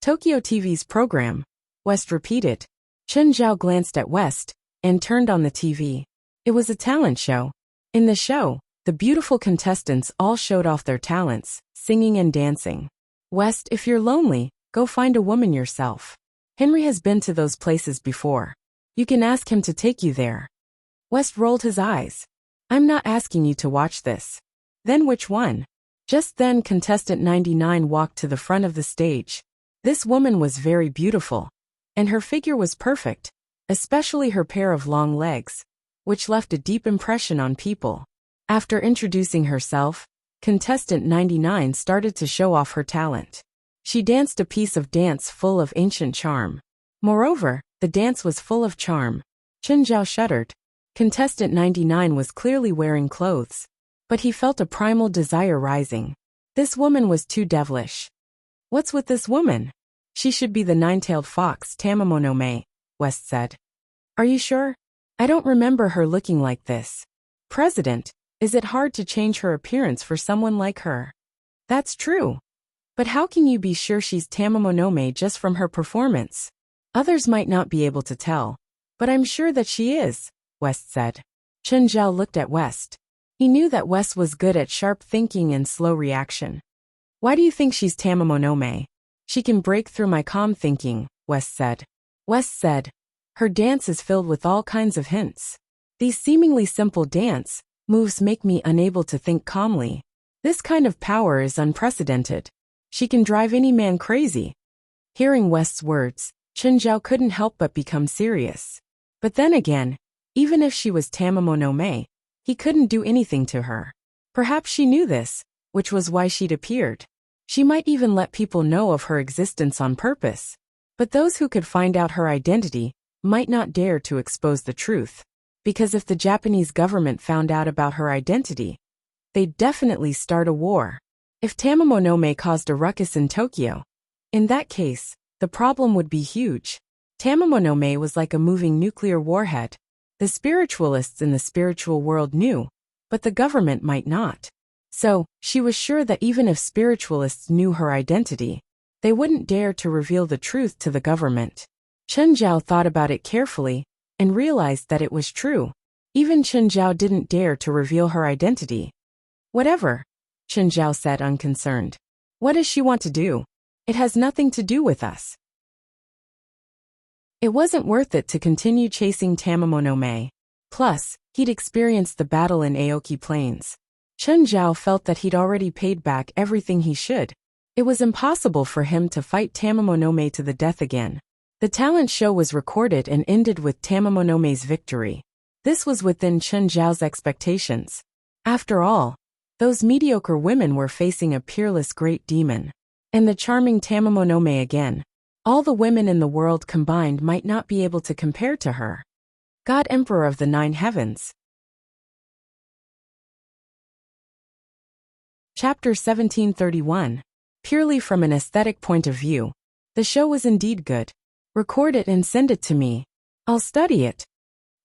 Tokyo TV's program, West repeated. Chen Zhao glanced at West and turned on the TV. It was a talent show. In the show, the beautiful contestants all showed off their talents, singing and dancing. West, if you're lonely, go find a woman yourself. Henry has been to those places before. You can ask him to take you there. West rolled his eyes. I'm not asking you to watch this. Then which one? Just then contestant 99 walked to the front of the stage. This woman was very beautiful, and her figure was perfect, especially her pair of long legs, which left a deep impression on people. After introducing herself, contestant 99 started to show off her talent. She danced a piece of dance full of ancient charm. Moreover, the dance was full of charm. Chen Zhao shuddered. Contestant 99 was clearly wearing clothes, but he felt a primal desire rising. This woman was too devilish. What's with this woman? She should be the nine-tailed fox Tamamonome, West said. Are you sure? I don't remember her looking like this. President, is it hard to change her appearance for someone like her? That's true. But how can you be sure she's Tamamonome just from her performance? Others might not be able to tell, but I'm sure that she is, West said. Chen Zhao looked at West. He knew that West was good at sharp thinking and slow reaction. Why do you think she's Tamamonome? She can break through my calm thinking, West said. West said, her dance is filled with all kinds of hints. These seemingly simple dance moves make me unable to think calmly. This kind of power is unprecedented. She can drive any man crazy. Hearing West's words, Chen Zhao couldn't help but become serious. But then again, even if she was Tamamonome, he couldn't do anything to her. Perhaps she knew this, which was why she'd appeared. She might even let people know of her existence on purpose. But those who could find out her identity might not dare to expose the truth. Because if the Japanese government found out about her identity, they'd definitely start a war. If Tamamonome caused a ruckus in Tokyo, in that case, the problem would be huge. Tamamonome was like a moving nuclear warhead. The spiritualists in the spiritual world knew, but the government might not. So, she was sure that even if spiritualists knew her identity, they wouldn't dare to reveal the truth to the government. Chen Zhao thought about it carefully and realized that it was true. Even Chen Zhao didn't dare to reveal her identity. Whatever, Chen Zhao said unconcerned. What does she want to do? It has nothing to do with us. It wasn't worth it to continue chasing Tamamonome. Plus, he'd experienced the battle in Aoki Plains. Chen Zhao felt that he'd already paid back everything he should. It was impossible for him to fight Tamamonome to the death again. The talent show was recorded and ended with Tamamonome's victory. This was within Chen Zhao's expectations. After all, those mediocre women were facing a peerless great demon. And the charming Tamamonome again. All the women in the world combined might not be able to compare to her. God Emperor of the Nine Heavens. Chapter 1731. Purely from an aesthetic point of view, the show was indeed good. Record it and send it to me. I'll study it.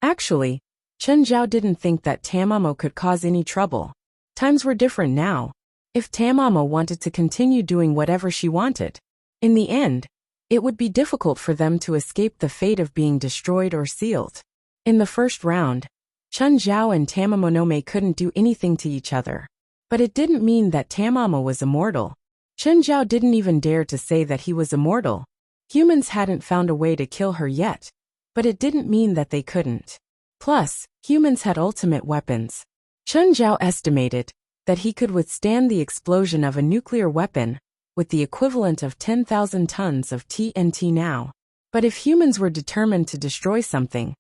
Actually, Chen Zhao didn't think that Tamamo could cause any trouble. Times were different now. If Tamamo wanted to continue doing whatever she wanted, in the end, it would be difficult for them to escape the fate of being destroyed or sealed. In the first round, Chen Zhao and Tamamonome couldn't do anything to each other. But it didn't mean that Tamamo was immortal. Chen Zhao didn't even dare to say that he was immortal. Humans hadn't found a way to kill her yet, but it didn't mean that they couldn't. Plus, humans had ultimate weapons. Chen Zhao estimated that he could withstand the explosion of a nuclear weapon with the equivalent of 10,000 tons of TNT now. But if humans were determined to destroy something,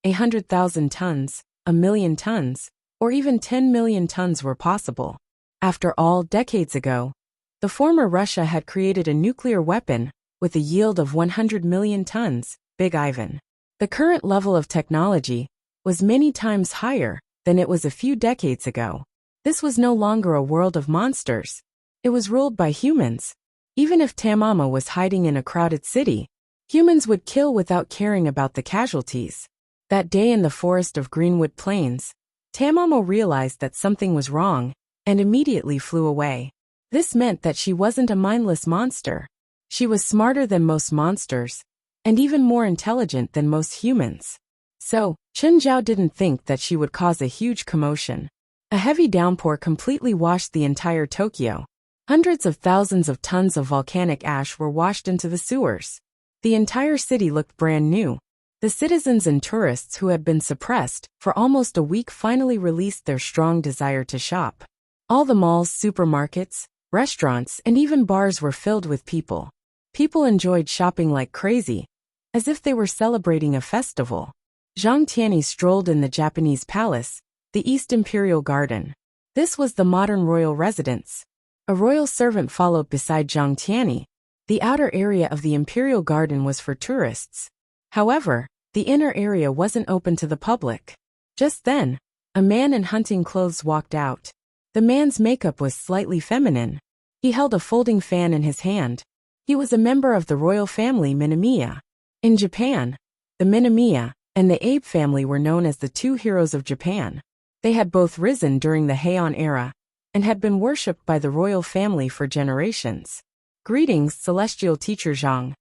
100,000 tons, 1,000,000 tons, or even 10 million tons were possible. After all, decades ago, the former Russia had created a nuclear weapon with a yield of 100 million tons, Big Ivan. The current level of technology was many times higher than it was a few decades ago. This was no longer a world of monsters. It was ruled by humans. Even if Tamamo was hiding in a crowded city, humans would kill without caring about the casualties. That day in the forest of Greenwood Plains, Tamamo realized that something was wrong, and immediately flew away. This meant that she wasn't a mindless monster. She was smarter than most monsters, and even more intelligent than most humans. So, Chen Zhao didn't think that she would cause a huge commotion. A heavy downpour completely washed the entire Tokyo. Hundreds of thousands of tons of volcanic ash were washed into the sewers. The entire city looked brand new. The citizens and tourists who had been suppressed for almost a week finally released their strong desire to shop. All the malls, supermarkets, restaurants, and even bars were filled with people. People enjoyed shopping like crazy, as if they were celebrating a festival. Zhang Tianyi strolled in the Japanese palace, the East Imperial Garden. This was the modern royal residence. A royal servant followed beside Zhang Tianyi. The outer area of the Imperial Garden was for tourists. However, the inner area wasn't open to the public. Just then, a man in hunting clothes walked out. The man's makeup was slightly feminine. He held a folding fan in his hand. He was a member of the royal family Minamiya. In Japan, the Minamiya and the Abe family were known as the two heroes of Japan. They had both risen during the Heian era and had been worshipped by the royal family for generations. Greetings, celestial teacher Zhang.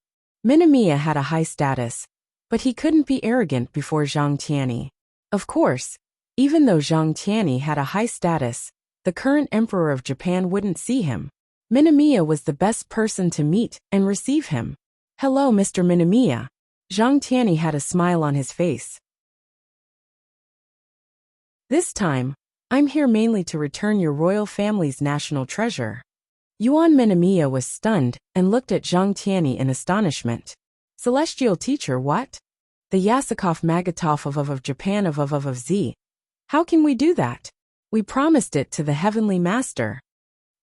Minamiya had a high status, but he couldn't be arrogant before Zhang Tianyi. Of course, even though Zhang Tianyi had a high status, the current emperor of Japan wouldn't see him. Minamiya was the best person to meet and receive him. Hello, Mr. Minamiya. Zhang Tianyi had a smile on his face. This time, I'm here mainly to return your royal family's national treasure. Yuan Minamiya was stunned and looked at Zhang Tianyi in astonishment. Celestial teacher, what? The Yasukov Magatov of Japan of Z. How can we do that? We promised it to the heavenly master.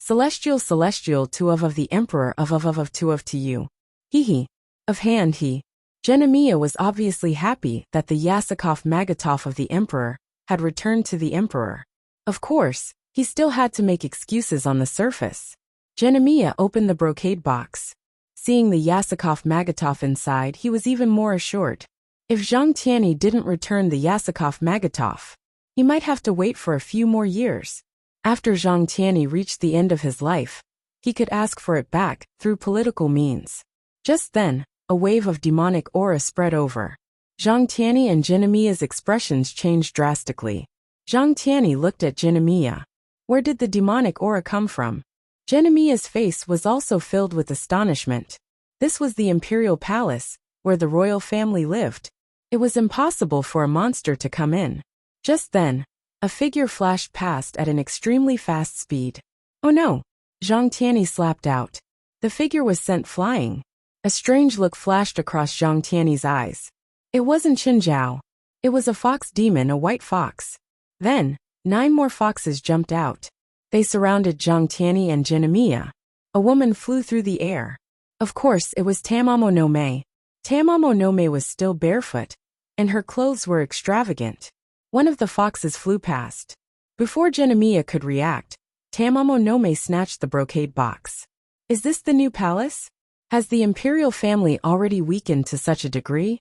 Celestial to of the emperor of to you. He. Of hand he. Genamiya was obviously happy that the Yasukov Magatov of the emperor had returned to the emperor. Of course, he still had to make excuses on the surface. Genamiya opened the brocade box. Seeing the Yasukov Magatov inside, he was even more assured. If Zhang Tianyi didn't return the Yasukov Magatov, he might have to wait for a few more years. After Zhang Tianyi reached the end of his life, he could ask for it back through political means. Just then, a wave of demonic aura spread over. Zhang Tianyi and Genamiya's expressions changed drastically. Zhang Tianyi looked at Genamiya. Where did the demonic aura come from? Genamiya's face was also filled with astonishment. This was the imperial palace, where the royal family lived. It was impossible for a monster to come in. Just then, a figure flashed past at an extremely fast speed. Oh no! Zhang Tianyi slapped out. The figure was sent flying. A strange look flashed across Zhang Tianyi's eyes. It wasn't Chen Zhao. It was a fox demon, a white fox. Then, 9 more foxes jumped out. They surrounded Zhang Tianyi and Genamiya. A woman flew through the air. Of course, it was Tamamo no Mei. Tamamo no Mei was still barefoot, and her clothes were extravagant. One of the foxes flew past. Before Genamiya could react, Tamamo no Mei snatched the brocade box. Is this the new palace? Has the imperial family already weakened to such a degree?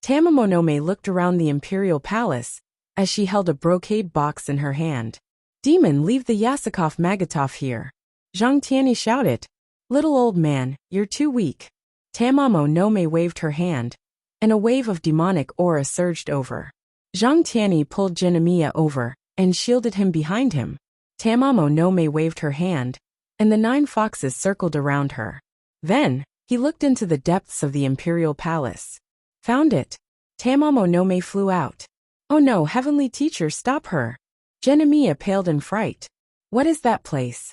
Tamamo no Mei looked around the imperial palace as she held a brocade box in her hand. Demon, leave the Yasukov Magatov here. Zhang Tianyi shouted. Little old man, you're too weak. Tamamo no Mei waved her hand, and a wave of demonic aura surged over. Zhang Tianyi pulled Genamiya over and shielded him behind him. Tamamo no Mei waved her hand, and the 9 foxes circled around her. Then, he looked into the depths of the imperial palace. Found it. Tamamo no Mei flew out. Oh no, heavenly teacher, stop her. Genamiya paled in fright. What is that place?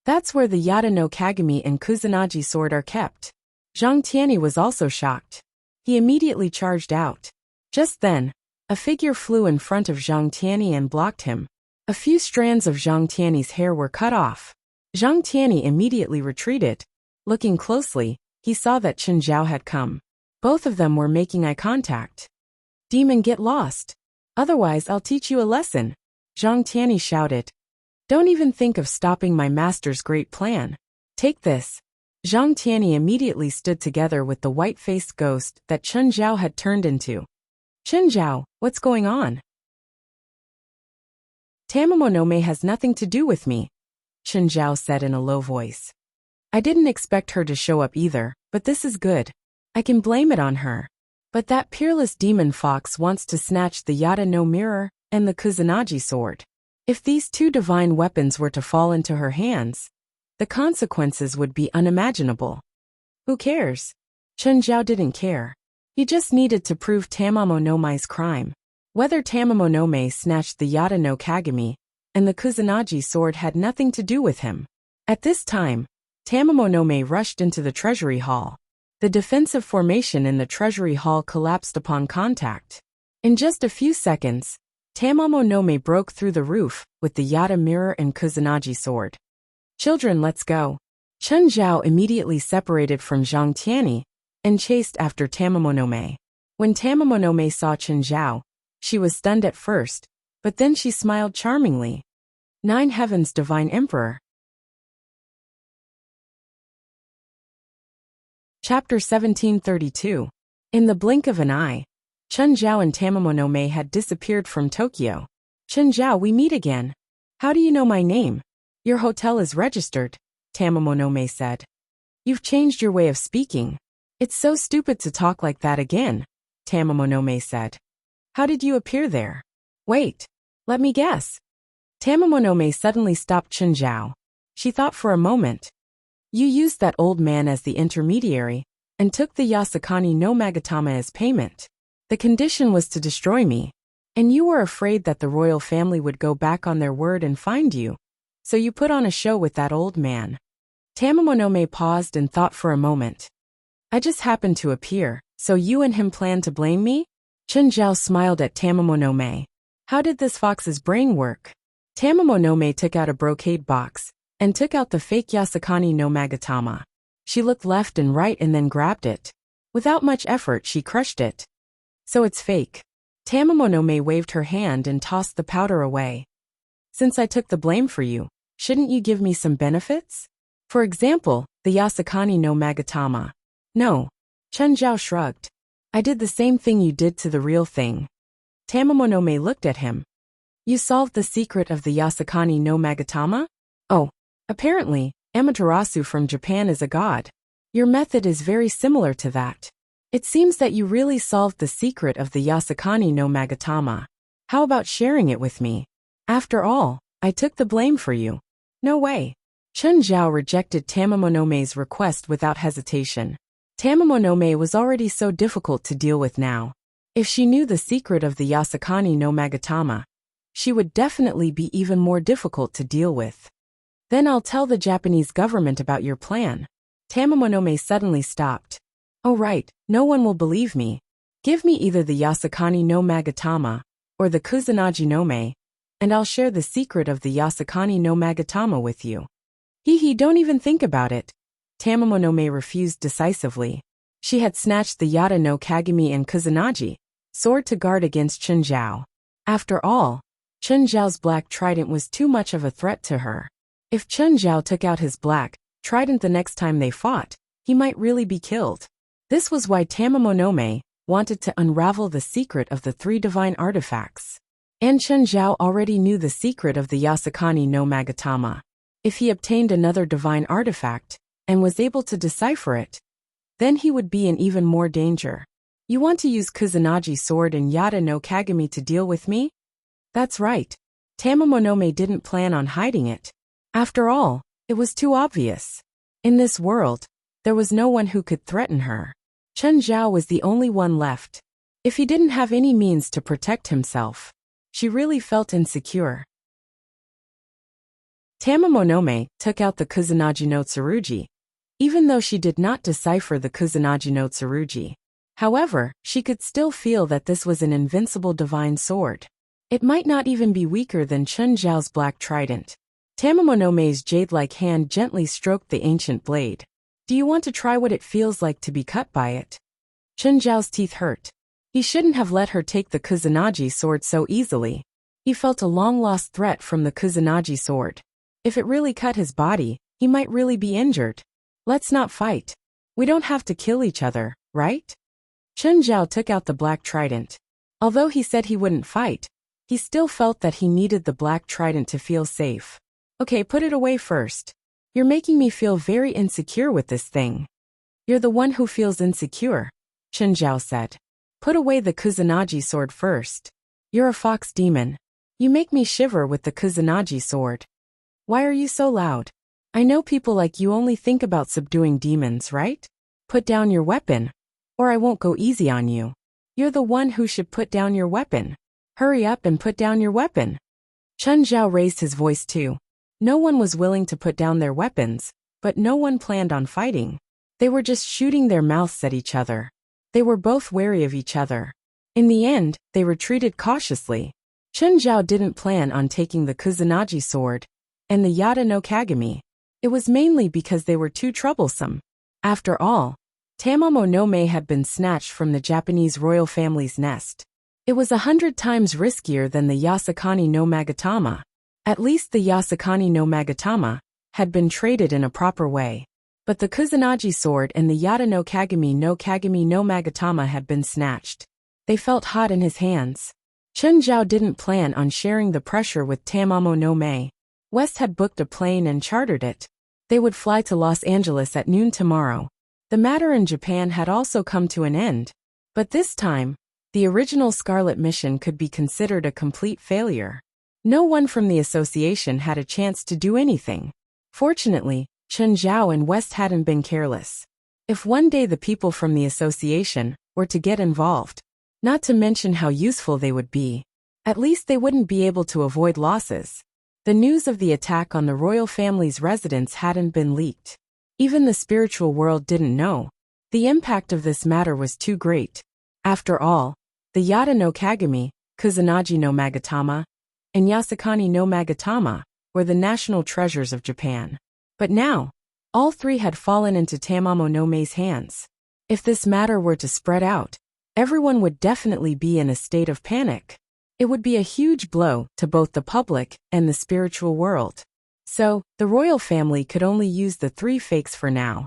That's where the Yada no Kagami and Kusanagi sword are kept. Zhang Tianyi was also shocked. He immediately charged out. Just then, a figure flew in front of Zhang Tianyi and blocked him. A few strands of Zhang Tianyi's hair were cut off. Zhang Tianyi immediately retreated. Looking closely, he saw that Chen Zhao had come. Both of them were making eye contact. Demon, get lost. Otherwise I'll teach you a lesson. Zhang Tianyi shouted. Don't even think of stopping my master's great plan. Take this. Zhang Tianyi immediately stood together with the white-faced ghost that Chen Zhao had turned into. Chenjiao, what's going on? Tamamonome has nothing to do with me, Chenjiao said in a low voice. I didn't expect her to show up either, but this is good. I can blame it on her. But that peerless demon fox wants to snatch the Yada no mirror and the Kusanagi sword. If these two divine weapons were to fall into her hands, the consequences would be unimaginable. Who cares? Chenjiao didn't care. He just needed to prove Tamamonome's crime. Whether Tamamonome snatched the Yada no Kagami and the Kusanagi sword had nothing to do with him. At this time, Tamamonome rushed into the treasury hall. The defensive formation in the treasury hall collapsed upon contact. In just a few seconds, Tamamonome broke through the roof with the Yada mirror and Kusanagi sword. Children, let's go. Chenjiao immediately separated from Zhang Tianyi and chased after Tamamonome. When Tamamonome saw Chenjiao, she was stunned at first, but then she smiled charmingly. 9 Heavens, Divine Emperor. Chapter 1732. In the blink of an eye, Chenjiao and Tamamonome had disappeared from Tokyo. Chenjiao, we meet again. How do you know my name? Your hotel is registered, Tamamonome said. You've changed your way of speaking. It's so stupid to talk like that again, Tamamonome said. How did you appear there? Wait, let me guess. Tamamonome suddenly stopped Chenjiao. She thought for a moment. You used that old man as the intermediary and took the Yasakani no Magatama as payment. The condition was to destroy me, and you were afraid that the royal family would go back on their word and find you, so you put on a show with that old man. Tamamonome paused and thought for a moment. I just happened to appear, so you and him plan to blame me? Chenjiao smiled at Tamamonome. How did this fox's brain work? Tamamonome took out a brocade box and took out the fake Yasakani no Magatama. She looked left and right and then grabbed it. Without much effort, she crushed it. So it's fake. Tamamonome waved her hand and tossed the powder away. Since I took the blame for you, shouldn't you give me some benefits? For example, the Yasakani no Magatama. No. Chenjiao shrugged. I did the same thing you did to the real thing. Tamamonome looked at him. You solved the secret of the Yasakani no Magatama? Oh, apparently, Amaterasu from Japan is a god. Your method is very similar to that. It seems that you really solved the secret of the Yasakani no Magatama. How about sharing it with me? After all, I took the blame for you. No way. Chenjiao rejected Tamamonome's request without hesitation. Tamamonome was already so difficult to deal with now. If she knew the secret of the Yasakani no Magatama, she would definitely be even more difficult to deal with. Then I'll tell the Japanese government about your plan. Tamamonome suddenly stopped. Oh right, no one will believe me. Give me either the Yasakani no Magatama or the Kusanagi no Me, and I'll share the secret of the Yasakani no Magatama with you. Hee, don't even think about it. Tamamonome refused decisively. She had snatched the Yada no Kagami and Kusanagi sword to guard against Chenjiao. After all, Chenjiao's black trident was too much of a threat to her. If Chenjiao took out his black trident the next time they fought, he might really be killed. This was why Tamamonome wanted to unravel the secret of the 3 divine artifacts. And Chenjiao already knew the secret of the Yasakani no Magatama. If he obtained another divine artifact and was able to decipher it, then he would be in even more danger. You want to use Kusanagi sword and Yada no Kagami to deal with me? That's right. Tamamonome didn't plan on hiding it. After all, it was too obvious. In this world, there was no one who could threaten her. Chenjiao was the only one left. If he didn't have any means to protect himself, she really felt insecure. Tamamonome took out the Kusanagi no Tsurugi, even though she did not decipher the Kusanagi no Tsurugi. However, she could still feel that this was an invincible divine sword. It might not even be weaker than Chenjiao's black trident. Tamamonome's jade-like hand gently stroked the ancient blade. Do you want to try what it feels like to be cut by it? Chenjiao's teeth hurt. He shouldn't have let her take the Kusanagi sword so easily. He felt a long-lost threat from the Kusanagi sword. If it really cut his body, he might really be injured. Let's not fight. We don't have to kill each other, right? Chenjiao took out the black trident. Although he said he wouldn't fight, he still felt that he needed the black trident to feel safe. Okay, put it away first. You're making me feel very insecure with this thing. You're the one who feels insecure, Chen Zhao said. Put away the Kusanagi sword first. You're a fox demon. You make me shiver with the Kusanagi sword. Why are you so loud? I know people like you only think about subduing demons, right? Put down your weapon, or I won't go easy on you. You're the one who should put down your weapon. Hurry up and put down your weapon. Chen Zhao raised his voice too. No one was willing to put down their weapons, but no one planned on fighting. They were just shooting their mouths at each other. They were both wary of each other. In the end, they retreated cautiously. Chen Zhao didn't plan on taking the Kusanagi sword and the Yada no Kagami. It was mainly because they were too troublesome. After all, Tamamo no Mae had been snatched from the Japanese royal family's nest. It was 100 times riskier than the Yasakani no Magatama. At least the Yasakani no Magatama had been traded in a proper way. But the Kusanagi sword and the Yada no Kagami no Magatama had been snatched. They felt hot in his hands. Chen Zhao didn't plan on sharing the pressure with Tamamo no Mae. West had booked a plane and chartered it. They would fly to Los Angeles at noon tomorrow. The matter in Japan had also come to an end. But this time, the original Scarlet mission could be considered a complete failure. No one from the association had a chance to do anything. Fortunately, Chen Zhao and West hadn't been careless. If one day the people from the association were to get involved, not to mention how useful they would be, at least they wouldn't be able to avoid losses. The news of the attack on the royal family's residence hadn't been leaked. Even the spiritual world didn't know. The impact of this matter was too great. After all, the Yada no Kagami, Kusanagi no Magatama, and Yasakani no Magatama were the national treasures of Japan. But now, all three had fallen into Tamamo no Mae's hands. If this matter were to spread out, everyone would definitely be in a state of panic. It would be a huge blow to both the public and the spiritual world. So, the royal family could only use the three fakes for now.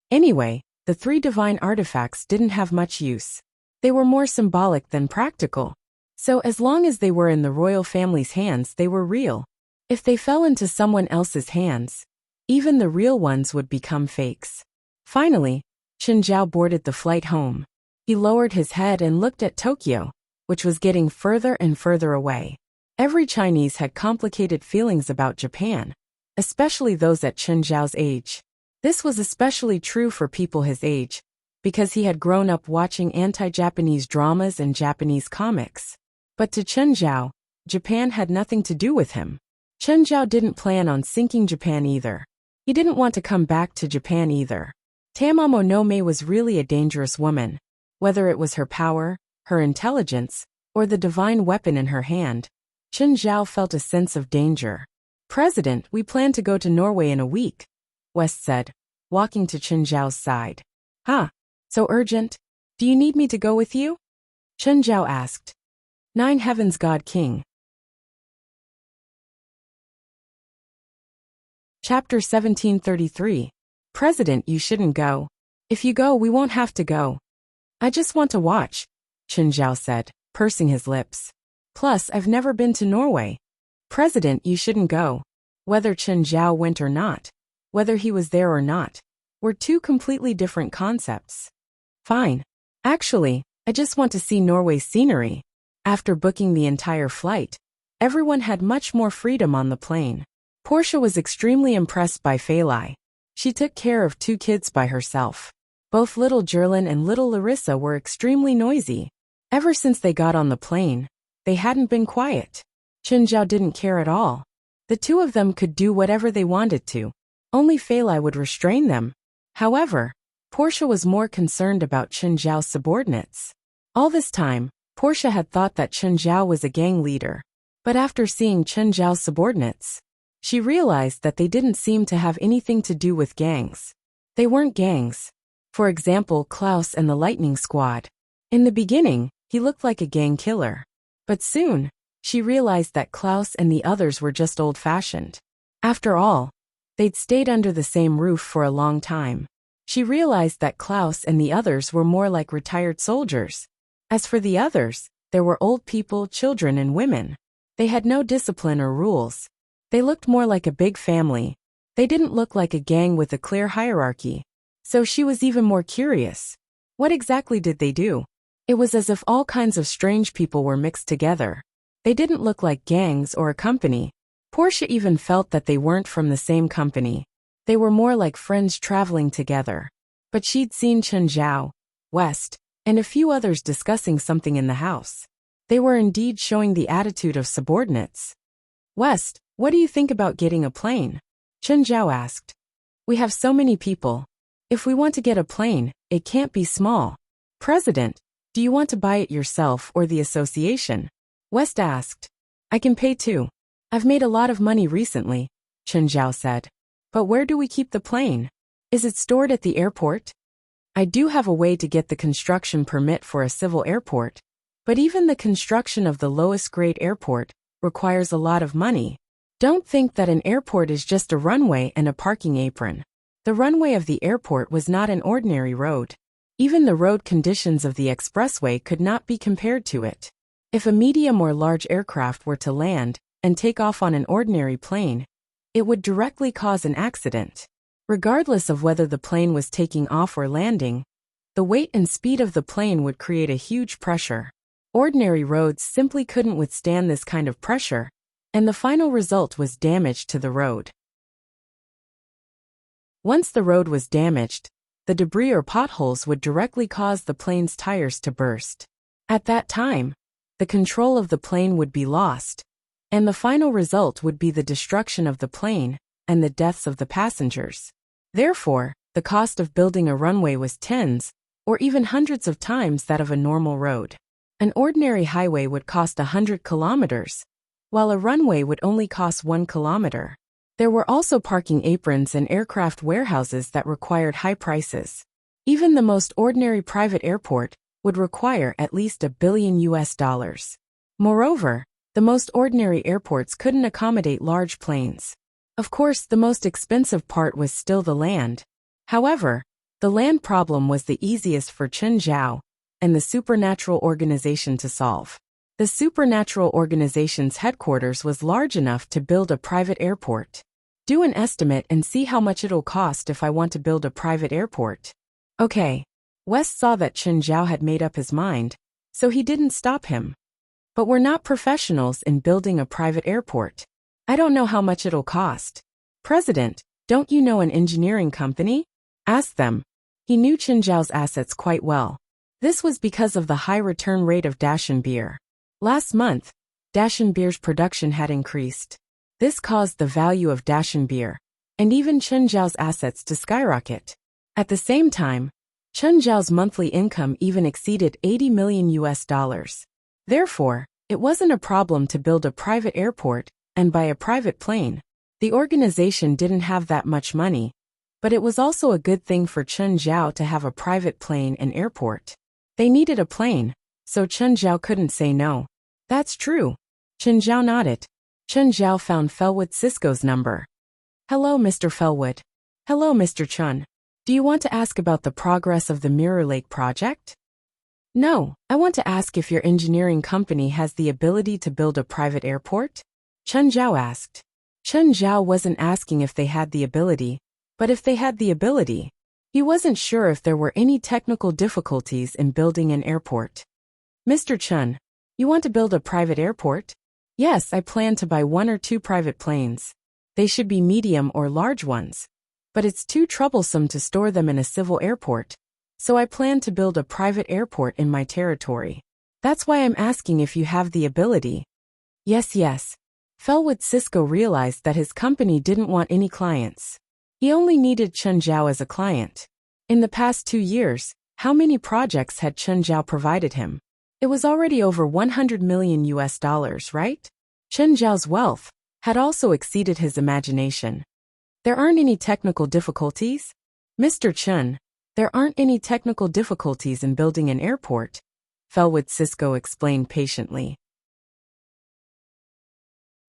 Anyway, the three divine artifacts didn't have much use. They were more symbolic than practical. So as long as they were in the royal family's hands, they were real. If they fell into someone else's hands, even the real ones would become fakes. Finally, Chen Zhao boarded the flight home. He lowered his head and looked at Tokyo, which was getting further and further away. Every Chinese had complicated feelings about Japan, especially those at Chen Zhao's age. This was especially true for people his age, because he had grown up watching anti-Japanese dramas and Japanese comics. But to Chen Zhao, Japan had nothing to do with him. Chen Zhao didn't plan on sinking Japan either. He didn't want to come back to Japan either. Tamamo no Mae was really a dangerous woman. Whether it was her power, her intelligence, or the divine weapon in her hand, Chen Zhao felt a sense of danger. President, we plan to go to Norway in a week, West said, walking to Chen Zhao's side. Huh? So urgent? Do you need me to go with you? Chen Zhao asked. 9 Heavens God King. Chapter 1733. President, you shouldn't go. If you go, we won't have to go. I just want to watch, Chen Zhao said, pursing his lips. Plus, I've never been to Norway. President, you shouldn't go. Whether Chen Zhao went or not, whether he was there or not, were two completely different concepts. Fine. Actually, I just want to see Norway's scenery. After booking the entire flight, everyone had much more freedom on the plane. Portia was extremely impressed by Fei Lai. She took care of 2 kids by herself. Both little Jerlin and little Larissa were extremely noisy. Ever since they got on the plane, they hadn't been quiet. Chen Zhao didn't care at all. The 2 of them could do whatever they wanted to. Only Fei Lai would restrain them. However, Portia was more concerned about Chen Zhao's subordinates. All this time, Portia had thought that Chen Zhao was a gang leader. But after seeing Chen Zhao's subordinates, she realized that they didn't seem to have anything to do with gangs. They weren't gangs. For example, Klaus and the Lightning Squad. In the beginning, he looked like a gang killer. But soon, she realized that Klaus and the others were just old-fashioned. After all, they'd stayed under the same roof for a long time. She realized that Klaus and the others were more like retired soldiers. As for the others, there were old people, children, and women. They had no discipline or rules. They looked more like a big family. They didn't look like a gang with a clear hierarchy. So she was even more curious. What exactly did they do? It was as if all kinds of strange people were mixed together. They didn't look like gangs or a company. Portia even felt that they weren't from the same company. They were more like friends traveling together. But she'd seen Chen Zhao, West, and a few others discussing something in the house. They were indeed showing the attitude of subordinates. West, what do you think about getting a plane? Chen Zhao asked. We have so many people. If we want to get a plane, it can't be small. President, do you want to buy it yourself or the association? West asked. I can pay too. I've made a lot of money recently, Chen Zhao said. But where do we keep the plane? Is it stored at the airport? I do have a way to get the construction permit for a civil airport, but even the construction of the lowest grade airport requires a lot of money. Don't think that an airport is just a runway and a parking apron. The runway of the airport was not an ordinary road. Even the road conditions of the expressway could not be compared to it. If a medium or large aircraft were to land and take off on an ordinary plane, it would directly cause an accident. Regardless of whether the plane was taking off or landing, the weight and speed of the plane would create a huge pressure. Ordinary roads simply couldn't withstand this kind of pressure, and the final result was damage to the road. Once the road was damaged, the debris or potholes would directly cause the plane's tires to burst. At that time, the control of the plane would be lost, and the final result would be the destruction of the plane and the deaths of the passengers. Therefore, the cost of building a runway was tens, or even hundreds of times that of a normal road. An ordinary highway would cost 100 kilometers, while a runway would only cost 1 kilometer. There were also parking aprons and aircraft warehouses that required high prices. Even the most ordinary private airport would require at least $1 billion. Moreover, the most ordinary airports couldn't accommodate large planes. Of course, the most expensive part was still the land. However, the land problem was the easiest for Chen Zhao and the supernatural organization to solve. The supernatural organization's headquarters was large enough to build a private airport. Do an estimate and see how much it'll cost if I want to build a private airport. Okay. West saw that Chen Zhao had made up his mind, so he didn't stop him. But we're not professionals in building a private airport. I don't know how much it'll cost. President, don't you know an engineering company? Ask them. He knew Chen Zhao's assets quite well. This was because of the high return rate of Dashan beer. Last month, Dashan beer's production had increased. This caused the value of Dashan beer, and even Chen Zhao's assets to skyrocket. At the same time, Chen Zhao's monthly income even exceeded $80 million. Therefore, it wasn't a problem to build a private airport and buy a private plane. The organization didn't have that much money, but it was also a good thing for Chen Zhao to have a private plane and airport. They needed a plane, so Chen Zhao couldn't say no. That's true. Chen Zhao nodded. Chen Zhao found Felwood Cisco's number. Hello, Mr. Felwood. Hello, Mr. Chen. Do you want to ask about the progress of the Mirror Lake project? No, I want to ask if your engineering company has the ability to build a private airport? Chen Zhao asked. Chen Zhao wasn't asking if they had the ability, but if they had the ability. He wasn't sure if there were any technical difficulties in building an airport. Mr. Chen, you want to build a private airport? Yes, I plan to buy 1 or 2 private planes. They should be medium or large ones. But it's too troublesome to store them in a civil airport, so I plan to build a private airport in my territory. That's why I'm asking if you have the ability. Yes. Felwood Cisco realized that his company didn't want any clients. He only needed Chen Zhao as a client. In the past 2 years, how many projects had Chen Zhao provided him? It was already over $100 million, right? Chen Zhao's wealth had also exceeded his imagination. There aren't any technical difficulties? Mr. Chen, there aren't any technical difficulties in building an airport, Felwood Cisco explained patiently.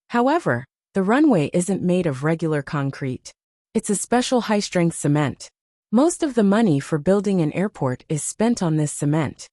However, the runway isn't made of regular concrete. It's a special high-strength cement. Most of the money for building an airport is spent on this cement.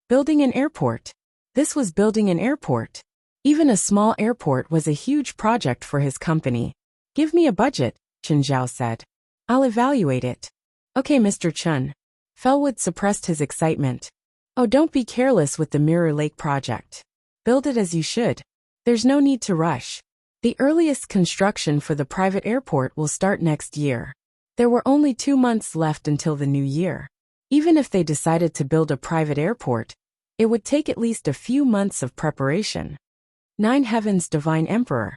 Building an airport. This was building an airport. Even a small airport was a huge project for his company. Give me a budget, Chen Zhao said. I'll evaluate it. Okay, Mr. Chen. Felwood suppressed his excitement. Oh, don't be careless with the Mirror Lake project. Build it as you should. There's no need to rush. The earliest construction for the private airport will start next year. There were only 2 months left until the new year. Even if they decided to build a private airport, it would take at least a few months of preparation. 9 Heavens Divine Emperor.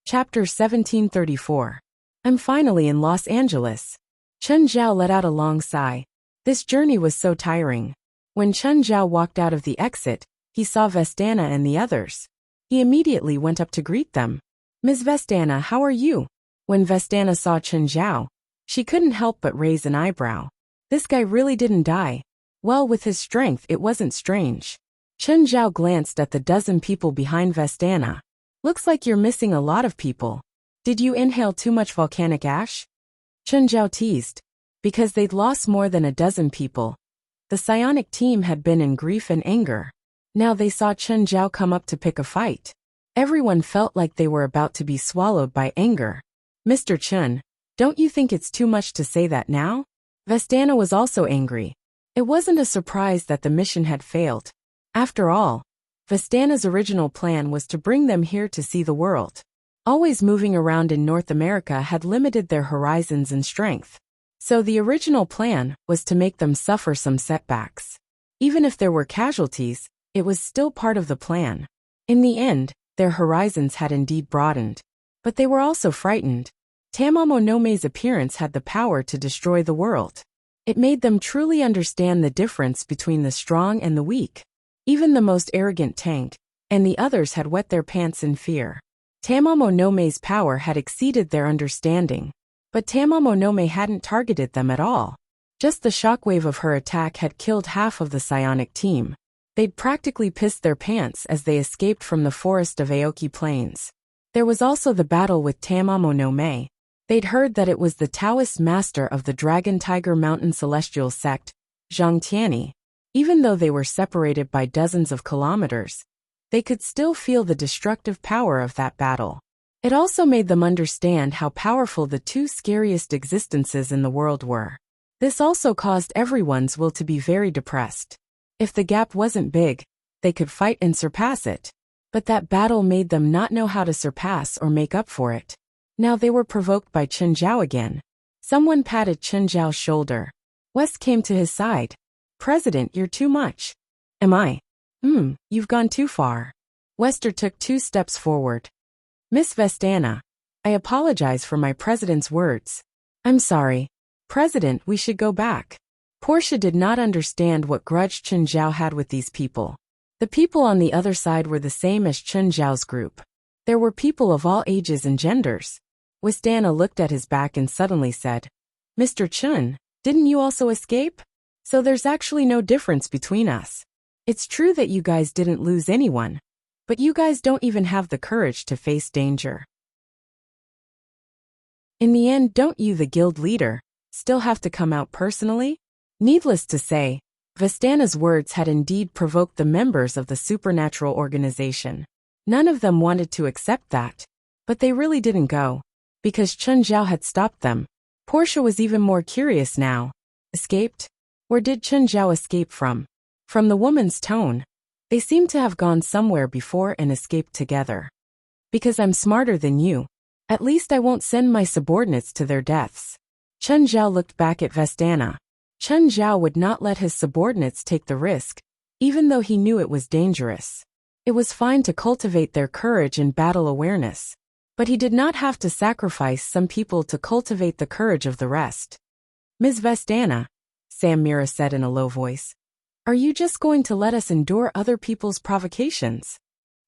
Chapter 1734. I'm finally in Los Angeles. Chen Zhao let out a long sigh. This journey was so tiring. When Chen Zhao walked out of the exit, he saw Vestana and the others. He immediately went up to greet them. Ms. Vestana, how are you? When Vestana saw Chen Zhao, she couldn't help but raise an eyebrow. This guy really didn't die. Well, with his strength it wasn't strange. Chen Zhao glanced at the dozen people behind Vestana. Looks like you're missing a lot of people. Did you inhale too much volcanic ash? Chen Zhao teased. Because they'd lost more than a dozen people. The psionic team had been in grief and anger. Now they saw Chen Zhao come up to pick a fight. Everyone felt like they were about to be swallowed by anger. Mr. Chen, don't you think it's too much to say that now? Vestana was also angry. It wasn't a surprise that the mission had failed. After all, Vestana's original plan was to bring them here to see the world. Always moving around in North America had limited their horizons and strength. So the original plan was to make them suffer some setbacks. Even if there were casualties, it was still part of the plan. In the end, their horizons had indeed broadened. But they were also frightened. Tamamo no Me's appearance had the power to destroy the world. It made them truly understand the difference between the strong and the weak. Even the most arrogant tank, and the others had wet their pants in fear. Tamamo no Me's power had exceeded their understanding. But Tamamo no Me hadn't targeted them at all. Just the shockwave of her attack had killed half of the psionic team. They'd practically pissed their pants as they escaped from the forest of Aoki Plains. There was also the battle with Tamamo no Me. They'd heard that it was the Taoist master of the Dragon Tiger Mountain Celestial sect, Zhang Tianyi. Even though they were separated by dozens of kilometers, they could still feel the destructive power of that battle. It also made them understand how powerful the 2 scariest existences in the world were. This also caused everyone's will to be very depressed. If the gap wasn't big, they could fight and surpass it. But that battle made them not know how to surpass or make up for it. Now they were provoked by Chen Zhao again. Someone patted Chen Zhao's shoulder. West came to his side. President, you're too much. Am I? You've gone too far. Wester took 2 steps forward. Miss Vestana, I apologize for my president's words. I'm sorry. President, we should go back. Portia did not understand what grudge Chen Zhao had with these people. The people on the other side were the same as Chen Zhao's group. There were people of all ages and genders. Vestana looked at his back and suddenly said, Mr. Chen, didn't you also escape? So there's actually no difference between us. It's true that you guys didn't lose anyone. But you guys don't even have the courage to face danger. In the end, don't you, the guild leader, still have to come out personally? Needless to say, Vestana's words had indeed provoked the members of the supernatural organization. None of them wanted to accept that. But they really didn't go. Because Chen Zhao had stopped them. Portia was even more curious now. Escaped? Where did Chen Zhao escape from? From the woman's tone. They seemed to have gone somewhere before and escaped together. Because I'm smarter than you. At least I won't send my subordinates to their deaths. Chen Zhao looked back at Vestana. Chen Zhao would not let his subordinates take the risk, even though he knew it was dangerous. It was fine to cultivate their courage and battle awareness. But he did not have to sacrifice some people to cultivate the courage of the rest. Ms. Vestana, Sam Mira said in a low voice. Are you just going to let us endure other people's provocations?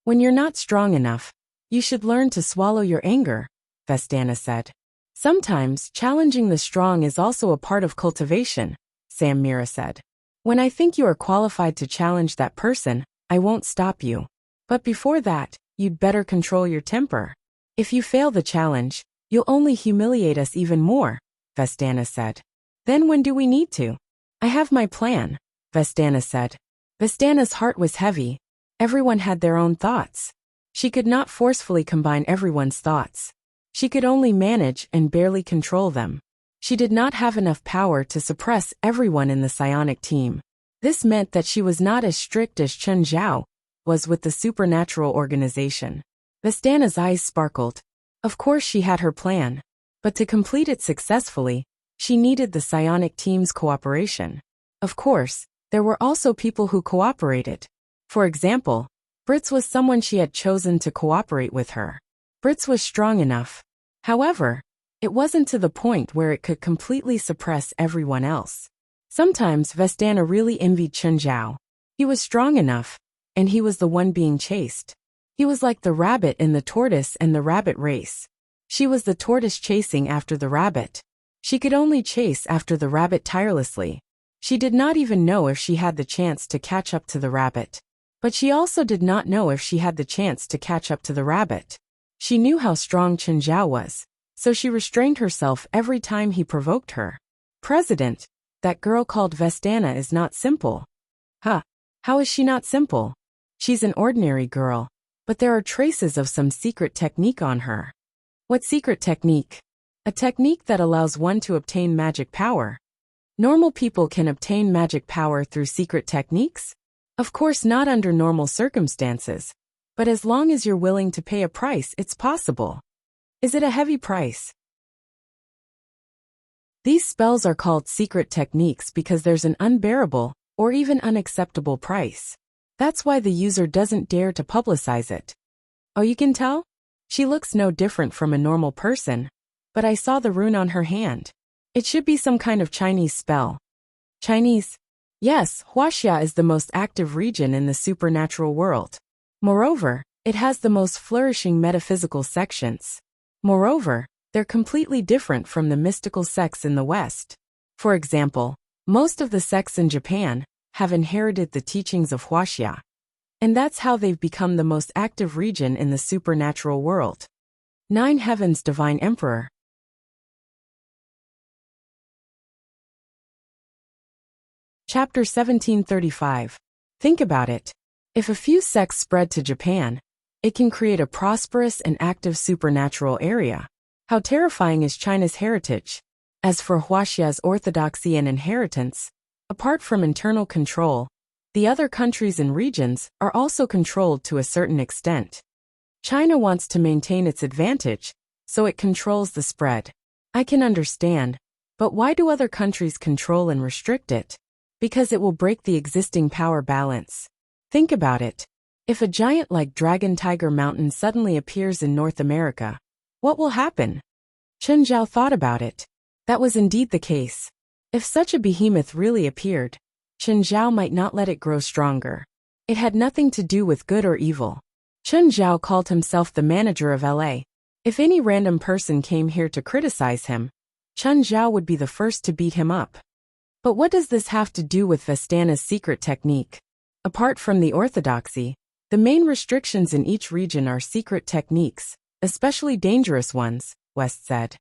When you're not strong enough, you should learn to swallow your anger, Vestana said. Sometimes challenging the strong is also a part of cultivation, Sam Mira said. When I think you are qualified to challenge that person, I won't stop you. But before that, you'd better control your temper. If you fail the challenge, you'll only humiliate us even more, Vestana said. Then when do we need to? I have my plan, Vestana said. Vestana's heart was heavy. Everyone had their own thoughts. She could not forcefully combine everyone's thoughts. She could only manage and barely control them. She did not have enough power to suppress everyone in the psionic team. This meant that she was not as strict as Chen Zhao was with the supernatural organization. Vestana's eyes sparkled. Of course she had her plan. But to complete it successfully, she needed the psionic team's cooperation. Of course, there were also people who cooperated. For example, Britz was someone she had chosen to cooperate with her. Britz was strong enough. However, it wasn't to the point where it could completely suppress everyone else. Sometimes Vestana really envied Chen Zhao. He was strong enough, and he was the one being chased. He was like the rabbit in the tortoise and the rabbit race. She was the tortoise chasing after the rabbit. She could only chase after the rabbit tirelessly. She did not even know if she had the chance to catch up to the rabbit. But she also did not know if she had the chance to catch up to the rabbit. She knew how strong Chen Zhao was, so she restrained herself every time he provoked her. President, that girl called Vestana is not simple. Huh? How is she not simple? She's an ordinary girl, but there are traces of some secret technique on her. What secret technique? A technique that allows one to obtain magic power. Normal people can obtain magic power through secret techniques? Of course not under normal circumstances, but as long as you're willing to pay a price, it's possible. Is it a heavy price? These spells are called secret techniques because there's an unbearable, or even unacceptable price. That's why the user doesn't dare to publicize it. Oh, you can tell? She looks no different from a normal person, but I saw the rune on her hand. It should be some kind of Chinese spell. Chinese? Yes, Huaxia is the most active region in the supernatural world. Moreover, it has the most flourishing metaphysical sections. Moreover, they're completely different from the mystical sects in the West. For example, most of the sects in Japan have inherited the teachings of Huaxia. And that's how they've become the most active region in the supernatural world. 9 Heavens Divine Emperor. Chapter 1735. Think about it. If a few sects spread to Japan, it can create a prosperous and active supernatural area. How terrifying is China's heritage? As for Huaxia's orthodoxy and inheritance, apart from internal control, the other countries and regions are also controlled to a certain extent. China wants to maintain its advantage, so it controls the spread. I can understand, but why do other countries control and restrict it? Because it will break the existing power balance. Think about it. If a giant like Dragon Tiger Mountain suddenly appears in North America, what will happen? Chen Zhao thought about it. That was indeed the case. If such a behemoth really appeared, Chen Zhao might not let it grow stronger. It had nothing to do with good or evil. Chen Zhao called himself the manager of LA. If any random person came here to criticize him, Chen Zhao would be the first to beat him up. But what does this have to do with Vestana's secret technique? Apart from the orthodoxy, the main restrictions in each region are secret techniques, especially dangerous ones, West said.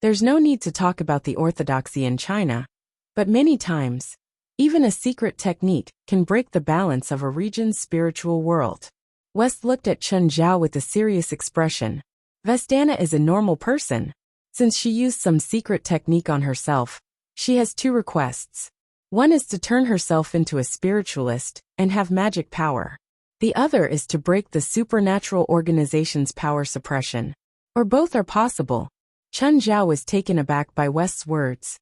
There's no need to talk about the orthodoxy in China, but many times, even a secret technique can break the balance of a region's spiritual world. West looked at Chen Zhao with a serious expression. Vestana is a normal person. Since she used some secret technique on herself, she has 2 requests. One is to turn herself into a spiritualist and have magic power. The other is to break the supernatural organization's power suppression. Or both are possible. Chen Zhao was taken aback by West's words.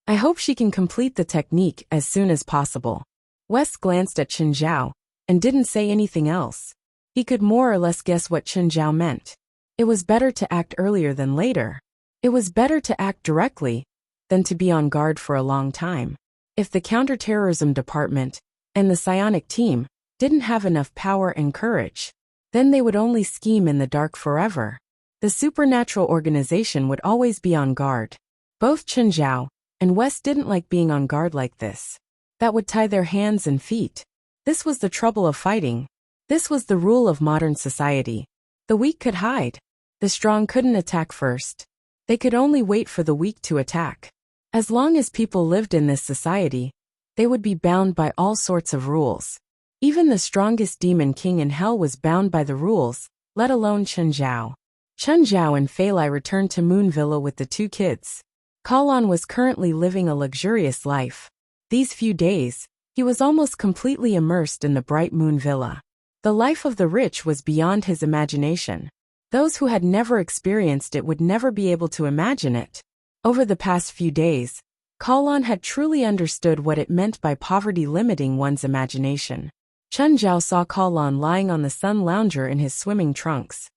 I hope she can complete the technique as soon as possible. West glanced at Chen Zhao and didn't say anything else. He could more or less guess what Chen Zhao meant. It was better to act earlier than later. It was better to act directly than to be on guard for a long time. If the counterterrorism department and the psionic team didn't have enough power and courage, then they would only scheme in the dark forever. The supernatural organization would always be on guard. Both Chen Zhao and West didn't like being on guard like this. That would tie their hands and feet. This was the trouble of fighting. This was the rule of modern society. The weak could hide. The strong couldn't attack first. They could only wait for the weak to attack. As long as people lived in this society, they would be bound by all sorts of rules. Even the strongest demon king in hell was bound by the rules, let alone Chen Zhao. Chen Zhao and Fei Lai returned to Moon Villa with the 2 kids. Kalon was currently living a luxurious life. These few days, he was almost completely immersed in the bright Moon Villa. The life of the rich was beyond his imagination. Those who had never experienced it would never be able to imagine it. Over the past few days, Kalon had truly understood what it meant by poverty limiting one's imagination. Chen Zhao saw Kalon lying on the sun lounger in his swimming trunks.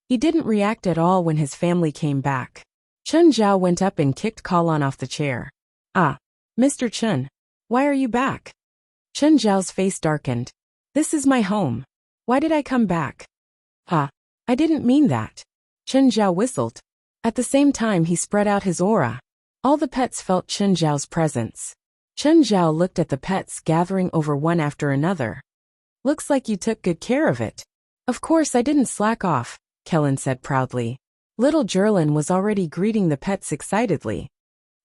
He didn't react at all when his family came back. Chen Zhao went up and kicked Kalon off the chair. "Ah, Mr. Chen, why are you back?" Chen Zhao's face darkened. "This is my home. Why did I come back?" "Ah, I didn't mean that." Chen Zhao whistled. At the same time he spread out his aura. All the pets felt Chen Zhao's presence. Chen Zhao looked at the pets gathering over one after another. "Looks like you took good care of it." "Of course I didn't slack off," Kellen said proudly. Little Jerlin was already greeting the pets excitedly.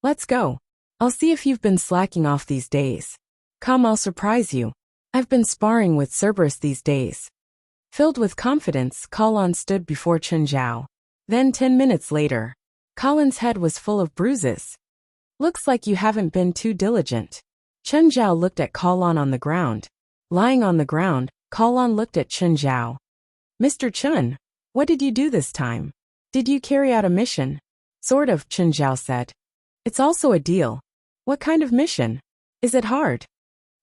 "Let's go. I'll see if you've been slacking off these days. Come, I'll surprise you. I've been sparring with Cerberus these days." Filled with confidence, Kalon stood before Chen Zhao. Then 10 minutes later, Kalon's head was full of bruises. "Looks like you haven't been too diligent." Chen Zhao looked at Kalon on the ground. Lying on the ground, Kalon looked at Chen Zhao. "Mr. Chen, what did you do this time? Did you carry out a mission?" "Sort of," Chen Zhao said. "It's also a deal." "What kind of mission? Is it hard?"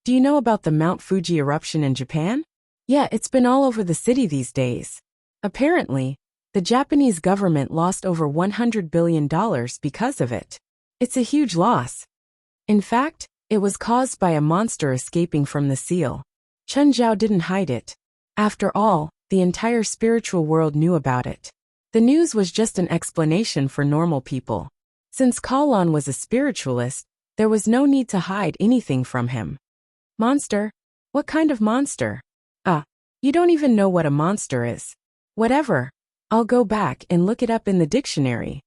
"Do you know about the Mount Fuji eruption in Japan?" "Yeah, it's been all over the city these days. Apparently, the Japanese government lost over $100 billion because of it. It's a huge loss. In fact, it was caused by a monster escaping from the seal." Chen Zhao didn't hide it. After all, the entire spiritual world knew about it. The news was just an explanation for normal people. Since Kalon was a spiritualist, there was no need to hide anything from him. "Monster? What kind of monster?" "Ah, you don't even know what a monster is." "Whatever. I'll go back and look it up in the dictionary."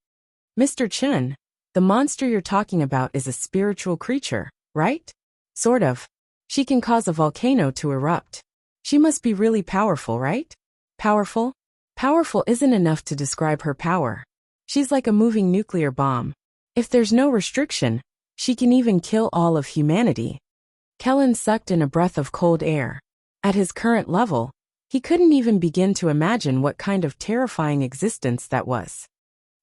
"Mr. Chen, the monster you're talking about is a spiritual creature, right?" "Sort of. She can cause a volcano to erupt. She must be really powerful, right?" "Powerful? Powerful isn't enough to describe her power. She's like a moving nuclear bomb. If there's no restriction, she can even kill all of humanity." Kellen sucked in a breath of cold air. At his current level, he couldn't even begin to imagine what kind of terrifying existence that was.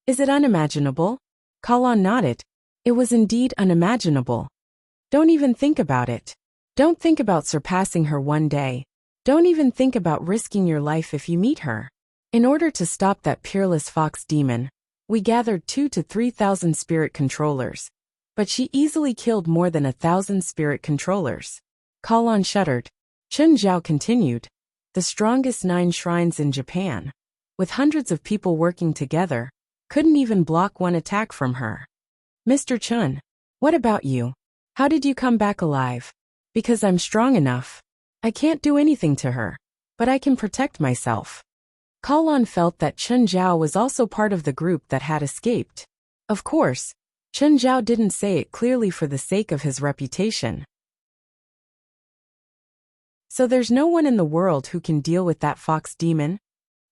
"Is it unimaginable?" Kalon nodded. It was indeed unimaginable. "Don't even think about it. Don't think about surpassing her one day. Don't even think about risking your life if you meet her. In order to stop that peerless fox demon, we gathered 2,000 to 3,000 spirit controllers. But she easily killed more than 1,000 spirit controllers." Kalon shuddered. Chen Zhao continued. "The strongest 9 shrines in Japan, with hundreds of people working together, couldn't even block one attack from her." "Mr. Chen, what about you? How did you come back alive?" "Because I'm strong enough. I can't do anything to her, but I can protect myself." Kalon felt that Chen Zhao was also part of the group that had escaped. Of course, Chen Zhao didn't say it clearly for the sake of his reputation. "So there's no one in the world who can deal with that fox demon?"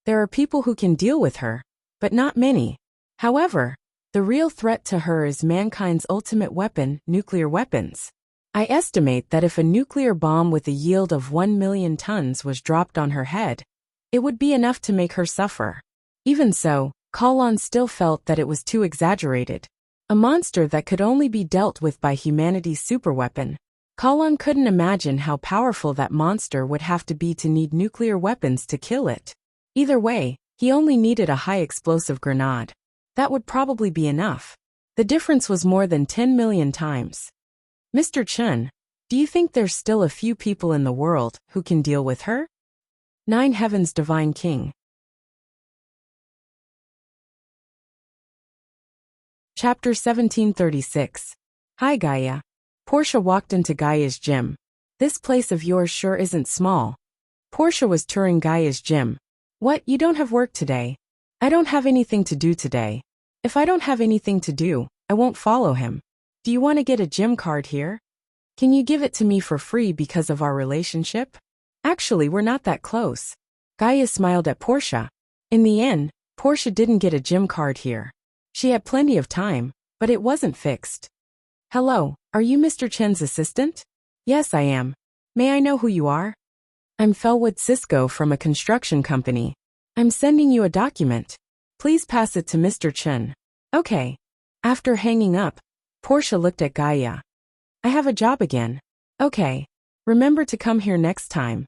"There are people who can deal with her, but not many. However, the real threat to her is mankind's ultimate weapon, nuclear weapons. I estimate that if a nuclear bomb with a yield of 1 million tons was dropped on her head, it would be enough to make her suffer." Even so, Kalon still felt that it was too exaggerated. A monster that could only be dealt with by humanity's superweapon. Kalon couldn't imagine how powerful that monster would have to be to need nuclear weapons to kill it. Either way, he only needed a high explosive grenade. That would probably be enough. The difference was more than 10 million times. "Mr. Chen, do you think there's still a few people in the world who can deal with her?" 9 Heavens Divine King. Chapter 1736. "Hi Gaia." Portia walked into Gaia's gym. "This place of yours sure isn't small." Portia was touring Gaia's gym. "What, you don't have work today?" "I don't have anything to do today. If I don't have anything to do, I won't follow him. Do you want to get a gym card here? Can you give it to me for free because of our relationship? Actually, we're not that close. Gaia smiled at Portia. In the end, Portia didn't get a gym card here. She had plenty of time, but it wasn't fixed. Hello, are you Mr. Chen's assistant? Yes, I am. May I know who you are? I'm Felwood Cisco from a construction company. I'm sending you a document. Please pass it to Mr. Chen. Okay. After hanging up, Portia looked at Gaia. I have a job again. Okay. Remember to come here next time.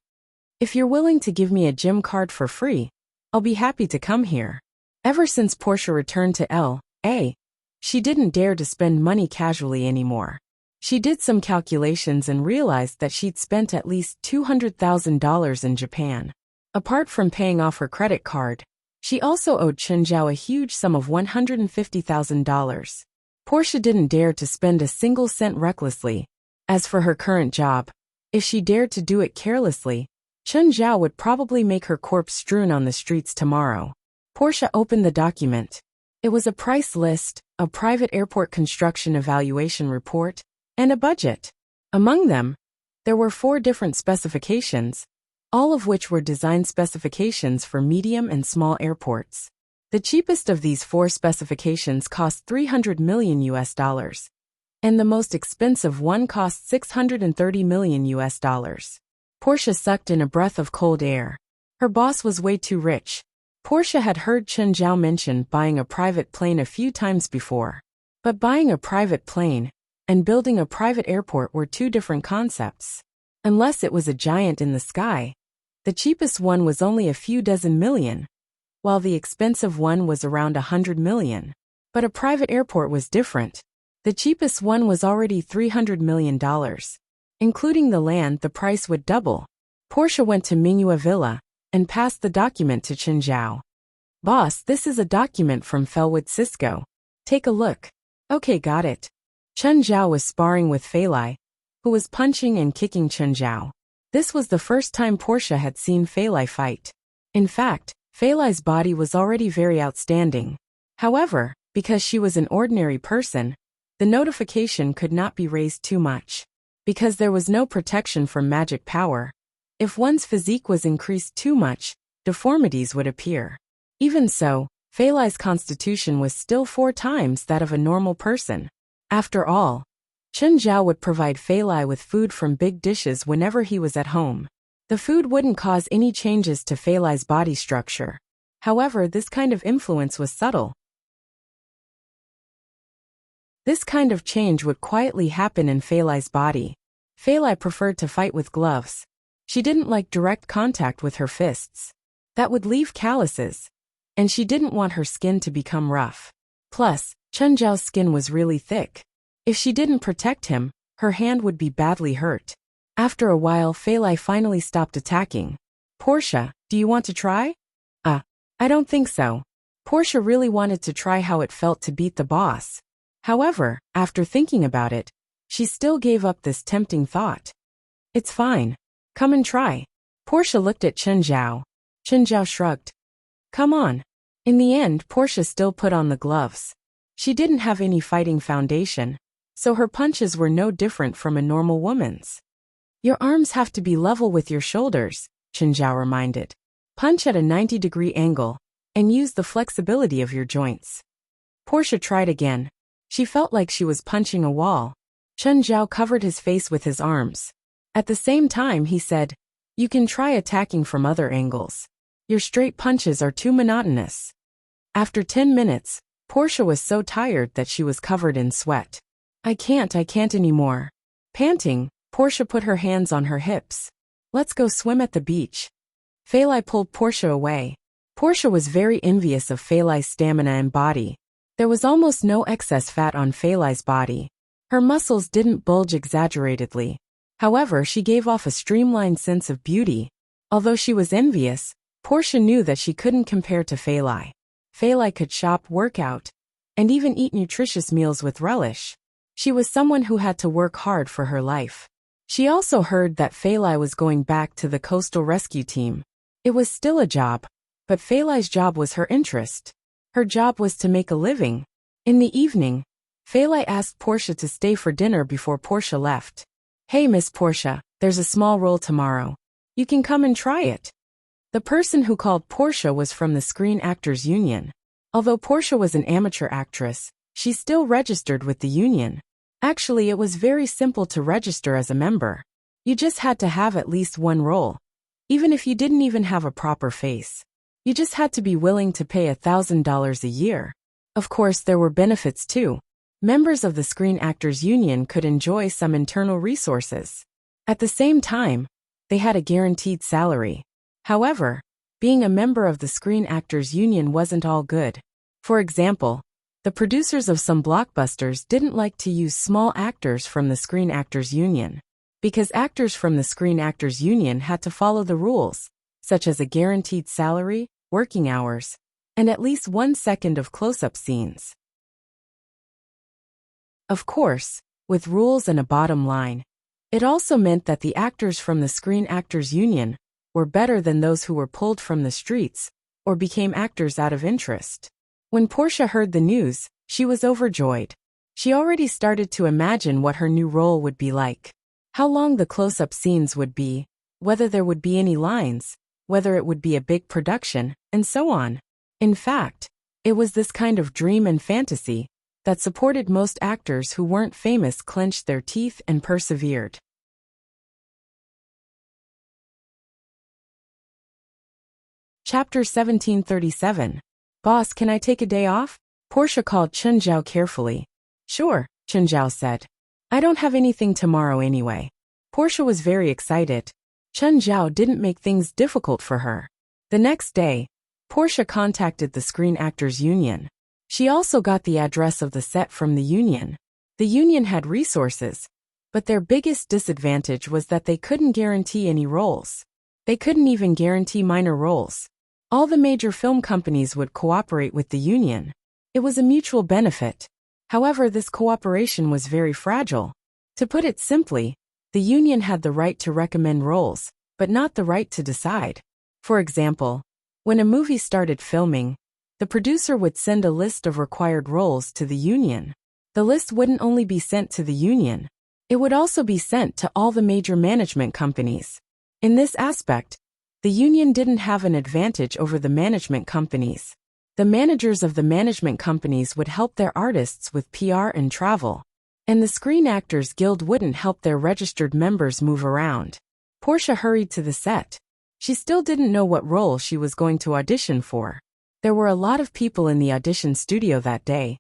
If you're willing to give me a gym card for free, I'll be happy to come here. Ever since Portia returned to L.A., she didn't dare to spend money casually anymore. She did some calculations and realized that she'd spent at least $200,000 in Japan. Apart from paying off her credit card, she also owed Chen Zhao a huge sum of $150,000. Portia didn't dare to spend a single cent recklessly. As for her current job, if she dared to do it carelessly, Chen Zhao would probably make her corpse strewn on the streets tomorrow. Portia opened the document. It was a price list, a private airport construction evaluation report, and a budget. Among them, there were 4 different specifications, all of which were design specifications for medium and small airports. The cheapest of these 4 specifications cost $300 million, and the most expensive one cost $630 million. Portia sucked in a breath of cold air. Her boss was way too rich. Portia had heard Chen Zhao mention buying a private plane a few times before. But buying a private plane and building a private airport were 2 different concepts. Unless it was a giant in the sky, the cheapest one was only a few dozen million, while the expensive one was around $100 million. But a private airport was different. The cheapest one was already $300 million. Including the land, the price would double. Portia went to Mingyue Villa and passed the document to Chen Zhao. Boss, this is a document from Felwood Cisco. Take a look. Okay, got it. Chen Zhao was sparring with Fei Lai, who was punching and kicking Chen Zhao. This was the first time Portia had seen Fei Lai fight. In fact, Fei Lai's body was already very outstanding. However, because she was an ordinary person, the notification could not be raised too much. Because there was no protection from magic power, if one's physique was increased too much, deformities would appear. Even so, Fei Lai's constitution was still 4 times that of a normal person. After all, Chen Zhao would provide Fei Lai with food from big dishes whenever he was at home. The food wouldn't cause any changes to Fei Lai's body structure. However, this kind of influence was subtle. This kind of change would quietly happen in Fei Lai's body. Fei Lai preferred to fight with gloves. She didn't like direct contact with her fists. That would leave calluses. And she didn't want her skin to become rough. Plus, Chen Zhao's skin was really thick. If she didn't protect him, her hand would be badly hurt. After a while, Fei Lai finally stopped attacking. Portia, do you want to try? I don't think so. Portia really wanted to try how it felt to beat the boss. However, after thinking about it, she still gave up this tempting thought. It's fine. Come and try. Portia looked at Chen Zhao. Chen Zhao shrugged. Come on. In the end, Portia still put on the gloves. She didn't have any fighting foundation, so her punches were no different from a normal woman's. Your arms have to be level with your shoulders, Chen Zhao reminded. Punch at a 90-degree angle, and use the flexibility of your joints. Portia tried again. She felt like she was punching a wall. Chen Zhao covered his face with his arms. At the same time, he said, You can try attacking from other angles. Your straight punches are too monotonous. After 10 minutes, Portia was so tired that she was covered in sweat. I can't anymore. Panting, Portia put her hands on her hips. Let's go swim at the beach. Fei Lai pulled Portia away. Portia was very envious of Fei Lai's stamina and body. There was almost no excess fat on Fei Lai's body. Her muscles didn't bulge exaggeratedly. However, she gave off a streamlined sense of beauty. Although she was envious, Portia knew that she couldn't compare to Fei Lai. Fei Lai could shop, work out, and even eat nutritious meals with relish. She was someone who had to work hard for her life. She also heard that Fei Lai was going back to the coastal rescue team. It was still a job, but Fei Lai's job was her interest. Her job was to make a living. In the evening, Feli asked Portia to stay for dinner before Portia left. "Hey, Miss Portia, there's a small role tomorrow. You can come and try it." The person who called Portia was from the Screen Actors Union. Although Portia was an amateur actress, she still registered with the union. Actually, it was very simple to register as a member. You just had to have at least one role. Even if you didn't even have a proper face. You just had to be willing to pay $1,000 a year. Of course, there were benefits too. Members of the Screen Actors Union could enjoy some internal resources. At the same time, they had a guaranteed salary. However, being a member of the Screen Actors Union wasn't all good. For example, the producers of some blockbusters didn't like to use small actors from the Screen Actors Union, because actors from the Screen Actors Union had to follow the rules, such as a guaranteed salary, working hours, and at least 1 second of close-up scenes. Of course, with rules and a bottom line, it also meant that the actors from the Screen Actors Union were better than those who were pulled from the streets or became actors out of interest. When Portia heard the news, she was overjoyed. She already started to imagine what her new role would be like. How long the close-up scenes would be, whether there would be any lines, whether it would be a big production, and so on. In fact, it was this kind of dream and fantasy that supported most actors who weren't famous clenched their teeth and persevered. Chapter 1737. "Boss, can I take a day off?" Portia called Chun Zhao carefully. "Sure," Chun Zhao said. "I don't have anything tomorrow anyway." Portia was very excited. Chun Zhao didn't make things difficult for her. The next day, Portia contacted the Screen Actors Union. She also got the address of the set from the union. The union had resources, but their biggest disadvantage was that they couldn't guarantee any roles. They couldn't even guarantee minor roles. All the major film companies would cooperate with the union. It was a mutual benefit. However, this cooperation was very fragile. To put it simply, the union had the right to recommend roles, but not the right to decide. For example, when a movie started filming, the producer would send a list of required roles to the union. The list wouldn't only be sent to the union, it would also be sent to all the major management companies. In this aspect, the union didn't have an advantage over the management companies. The managers of the management companies would help their artists with PR and travel, and the Screen Actors Guild wouldn't help their registered members move around. Portia hurried to the set. She still didn't know what role she was going to audition for. There were a lot of people in the audition studio that day,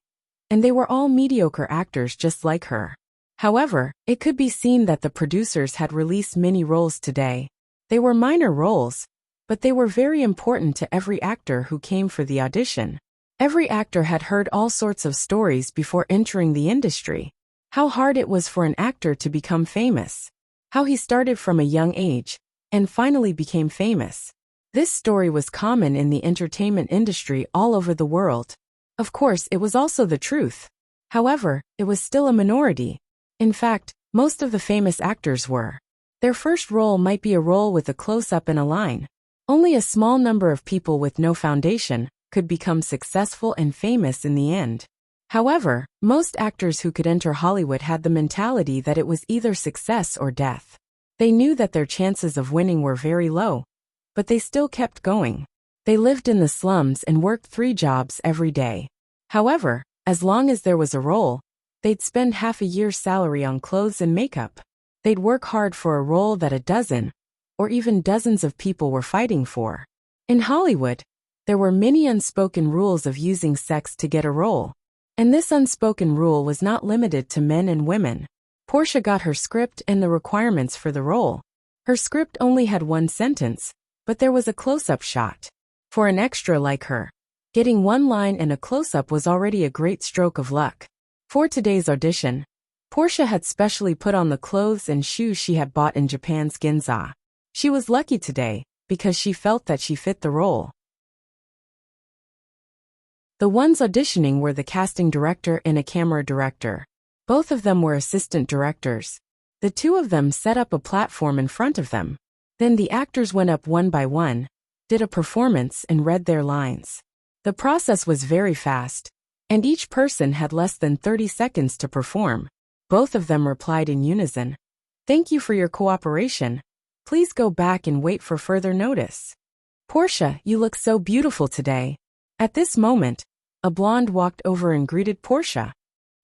and they were all mediocre actors just like her. However, it could be seen that the producers had released many roles today. They were minor roles, but they were very important to every actor who came for the audition. Every actor had heard all sorts of stories before entering the industry. How hard it was for an actor to become famous. How he started from a young age, and finally became famous. This story was common in the entertainment industry all over the world. Of course, it was also the truth. However, it was still a minority. In fact, most of the famous actors were. Their first role might be a role with a close-up and a line. Only a small number of people with no foundation could become successful and famous in the end. However, most actors who could enter Hollywood had the mentality that it was either success or death. They knew that their chances of winning were very low, but they still kept going. They lived in the slums and worked 3 jobs every day. However, as long as there was a role, they'd spend half a year's salary on clothes and makeup. They'd work hard for a role that a dozen, or even dozens of people were fighting for. In Hollywood, there were many unspoken rules of using sex to get a role. And this unspoken rule was not limited to men and women. Portia got her script and the requirements for the role. Her script only had 1 sentence, but there was a close-up shot. For an extra like her, getting 1 line and a close-up was already a great stroke of luck. For today's audition, Portia had specially put on the clothes and shoes she had bought in Japan's Ginza. She was lucky today, because she felt that she fit the role. The ones auditioning were the casting director and a camera director. Both of them were assistant directors. The 2 of them set up a platform in front of them. Then the actors went up one by one, did a performance and read their lines. The process was very fast, and each person had less than 30 seconds to perform. Both of them replied in unison. Thank you for your cooperation. Please go back and wait for further notice. Portia, you look so beautiful today. At this moment, a blonde walked over and greeted Portia.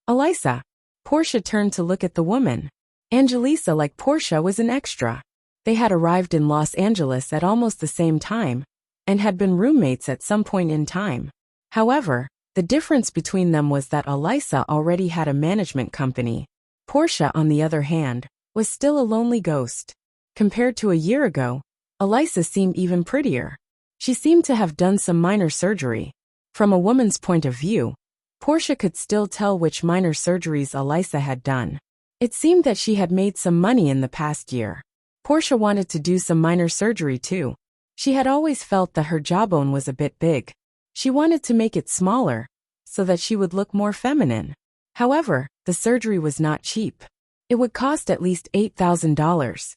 Elisa. Portia turned to look at the woman. Angelisa, like Portia, was an extra. They had arrived in Los Angeles at almost the same time, and had been roommates at some point in time. However, the difference between them was that Elisa already had a management company. Portia, on the other hand, was still a lonely ghost. Compared to a year ago, Elisa seemed even prettier. She seemed to have done some minor surgery. From a woman's point of view, Portia could still tell which minor surgeries Elisa had done. It seemed that she had made some money in the past year. Portia wanted to do some minor surgery too. She had always felt that her jawbone was a bit big. She wanted to make it smaller, so that she would look more feminine. However, the surgery was not cheap. It would cost at least $8,000.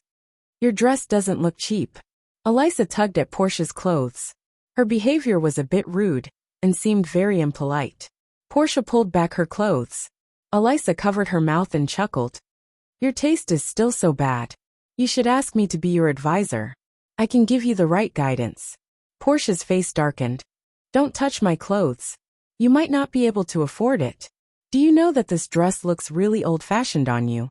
Your dress doesn't look cheap. Elisa tugged at Portia's clothes. Her behavior was a bit rude, and seemed very impolite. Portia pulled back her clothes. Elisa covered her mouth and chuckled. Your taste is still so bad. You should ask me to be your advisor. I can give you the right guidance. Portia's face darkened. Don't touch my clothes. You might not be able to afford it. Do you know that this dress looks really old-fashioned on you?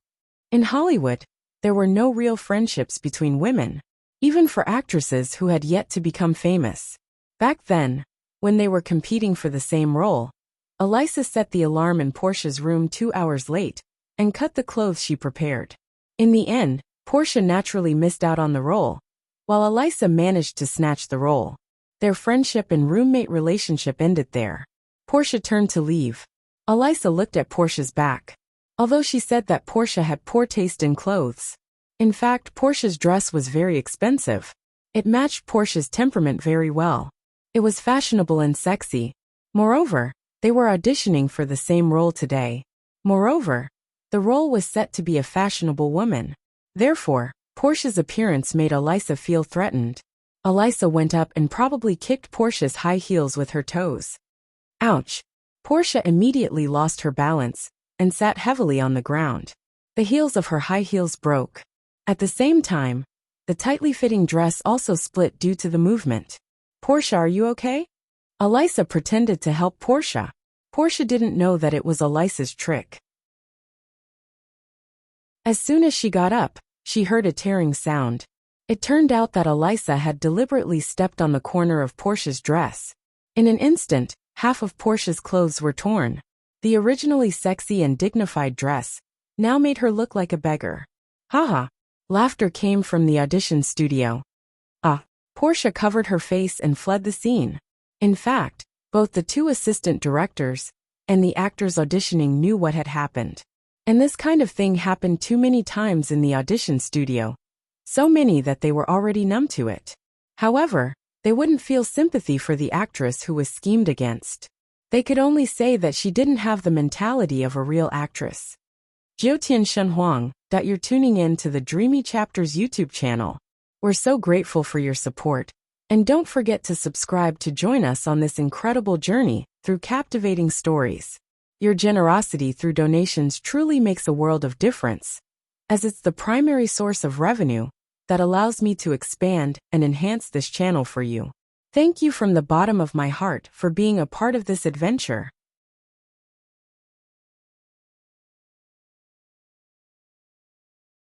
In Hollywood, there were no real friendships between women, even for actresses who had yet to become famous. Back then, when they were competing for the same role, Elisa set the alarm in Portia's room 2 hours late, and cut the clothes she prepared. In the end, Portia naturally missed out on the role, while Elisa managed to snatch the role. Their friendship and roommate relationship ended there. Portia turned to leave. Elisa looked at Portia's back. Although she said that Portia had poor taste in clothes. In fact, Portia's dress was very expensive. It matched Portia's temperament very well. It was fashionable and sexy. Moreover, they were auditioning for the same role today. Moreover, the role was set to be a fashionable woman. Therefore, Portia's appearance made Elisa feel threatened. Elisa went up and probably kicked Portia's high heels with her toes. Ouch! Portia immediately lost her balance, and sat heavily on the ground. The heels of her high heels broke. At the same time, the tightly fitting dress also split due to the movement. Portia, are you okay? Elisa pretended to help Portia. Portia didn't know that it was Elisa's trick. As soon as she got up, she heard a tearing sound. It turned out that Elisa had deliberately stepped on the corner of Portia's dress. In an instant, half of Portia's clothes were torn. The originally sexy and dignified dress now made her look like a beggar. Haha! Laughter came from the audition studio. Portia covered her face and fled the scene. In fact, both the two assistant directors and the actors auditioning knew what had happened. And this kind of thing happened too many times in the audition studio. So many that they were already numb to it. However, they wouldn't feel sympathy for the actress who was schemed against. They could only say that she didn't have the mentality of a real actress. Jiutian Shen Huang, you're tuning in to the Dreamy Chapters YouTube channel. We're so grateful for your support. And don't forget to subscribe to join us on this incredible journey through captivating stories. Your generosity through donations truly makes a world of difference, as it's the primary source of revenue that allows me to expand and enhance this channel for you. Thank you from the bottom of my heart for being a part of this adventure.